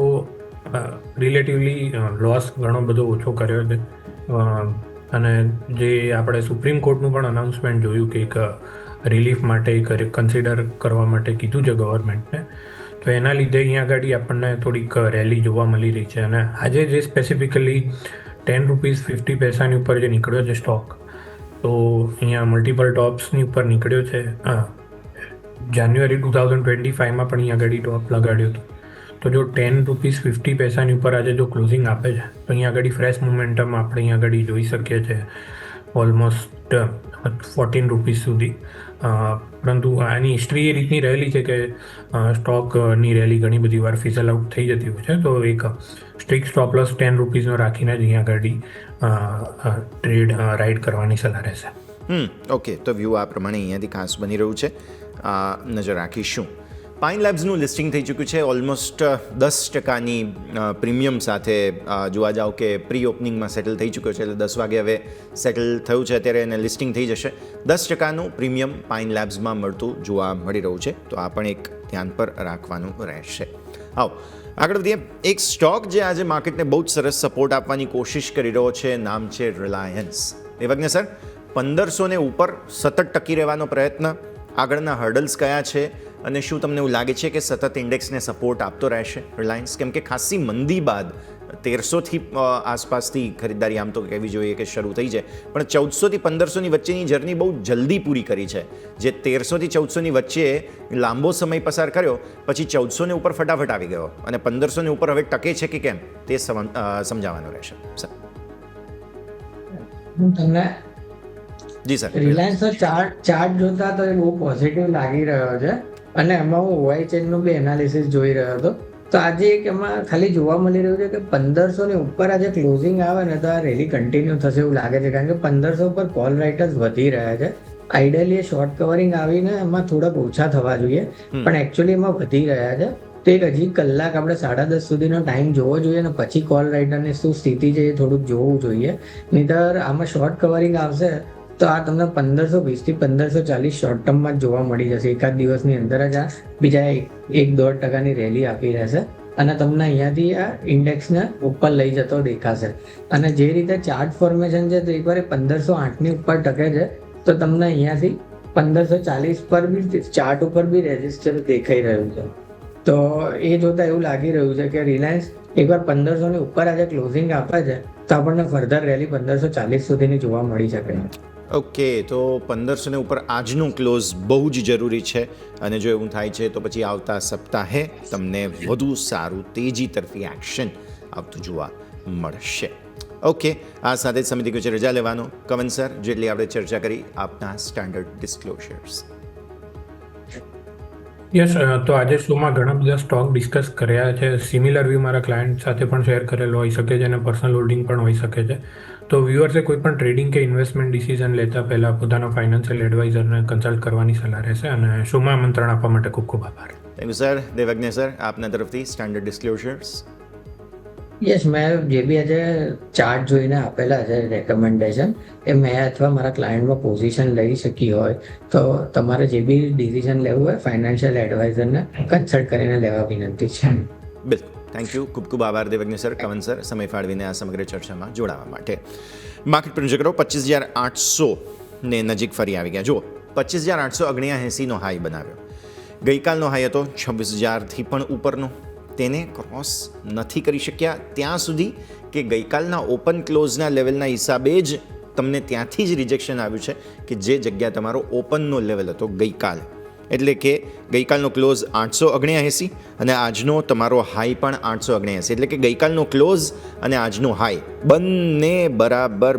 રિલેટિવલી લોસ ઘણો બધો ઓછો કર્યો છે અને જે આપણે સુપ્રીમ કોર્ટનું પણ અનાઉન્સમેન્ટ જોયું કે એક રિલીફ માટે કન્સિડર કરવા માટે કીધું છે ગવર્મેન્ટને, તો એના લીધે અહીંયા આગળ આપણને થોડીક રેલી જોવા મળી રહી છે. અને આજે જે સ્પેસિફિકલી ₹10.50 ઉપર જે નીકળ્યો છે સ્ટોક, તો અહીંયા મલ્ટિપલ ટોપ્સની ઉપર નીકળ્યો છે. જાન્યુઆરી 2025માં પણ અહીંયા આગળ ટોપ લગાડ્યો હતો. તો જો ₹10.50 ઉપર આજે જો ક્લોઝિંગ આપે છે તો અહીંયા આગળ ફ્રેશ મોમેન્ટમ આપણે અહીંયા આગળ જોઈ શકીએ છીએ ઓલમોસ્ટ ₹14 સુધી. પરંતુ આની હિસ્ટ્રી એ રીતની રહેલી છે કે સ્ટોકની રેલી ઘણી બધી વાર ફિઝલ આઉટ થઈ જતી હોય છે. તો એક સ્ટ્રિક્ટ સ્ટોપ લોસ ₹10 રાખીને જ અહીંયા આગળ ટ્રેડ રાઇડ કરવાની સલાહ રહેશે. ઓકે, તો વ્યૂ આ પ્રમાણે અહીંયાથી ખાસ બની રહ્યું છે, નજર રાખીશું. પાઇન લેબ્સનું લિસ્ટિંગ થઈ ચૂક્યું છે, ઓલમોસ્ટ 10%ની પ્રીમિયમ સાથે જોવા જાઓ કે પ્રી ઓપનિંગમાં સેટલ થઈ ચૂક્યો છે, એટલે 10 વાગે હવે સેટલ થયું છે, અત્યારે એને લિસ્ટિંગ થઈ જશે. 10%નું પ્રીમિયમ પાઇન લેબ્સમાં મળતું જોવા મળી રહ્યું છે, તો આ પણ એક ધ્યાન પર રાખવાનું રહેશે. આવો આગળ વધીએ. એક સ્ટોક જે આજે માર્કેટને બહુ જ સરસ સપોર્ટ આપવાની કોશિશ કરી રહ્યો છે, નામ છે રિલાયન્સ. દેવજ્ઞ સર, 1500 ઉપર સતત ટકી રહેવાનો પ્રયત્ન, આગળના હર્ડલ્સ કયા છે અને શું તમને એવું લાગે છે કે સતત ઇન્ડેક્સને સપોર્ટ આપતો રહેશે રિલાયન્સ? કેમ કે ખાસી મંદી બાદ 1300થી આસપાસથી ખરીદદારી આમ તો કહેવી જોઈએ કે શરૂ થઈ છે, પણ 1400થી 1500ની વચ્ચેની જર્ની બહુ જલ્દી પૂરી કરી છે. જે 1300થી 1400ની વચ્ચે લાંબો સમય પસાર કર્યો, પછી 1400 ઉપર ફટાફટ આવી ગયો અને 1500 ઉપર હવે ટકે છે કે કેમ તે સમજાવવાનું રહેશે. સર તમને જી સર, રિલાયન્સનો ચાર્ટ જોતા તો એ બહુ પોઝિટિવ લાગી રહ્યો છે અને એમાં હું ઓવાઈ ચેનનું બી એનાલિસિસ જોઈ રહ્યો હતો. તો આજે એક એમાં ખાલી જોવા મળી રહ્યું છે કે 1500 ઉપર આજે ક્લોઝિંગ આવે ને તો આ રેલી કન્ટિન્યુ થશે એવું લાગે છે, કારણ કે 1500 ઉપર કોલ રાઇટર્સ વધી રહ્યા છે. આઈડિયલી એ શોર્ટ કવરિંગ આવીને એમાં થોડાક ઓછા થવા જોઈએ, પણ એકચ્યુઅલી એમાં વધી રહ્યા છે. તો એક હજી કલાક આપણે 10:30 સુધીનો ટાઈમ જોવો જોઈએ અને પછી કોલ રાઇટરની શું સ્થિતિ છે એ થોડુંક જોવું જોઈએ. નહીંતર આમાં શોર્ટ કવરિંગ આવશે તો આ તમને 1520 થી 1540 શોર્ટ ટર્મમાં જ જોવા મળી જશે. એકાદ દિવસની અંદર જ આ બીજા 1-1.5%ની રેલી આપી રહેશે અને તમને અહીંયાથી આ ઇન્ડેક્સને ઉપર લઈ જતો દેખાશે. અને જે રીતે ચાર્ટ ફોર્મેશન છે તો એકવાર 1508ની ઉપર ટકે છે, તો તમને અહીંયાથી 1540 પર બી ચાર્ટ ઉપર બી રેજિસ્ટર દેખાઈ રહ્યું છે. તો એ જોતા એવું લાગી રહ્યું છે કે રિલાયન્સ એકવાર 1500ની ઉપર આજે ક્લોઝિંગ આપે છે તો આપણને ફર્ધર રેલી 1540 સુધીની જોવા મળી શકે. ઓકે, તો 1500 ઉપર આજનું ક્લોઝ બહુ જ જરૂરી છે અને જો એવું થાય છે તો પછી આવતા સપ્તાહે તમને વધુ સારું તેજી તરફી એક્શન આવતું જોવા મળશે. ઓકે, આ સાથે જ સમિતિ કુછ રજા લેવાનો. કવન સર, જેટલી આપણે ચર્ચા કરી આપના સ્ટાન્ડર્ડ ડિસ્ક્લોઝર્સ. યસ, તો આજે શોમાં ઘણા બધા સ્ટોક ડિસ્કસ કર્યા છે. સિમિલર વ્યૂ મારા ક્લાયન્ટ સાથે પણ શેર કરેલો હોઈ શકે છે અને પર્સનલ હોલ્ડિંગ પણ હોઈ શકે છે. તો વ્યુઅર્સે કોઈ પણ ટ્રેડિંગ કે ઇન્વેસ્ટમેન્ટ ડિસિઝન લેતા પહેલાં પોતાના ફાઇનાન્શિયલ એડવાઇઝરને કન્સલ્ટ કરવાની સલાહ રહેશે. અને શોમાં આમંત્રણ આપવા માટે ખૂબ ખૂબ આભાર. Thank you sir. Devagya sir, આપના તરફથી સ્ટાન્ડર્ડ ડિસ્ક્લોઝર્સ. યસ, મેં જે બી આજે ચાર્ટ જોઈને આપેલા છે રેકમેન્ડેશન, એ મેં અથવા મારા ક્લાયન્ટમાં પોઝિશન લઈ શકી હોય તો તમારે જે બી ડિસિઝન લેવું હોય ફાઇનાન્શિયલ એડવાઇઝરને કન્સલ્ટ કરીને લેવા વિનંતી છે. બિલકુલ, થેન્ક યુ. ખૂબ ખૂબ આભાર દેવજ્ઞ સર, કવન સર, સમય ફાળવીને આ સમગ્ર ચર્ચામાં જોડાવા માટે. માર્કેટ પર નજર કરો, 25,800 ને નજીક ફરી આવી ગયા. જુઓ, 25,879નો હાઈ બનાવ્યો. ગઈકાલનો હાઈ હતો 26,000થી પણ ઉપરનો. તેને ક્રોસ નથી કરી શક્યા ત્યાં સુધી કે ગઈકાલના ઓપન ક્લોઝના લેવલના હિસાબે જ તમને ત્યાંથી જ રિજેક્શન આવ્યું છે કે જે જગ્યા તમારો ઓપનનો લેવલ હતો ગઈકાલે. એટલે કે ગઈકાલનો ક્લોઝ 879 અને આજનો તમારો હાઈ પણ 879. એટલે કે ગઈકાલનો ક્લોઝ અને આજનો હાઈ બંને બરાબર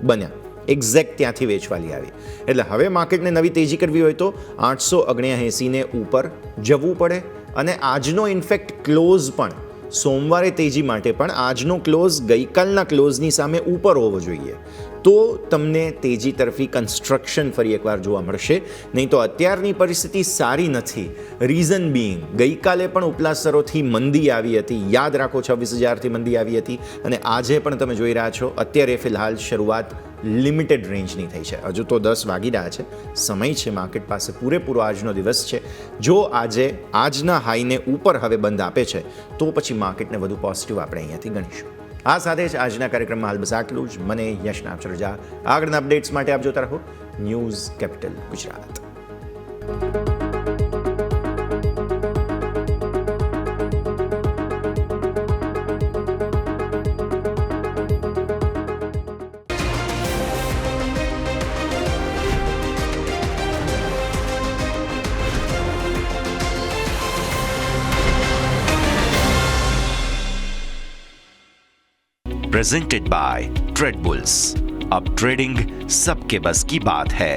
બન્યા. એક્ઝેક્ટ ત્યાંથી વેચવાલી આવી. એટલે હવે માર્કેટને નવી તેજી કરવી હોય તો 879ને ઉપર જવું પડે. અને આજનો ઇનફેક્ટ ક્લોઝ પણ સોમવારે તેજી માટે પણ આજનો ક્લોઝ ગઈકાલના ક્લોઝની સામે ઉપર હોવો જોઈએ, તો તમને તેજી તરફી કન્સ્ટ્રક્શન ફરી એકવાર જોવા મળશે. નહીં તો અત્યારની પરિસ્થિતિ સારી નથી. રીઝન બિંગ, ગઈકાલે પણ ઉપલા સ્તરોથી મંદી આવી હતી. યાદ રાખો, 26,000થી મંદી આવી હતી અને આજે પણ તમે જોઈ રહ્યા છો અત્યારે ફિલહાલ શરૂઆત લિમિટેડ રેન્જની થઈ છે. હજુ તો 10 વાગી રહ્યા છે, સમય છે, માર્કેટ પાસે પૂરેપૂરો આજનો દિવસ છે. જો આજે આજના હાઈને ઉપર હવે બંધ આપે છે તો પછી માર્કેટને વધુ પોઝિટિવ આપણે અહીંયાથી ગણીશું. આ સાથે જ આજના કાર્યક્રમમાં હાલ બસ આટલું જ. મને યશના આપશો રજા. આગળના અપડેટ્સ માટે આપ જોતા રહો news capital Gujarat. Presented by trade bulls. अब ट्रेडिंग सबके बस की बात है.